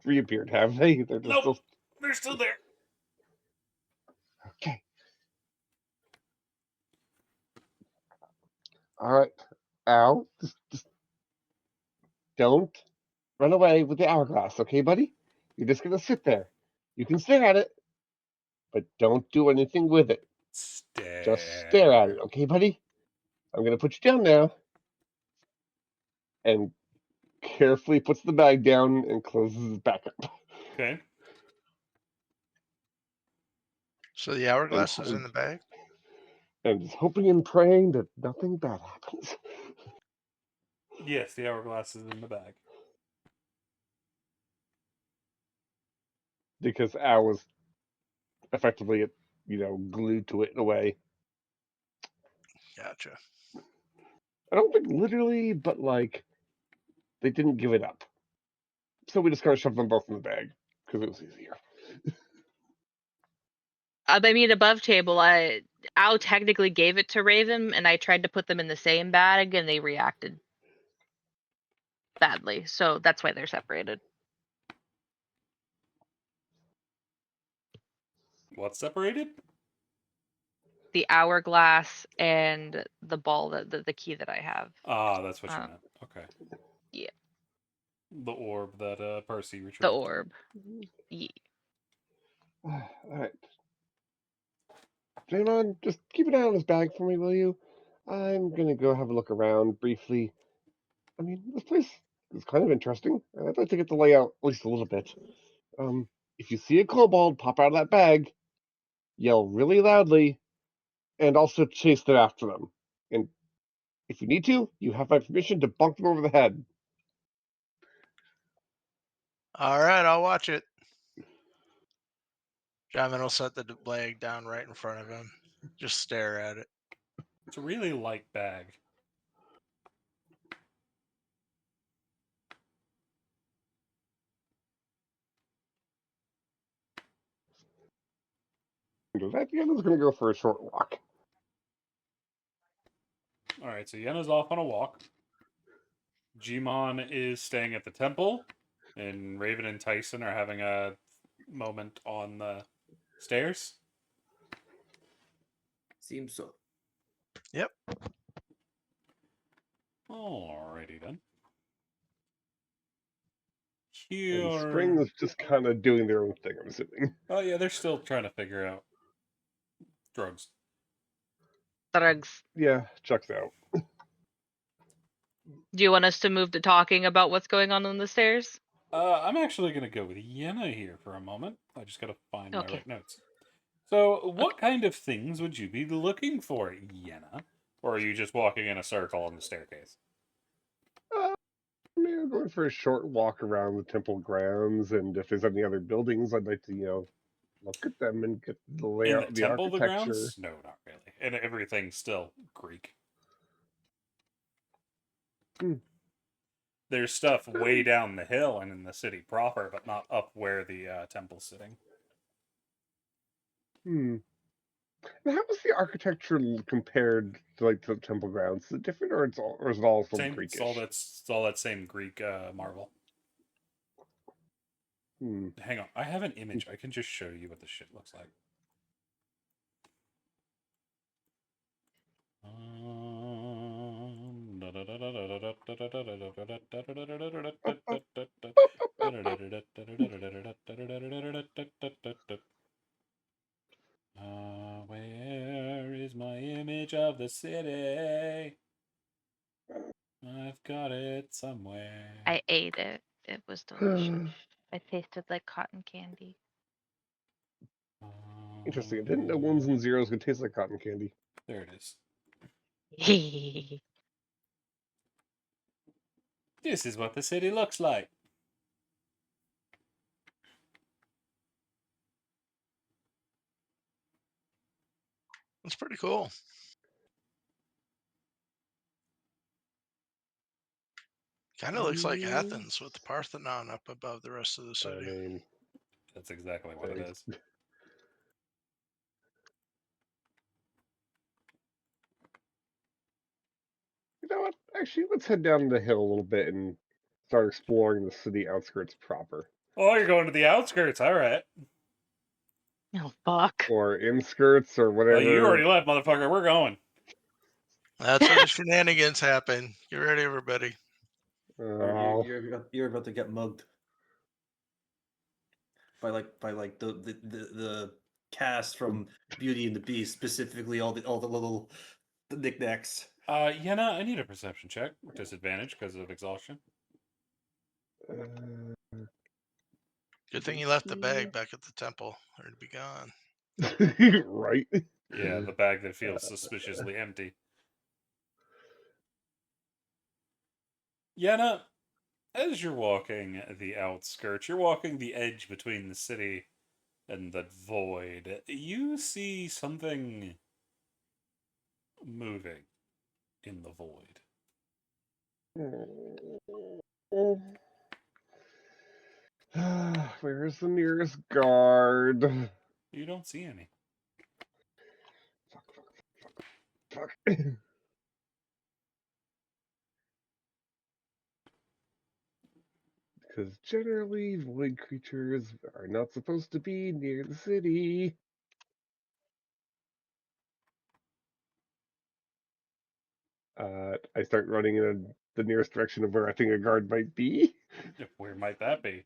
reappeared, have they? They're just Nope. still. They're still there. Okay. All right. Al, just don't run away with the hourglass, okay, buddy? You're just going to sit there. You can stare at it, but don't do anything with it. Just stare at it, okay, buddy? I'm going to put you down now. And carefully puts the bag down and closes it back up. Okay. So the hourglass is in the bag? And is hoping and praying that nothing bad happens. Yes, the hourglass is in the bag. Because Al was effectively, glued to it in a way. Gotcha. I don't think literally, but they didn't give it up. So we just kind of shoved them both in the bag because it was easier. I mean, above table, Al technically gave it to Raven, and I tried to put them in the same bag, and they reacted badly. So that's why they're separated. What's separated? The hourglass and the ball, the key that I have. Ah, that's what you meant. Okay. Yeah. The orb that Percy retrieved. The orb. Yeah. All right. Draymond, just keep an eye on this bag for me, will you? I'm going to go have a look around briefly. I mean, this place is kind of interesting. I'd like to get the layout at least a little bit. If you see a kobold pop out of that bag, yell really loudly, and also chase them after them. And if you need to, you have my permission to bonk them over the head. All right, I'll watch it. Jamin will set the bag down right in front of him. Just stare at it. It's a really light bag. That Yenna's going to go for a short walk. Alright, so Yenna's off on a walk. Jimon is staying at the temple. And Raven and Tyson are having a moment on the stairs. Seems so. Yep. Alrighty then. And Spring is just kind of doing their own thing, I'm assuming. Oh yeah, they're still trying to figure out drugs. Drugs. Yeah, checks out. Do you want us to move to talking about what's going on the stairs? I'm actually going to go with Yenna here for a moment. I just got to find my Okay. right notes. So, what kind of things would you be looking for, Yenna? Or are you just walking in a circle on the staircase? I mean, I'm going for a short walk around the temple grounds, and if there's any other buildings, I'd like to, look at them and get the In layout the of the temple, the architecture. grounds? No, not really. And everything's still Greek. There's stuff way down the hill and in the city proper, but not up where the temple's sitting. And how was the architecture compared to the temple grounds? Is it different, or is it all sort of Same, Greekish? it's all that same Greek marble. Hang on, I have an image. I can just show you what the shit looks like. Where is my image of the city? I've I've got it somewhere. I ate it. It was delicious. It tasted like cotton candy. Interesting. I didn't know ones and zeros could taste like cotton candy. There it is. This is what the city looks like. It's pretty cool. Kind of looks like Athens with the Parthenon up above the rest of the I city. mean, That's exactly what it is. you know what? Actually, let's head down the hill a little bit and start exploring the city outskirts proper. Oh, you're going to the outskirts. All right. Oh fuck. Or inskirts or Well, whatever. you already left, motherfucker. We're going. That's where the shenanigans happen. Get ready, everybody. Oh, You're about to get mugged by like the cast from Beauty and the Beast, specifically all the little knickknacks. Yenna, I need a perception check. Disadvantage because of exhaustion. Good thing you left the bag back at the temple, or it'd be gone. right? Yeah, the bag that feels suspiciously empty. Yenna, as you're walking the outskirts, you're walking the edge between the city and the void. You see something moving in the void. Where's the nearest guard? You don't see any. Fuck. Because generally, void creatures are not supposed to be near the city. I start running in the nearest direction of where I think a guard might be. Where might that be?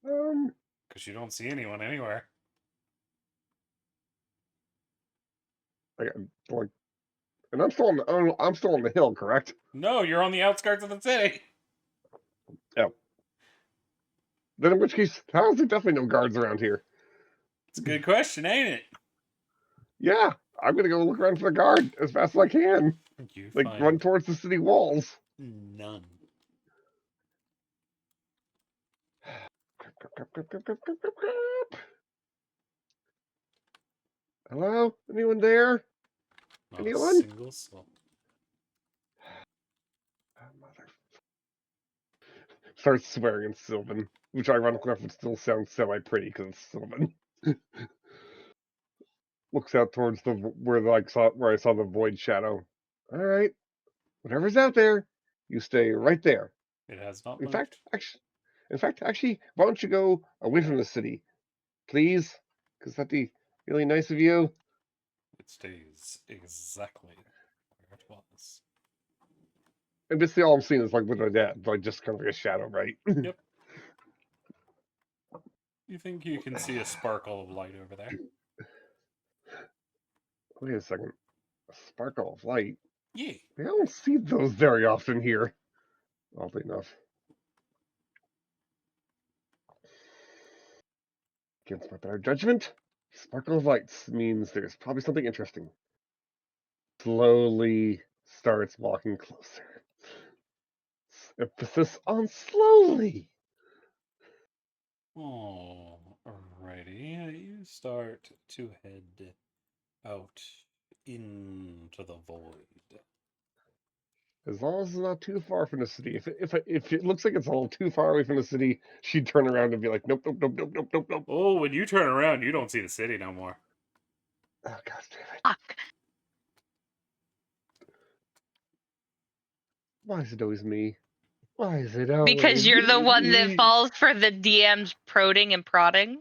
Um, Because you don't see anyone anywhere. like, and I'm still on the hill, correct? No, you're on the outskirts of the city. Then in which case, how is there definitely no guards around here? It's a good question, ain't it? Yeah, I'm gonna go look around for the guard as fast as I can. You Like find run towards the city walls. none. Crap. Hello? Anyone there? Not Anyone? a single soul. Mother. Starts swearing in Sylvan, which ironically enough would still sound semi-pretty because it's Sylvan. Looks out towards the where I saw the void shadow. All right, whatever's out there, you stay right there. It has not In moved. fact, actually, why don't you go away from the city, please? Because that'd be really nice of you. It stays exactly where it was. And basically, all I'm seeing is like with my dad, like just kind of like a shadow, right? Yep. You think you can see a sparkle of light over there? Wait a second, a sparkle of light. Yeah. I don't see those very often here. Oddly enough. Against my better judgment, sparkle of lights means there's probably something interesting. Slowly starts walking closer. Emphasis on slowly. Alrighty. You start to head out into the void. As long as it's not too far from the city. If it looks like it's a little too far away from the city, she'd turn around and be like, nope, nope, nope, nope, nope, nope, nope. Oh, when you turn around, you don't see the city no more. Oh, God damn it. Fuck. Why is it always me? Why is it always Because you're the one that me? falls for the DM's prodding and prodding.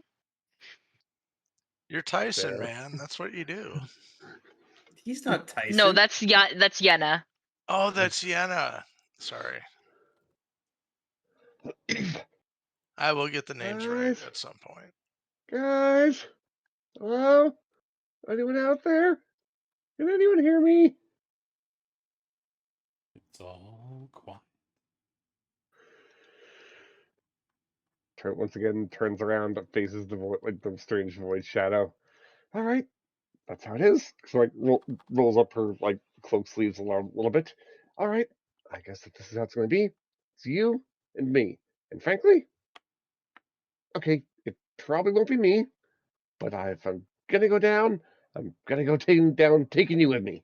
You're Tyson, Fair. man. That's what you do. He's not Tyson. No, that's Yenna. Oh, that's Yenna. Sorry. I will get the names right Guys? at some point. Guys? Hello? Anyone out there? Can anyone hear me? It's all quiet. Once again, turns around, faces the void, like the strange void shadow. All right, that's how it is. So like rolls up her like cloak sleeves a little bit. All right, I guess that this is how it's going to be. It's you and me. And frankly, okay, it probably won't be me, but if I'm gonna go down, I'm gonna go taking you with me.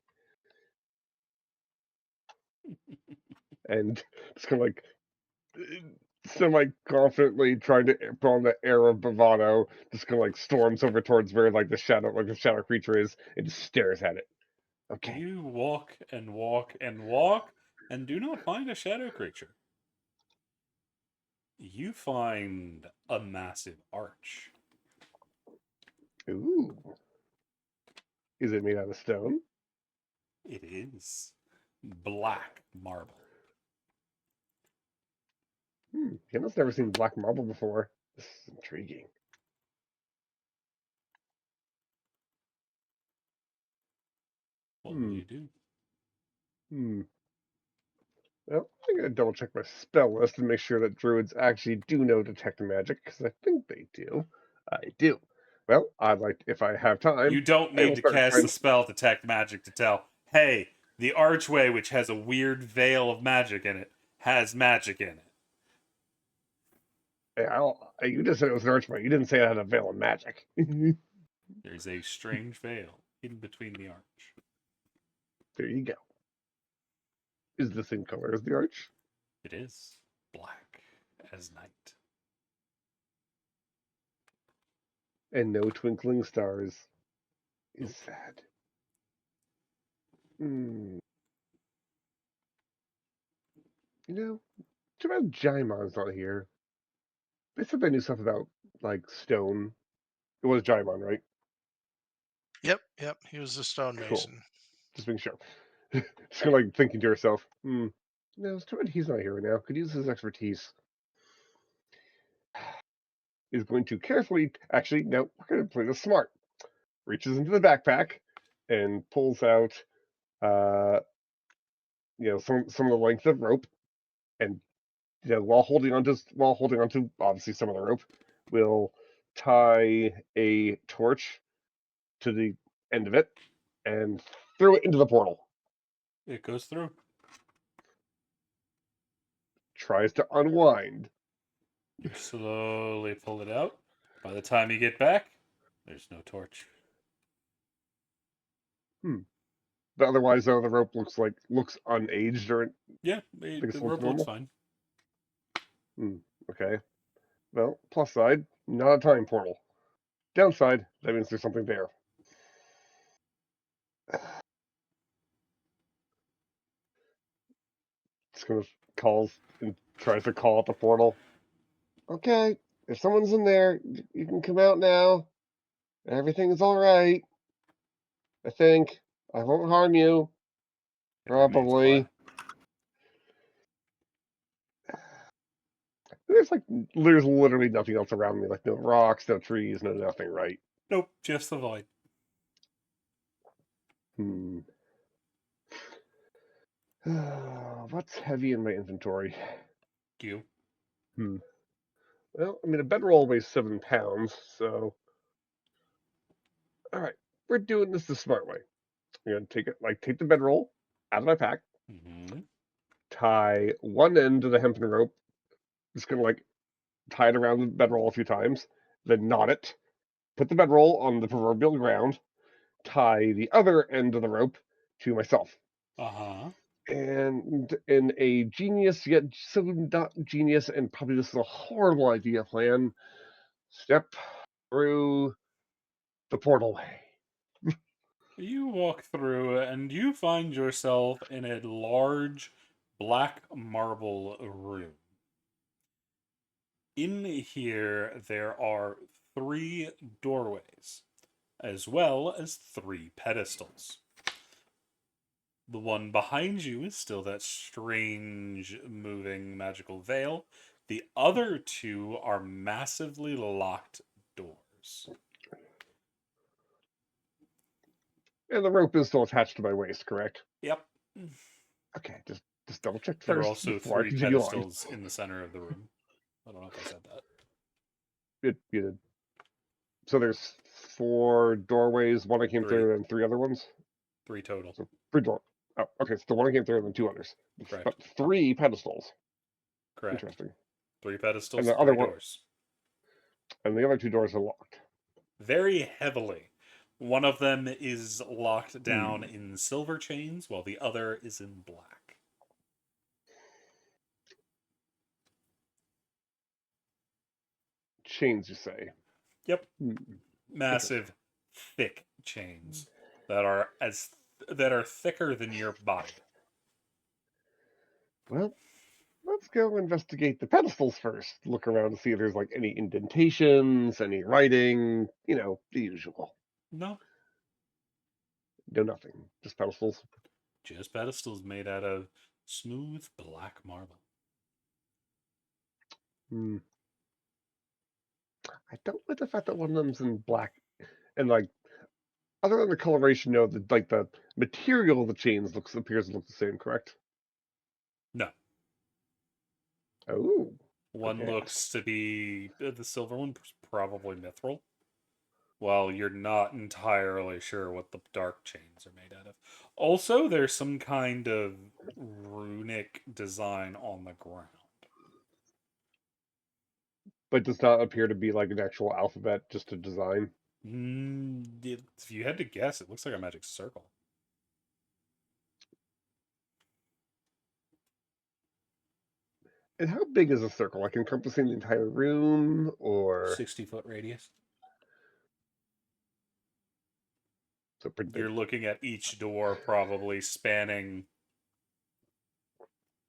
And just kind of like semi confidently trying to put on the air of bravado, just kind of like storms over towards where like the shadow creature is, and just stares at it. Okay. You walk and walk and walk and do not find a shadow creature. You find a massive arch. Ooh. Is it made out of stone? It is black marble. Kendall's never seen black marble before. This is intriguing. What will you do? Well, I'm gonna double check my spell list and make sure that druids actually do know detect magic, because I think they do. I do. Well, I'd like, if I have time, You don't I will need to start cast trying. the spell Detect Magic to tell, hey, the archway, which has a weird veil of magic in it, has magic in it. You just said it was an archway. You didn't say it had a veil of magic. There's a strange veil hidden between the arch. There you go. Is the same color as the arch? It is black as night. And no twinkling stars. Is Nope. sad. You know, too bad Jaimon's not here. They said they knew stuff about, like, stone. It was Jaimon, right? Yep, he was a stone Cool. mason. Just being sure. Just kind of like thinking to yourself, no, it's too bad he's not here right now. Could use his expertise. Is going to carefully, actually, no, we're going to play this smart. Reaches into the backpack and pulls out, some of the length of rope, and while holding onto obviously some of the rope, will tie a torch to the end of it and throw it into the portal. It goes through. Tries to unwind. You slowly pull it out. By the time you get back, there's no torch. But otherwise, though, the rope looks unaged, or Yeah, I think it's the looks rope normal. looks fine. Okay. Well, plus side, not a time portal. Downside, that means there's something there. Just kind of calls and tries to call at the portal. Okay, if someone's in there, you can come out now. Everything's all right. I think. I won't harm you. It remains Probably. quiet. There's literally nothing else around me. Like no rocks, no trees, no nothing, right? Nope, just the void. What's heavy in my inventory? You. Well, I mean, a bedroll weighs 7 pounds, so. All right, we're doing this the smart way. I'm gonna take the bedroll out of my pack, Mm-hmm. tie one end of the hempen rope, just gonna tie it around the bedroll a few times, then knot it, put the bedroll on the proverbial ground, tie the other end of the rope to myself. Uh-huh. And in a genius yet so not genius, and probably this is a horrible idea plan, step through the portal way. You walk through and you find yourself in a large black marble room. In here, there are 3 doorways, as well as 3 pedestals. The one behind you is still that strange moving magical veil. The other 2 are massively locked doors. And the rope is still attached to my waist, correct? Yep. Okay, just just double check There are first also before I 3 continue on. pedestals in the center of the room. I don't know if I said that. You did. So there's 4 doorways, one I came 3. through, and 3 other ones. 3 total. So 3 door. Oh, okay. So the one I came through, and then 2 others. Correct. But 3 pedestals. Correct. Interesting. 3 pedestals, And the 3 other one, doors. and the other 2 doors are locked. Very heavily. One of them is locked down in silver chains, while the other is in black. Chains, you say? Yep. Hmm. Massive, thick chains that are thicker than your body. Well, let's go investigate the pedestals first. Look around to see if there's like any indentations, any writing, the usual. No, No, nothing. Just pedestals. just pedestals made out of smooth black marble. Hmm. I don't like the fact that one of them's in black, and like, other than the coloration, the material of the chains appears to look the same. Correct? No. Oh. One Okay. looks to be the silver one, probably mithril. While you're not entirely sure what the dark chains are made out of. Also, there's some kind of runic design on the ground. But does not appear to be like an actual alphabet, just a design. If you had to guess, it looks like a magic circle. And how big is a circle? Like encompassing the entire room, or 60-foot radius. so pretty big? You're looking at each door probably spanning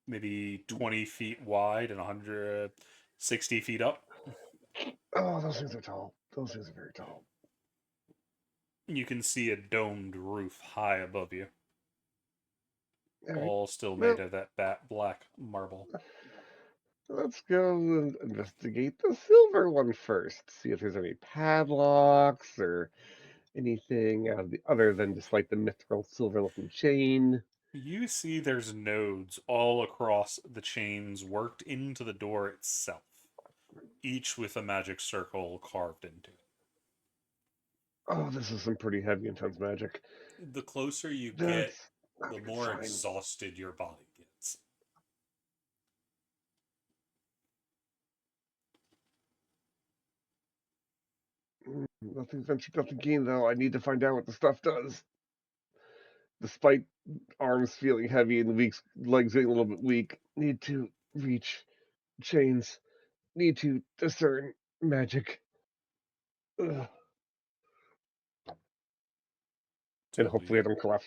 maybe 20 feet wide and 160 feet up. Oh, those things are tall. Those things are very tall. You can see a domed roof high above you. All right. All still Well, made of that black marble. let's go and investigate the silver one first. See if there's any padlocks or anything other than just like the mithril silver-looking chain. You see there's nodes all across the chains worked into the door itself, each with a magic circle carved into it. Oh, this is some pretty heavy, intense magic. The closer you That's get, not the a good more sign. exhausted your body gets. Nothing ventured, nothing gained, though. I need to find out what the stuff does. Despite arms feeling heavy and legs getting a little bit weak, need to reach chains. Need to discern magic. Ugh. And hopefully I don't collapse.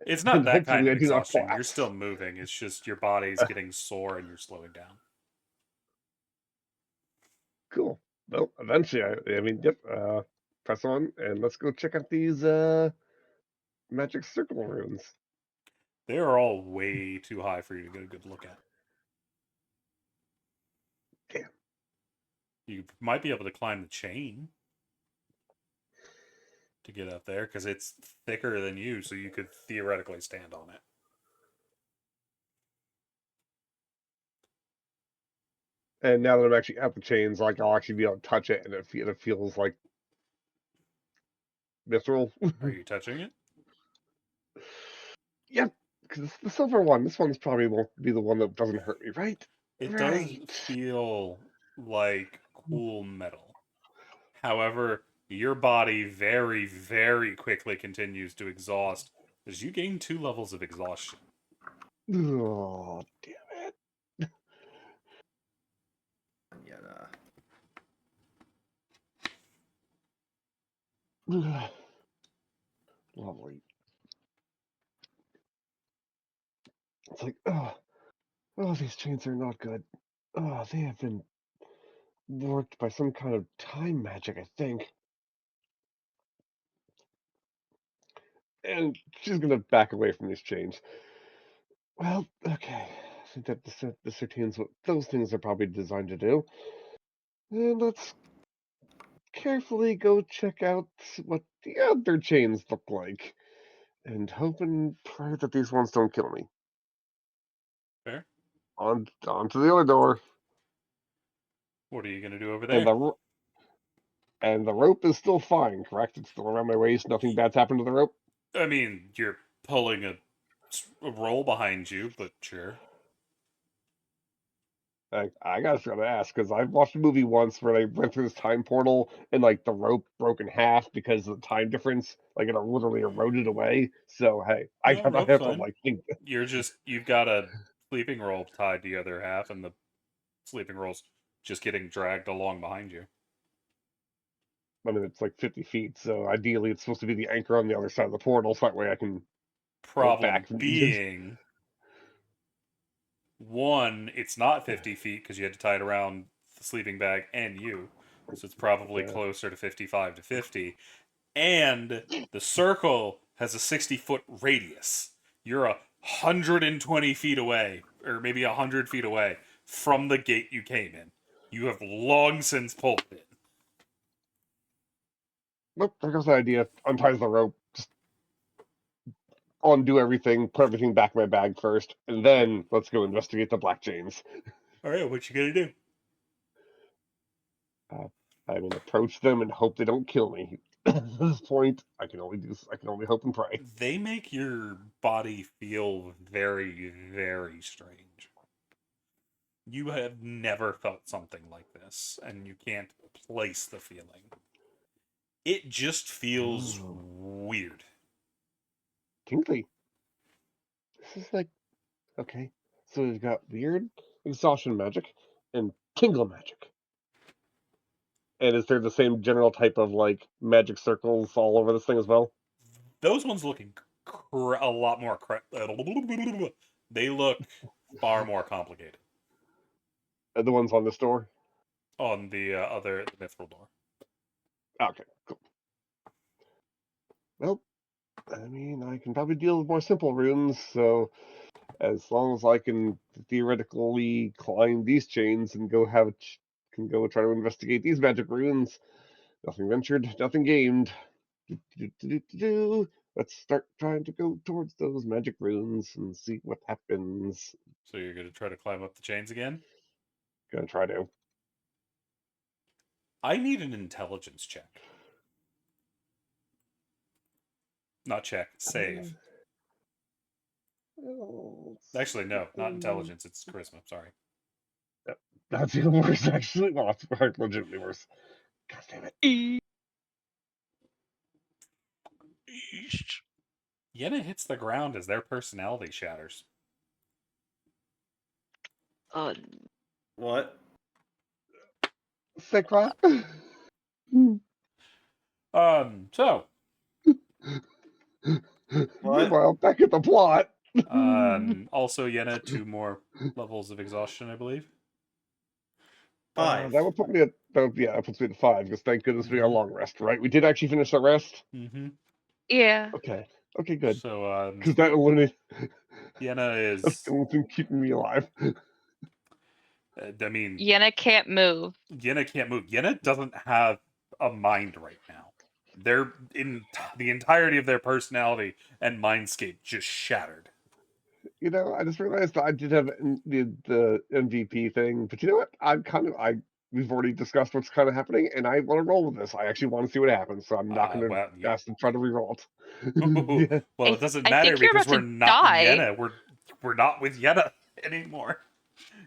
It's not And that kind hopefully of I do not exhaustion. You're collapse. still moving. It's just your body's getting sore and you're slowing down. Cool. Well, eventually, yep. Press on and let's go check out these magic circle runes. They are all way too high for you to get a good look at. Damn. You might be able to climb the chain to get up there because it's thicker than you, so you could theoretically stand on it. And now that I'm actually at the chains, like I'll actually be able to touch it, and it feels like visceral. Are you touching it? Yep, because it's the silver one. This one's probably won't be the one that doesn't hurt me, right? It does Right. feel like cool metal. However, your body very, very quickly continues to exhaust as you gain 2 levels of exhaustion. Oh, damn it. Lovely. It's like, oh, these chains are not good. Oh, they have been worked by some kind of time magic, I think. And she's gonna back away from these chains. Well, okay. I think that this routine's what those things are probably designed to do. And let's carefully go check out what the other chains look like. And hope and pray that these ones don't kill me. fair. On to the other door, What are you gonna do over and there? the rope is still fine, correct? It's still around my waist. Nothing bad's happened to the rope. I mean, you're pulling a roll behind you, but sure. I gotta ask because I've watched a movie once where they went through this time portal and like the rope broke in half because of the time difference. Like it literally eroded away. So hey, I No, have rope's to fine. like think. You've got a sleeping roll tied to the other half, and the sleeping roll's just getting dragged along behind you. I mean, it's like 50 feet, so ideally it's supposed to be the anchor on the other side of the portal, so that way I can go back. Problem being, one, it's not 50 feet because you had to tie it around the sleeping bag and you, so it's probably Yeah. closer to 55 to 50. And the circle has a 60-foot radius. You're 120 feet away, or maybe 100 feet away from the gate you came in. You have long since pulled it. Nope, there goes the idea. Unties the rope, just undo everything, put everything back in my bag first, and then let's go investigate the black chains. All right, what you gonna do? I mean, approach them and hope they don't kill me. At this point, I can only hope and pray. They make your body feel very, very strange. You have never felt something like this, and you can't place the feeling. It just feels Oh. weird. Tingly. This is like okay. So we've got weird exhaustion magic and tingle magic. And is there the same general type of like magic circles all over this thing as well? Those ones looking a lot more. They look far more complicated The ones on this door? on the other mithril door. Okay, cool. Well, I mean, I can probably deal with more simple runes, so as long as I can theoretically climb these chains and can go try to investigate these magic runes, nothing ventured, nothing gained. Let's start trying to go towards those magic runes and see what happens. So you're gonna try to climb up the chains again? Gonna try to. I need an intelligence check. Not check, save. Actually, no, not intelligence. It's charisma. Sorry. That's even worse, actually. Well, it's legitimately worse. God damn it. Eesh. Yenna hits the ground as their personality shatters. What? Sick crap. So, Meanwhile, back at the plot. also Yenna, 2 more levels of exhaustion, I believe. 5. That would put me at that puts me at 5 because thank goodness we got a long rest, right? We did actually finish the rest. Mm-hmm. Yeah. Okay, good. So, Because that eliminated. Yenna That's is. the only thing keeping me alive. I mean, Yenna can't move. Yenna can't move. Yenna doesn't have a mind right now. They're in the entirety of their personality and mindscape just shattered. You know, I just realized I did have the MVP thing, but you know what? We've already discussed what's kind of happening, and I want to roll with this. I actually want to see what happens, so I'm not going to Well, ask them to try to reroll it. Yeah. Well, I- it doesn't I matter think you're because about we're to not die. Yenna. We're not with Yenna anymore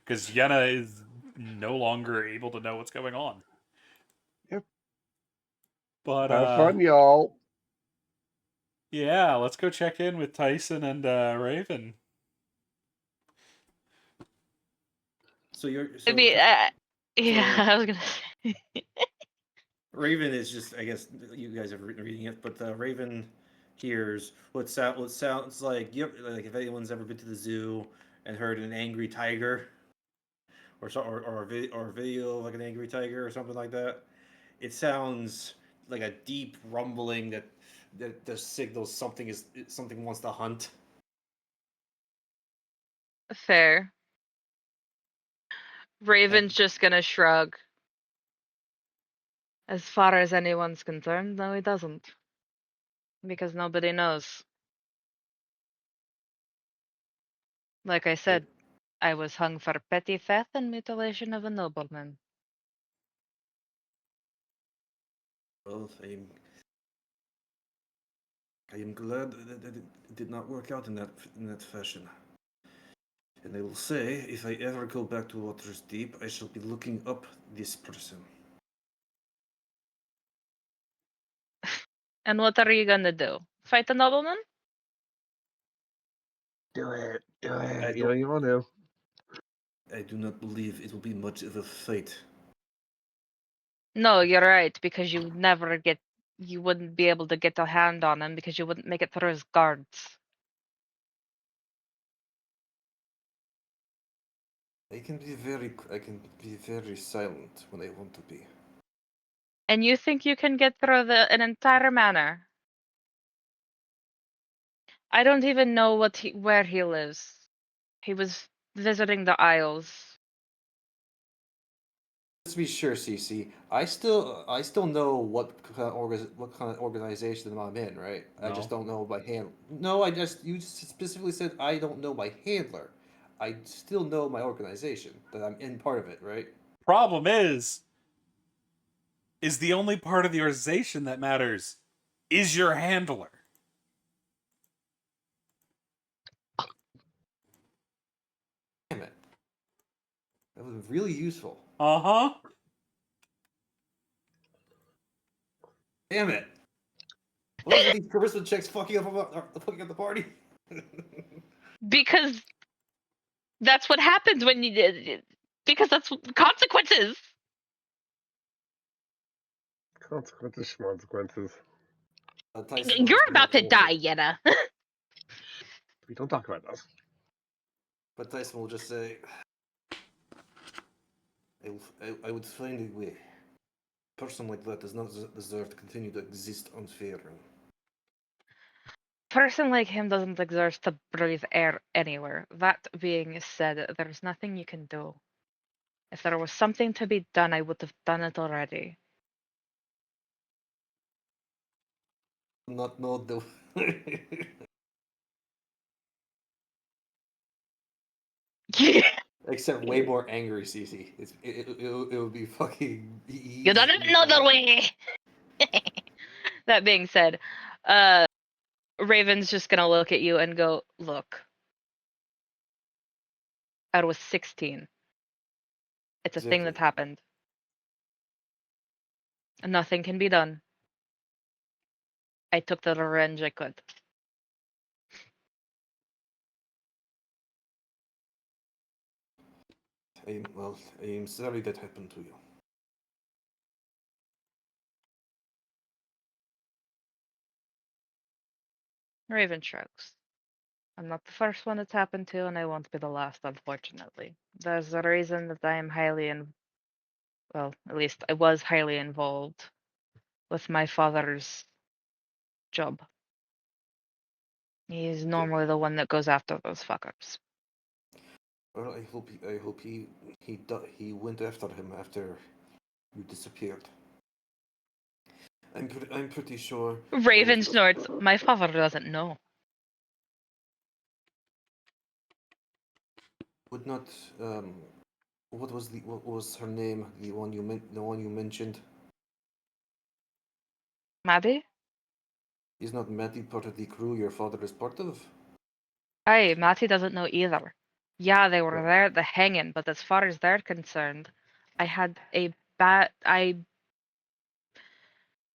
because Yenna is no longer able to know what's going on. Yep. But Have fun, y'all. yeah, let's go check in with Tyson and Raven. So you're. I So mean, yeah, so- I was gonna say. Raven is just. I guess you guys are reading it, but Raven hears what sounds like. Like if anyone's ever been to the zoo and heard an angry tiger, or a video of like an angry tiger or something like that. It sounds like a deep rumbling that signals something wants to hunt. Fair. Raven's just gonna shrug. As far as anyone's concerned, no, he doesn't. Because nobody knows. Like I said, I was hung for petty theft and mutilation of a nobleman. Well, I am glad that it did not work out in that fashion. And I will say, if I ever go back to Waters Deep, I shall be looking up this person. And what are you gonna do? Fight the nobleman? Do it. Do I it. You know you want to. I do not believe it will be much of a fight. No, you're right, because you wouldn't be able to get a hand on him because you wouldn't make it through his guards. I can be very silent when I want to be. And you think you can get through an entire manor? I don't even know where he lives. He was visiting the Isles. Let's be sure, CC. I still know what kind of organization I'm in, right? I just No. don't know by hand. No, you specifically said I don't know my handler. I still know my organization, that I'm in part of it, right? Problem is the only part of the organization that matters is your handler. Damn it. That was really useful. Uh-huh. Damn it. What is with these charisma checks fucking up the party? Because that's what happens when you did. Because that's consequences. Consequences, consequences. Tyson will You're just be about to like, die, Yenna. We don't talk about those. But Tyson will just say, I would find a way. A person like that does not deserve to continue to exist unfairly. Person like him doesn't deserve to breathe air anywhere. That being said, there's nothing you can do. If there was something to be done, I would have done it already. Not know the. Except way more angry, CC. It would be fucking. You done it another way. That being said, Raven's just gonna look at you and go, "Look, I was 16. It's a thing that happened. Nothing can be done. I took the revenge I could." I am sorry that happened to you. Raven shrugs. I'm not the first one it's happened to, and I won't be the last, unfortunately. There's a reason that I am well, at least I was highly involved with my father's job. He's normally the one that goes after those fuckers. Well, I hope he went after him after you disappeared. I'm pretty sure. Raven snorts. My father doesn't know. Would not what was her name? The one you mentioned. Maddie? Is not Matty part of the crew your father is part of? Hey, Matty doesn't know either. Yeah, they were Yeah. there at the hanging, but as far as they're concerned, I had a bad.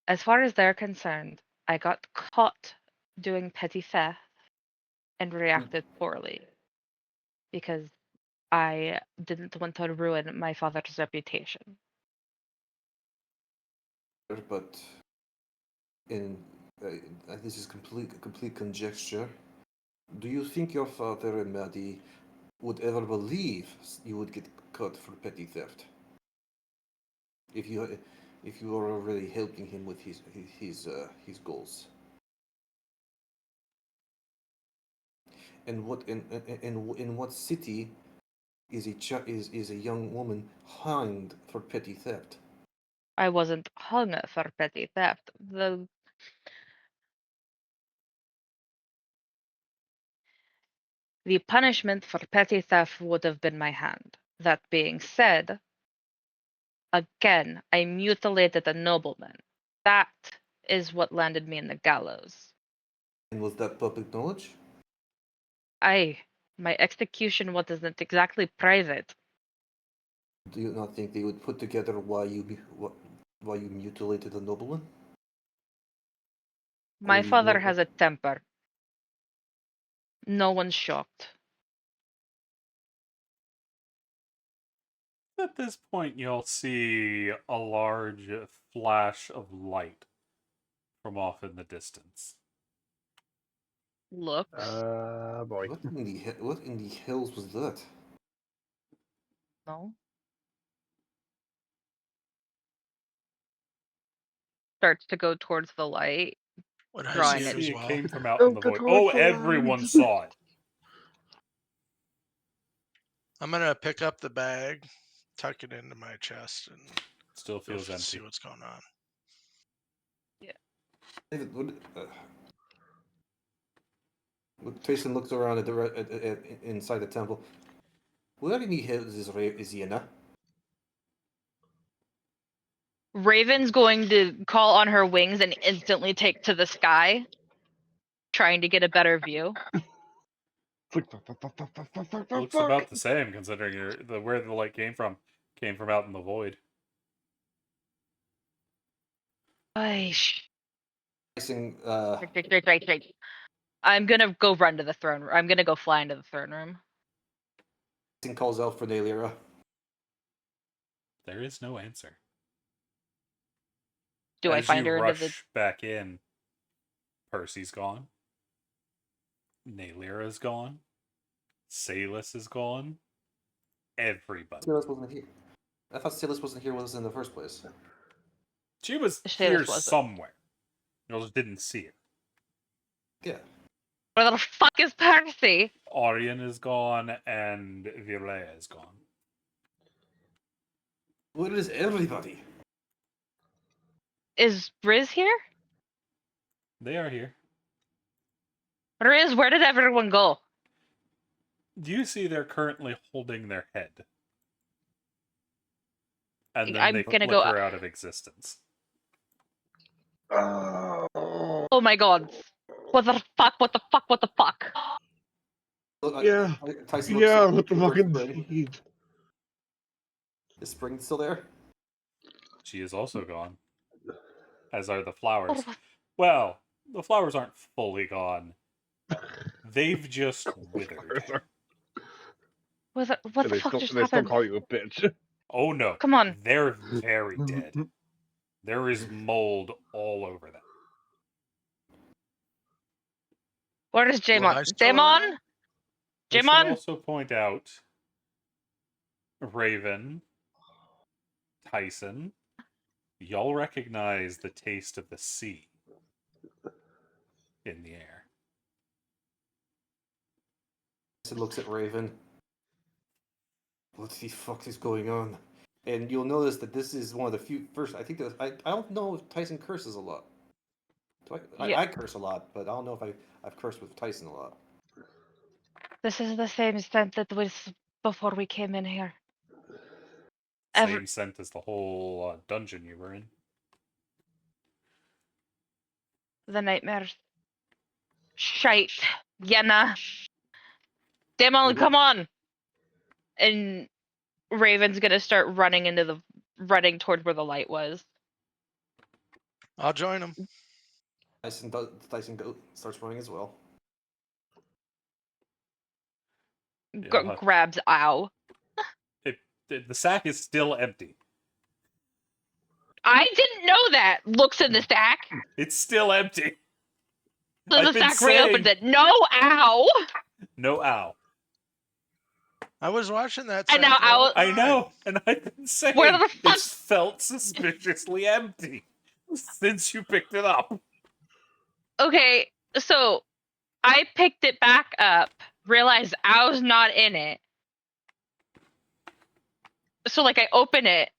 As far as they're concerned, I got caught doing petty theft and reacted poorly because I didn't want to ruin my father's reputation. But in this is complete conjecture. Do you think your father and Maddie would ever believe you would get caught for petty theft? If you are already helping him with his goals. And in what city is a young woman hanged for petty theft? I wasn't hung for petty theft. The punishment for petty theft would have been my hand. That being said, again, I mutilated a nobleman. That is what landed me in the gallows. And was that public knowledge? My execution wasn't exactly private. Do you not think they would put together why you mutilated a nobleman? My you father know- has a temper. No one's shocked. At this point, you'll see a large flash of light from off in the distance. Looks. Boy. What in the hills was that? No. Starts to go towards the light. Would I Drawing see it. it See, as it well? came from out in the void. Oh, everyone saw it. I'm gonna pick up the bag, tuck it into my chest, and Still go feels see empty. what's going on. David, Tyson looks around inside the temple. Where in the hills is Iena? Raven's going to call on her wings and instantly take to the sky, trying to get a better view. It's like, fuck. Looks about the same considering where the light came from. Came from out in the void. Aish. Tyson, Right. I'm gonna go run to the throne room. I'm gonna go fly into the throne room. Tyson calls out for Naylira. There is no answer. Do I As find you her rush into the? back in, Percy's gone. Naylira's gone. Salus is gone. Everybody. Silas wasn't here. I thought Silas wasn't here in the first place. She was Salus here wasn't. somewhere. You just didn't see it. Yeah. Where the fuck is Percy? Arian is gone and Virlea is gone. Where is everybody? Is Riz here? They are here. Riz, where did everyone go? Do you see they're currently holding their head? And then I'm they gonna flicker go- out of existence. Oh my god. What the fuck? What the fuck? What the fuck? Look, Yeah. Tyson Yeah, looks what the for fucking Spring. deed. Is Spring still there? She is also gone. As are the flowers. Well, the flowers aren't fully gone. They've just withered. What And the they fuck still, just they still happened? call you a bitch. Oh no. Come on. They're very dead. There is mold all over them. Where is Will I Jaemon? still Jaemon? around? I should Jaemon? also point out Raven, Tyson, y'all recognize the taste of the sea in the air. Tyson looks at Raven. What the fuck is going on? And you'll notice that this is one of the few first. I think that I don't know if Tyson curses a lot. Yeah. I curse a lot, but I don't know if I've cursed with Tyson a lot. This is the same scent that was before we came in here. Same scent as the whole dungeon you were in. The nightmares. Shite. Yenna. Jaemon, come on! And Raven's gonna start running toward where the light was. I'll join him. Tyson starts running as well. Yeah. Grabs ow. The sack is still empty. I didn't know that. Looks in the stack. It's still empty. So the I've been stack reopens saying- it. No ow! No ow. I was watching that. And now sack the whole Owl- I time. know, and I've been saying Where the fuck- it's felt suspiciously empty since you picked it up. Okay, so I picked it back up, realized Ow's not in it. So like I open it,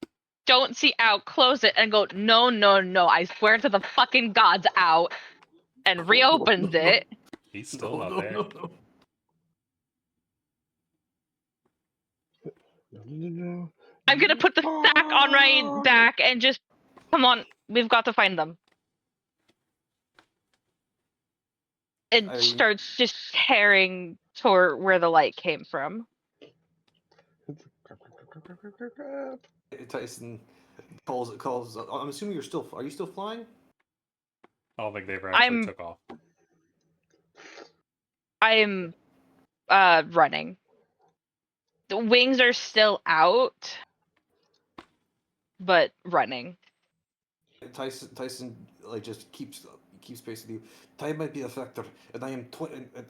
don't see Ow, close it, and go, no, I swear to the fucking gods, Ow, and reopens it. He's still not there. No. I'm gonna put the sack on my back and just come on. We've got to find them. And I- starts just tearing toward where the light came from. Tyson calls. I'm assuming you're still. Are you still flying? I don't think they ever actually I'm- took off. I'm running. The wings are still out, but running. Tyson like just keeps pace with you. Time might be a factor, and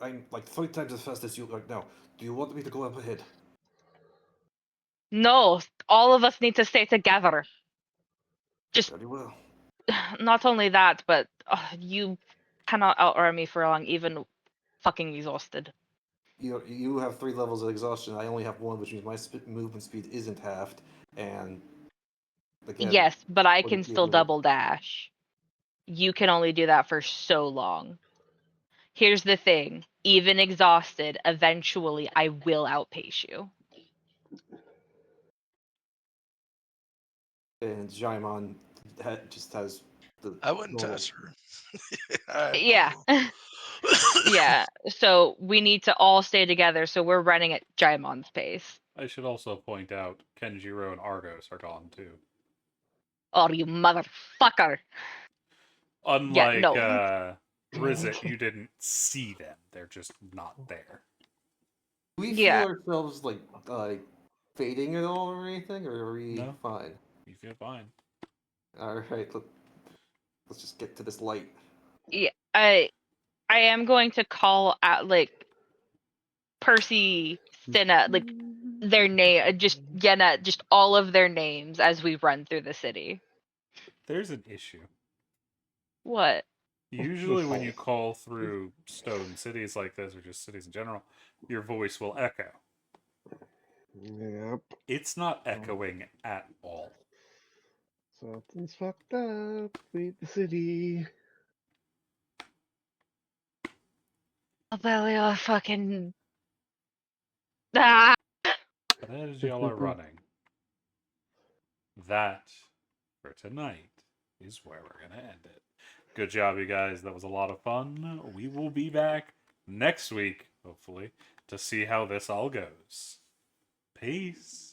I'm like 3 times as fast as you right now. Do you want me to go up ahead? No, all of us need to stay together. Very well. Not only that, but you cannot outrun me for long, even fucking exhausted. You have 3 levels of exhaustion. I only have 1, which means my movement speed isn't halved. And again, Yes, but I what can do you still do? double dash. You can only do that for so long. Here's the thing, even exhausted, eventually I will outpace you. And Jaimon just has the. I wouldn't normal- test her. I don't Yeah. know. Yeah, so we need to all stay together, so we're running at Jaimon's pace. I should also point out Kenjiro and Argos are gone too. Oh, you motherfucker. Unlike no. Rizit, you didn't see them. They're just not there. Do we Yeah. feel ourselves like fading at all or anything, or are we No. fine? You feel fine. All right, let's just get to this light. Yeah, I am going to call out like Percy, Cinna, like their name, just Yenna, just all of their names as we run through the city. There's an issue. What? Usually when you call through stone cities like this, or just cities in general, your voice will echo. Yep. It's not echoing at all. Something's fucked up with the city. Abelio fucking. Ah! But as y'all are running, that, for tonight, is where we're going to end it. Good job, you guys. That was a lot of fun. We will be back next week, hopefully, to see how this all goes. Peace.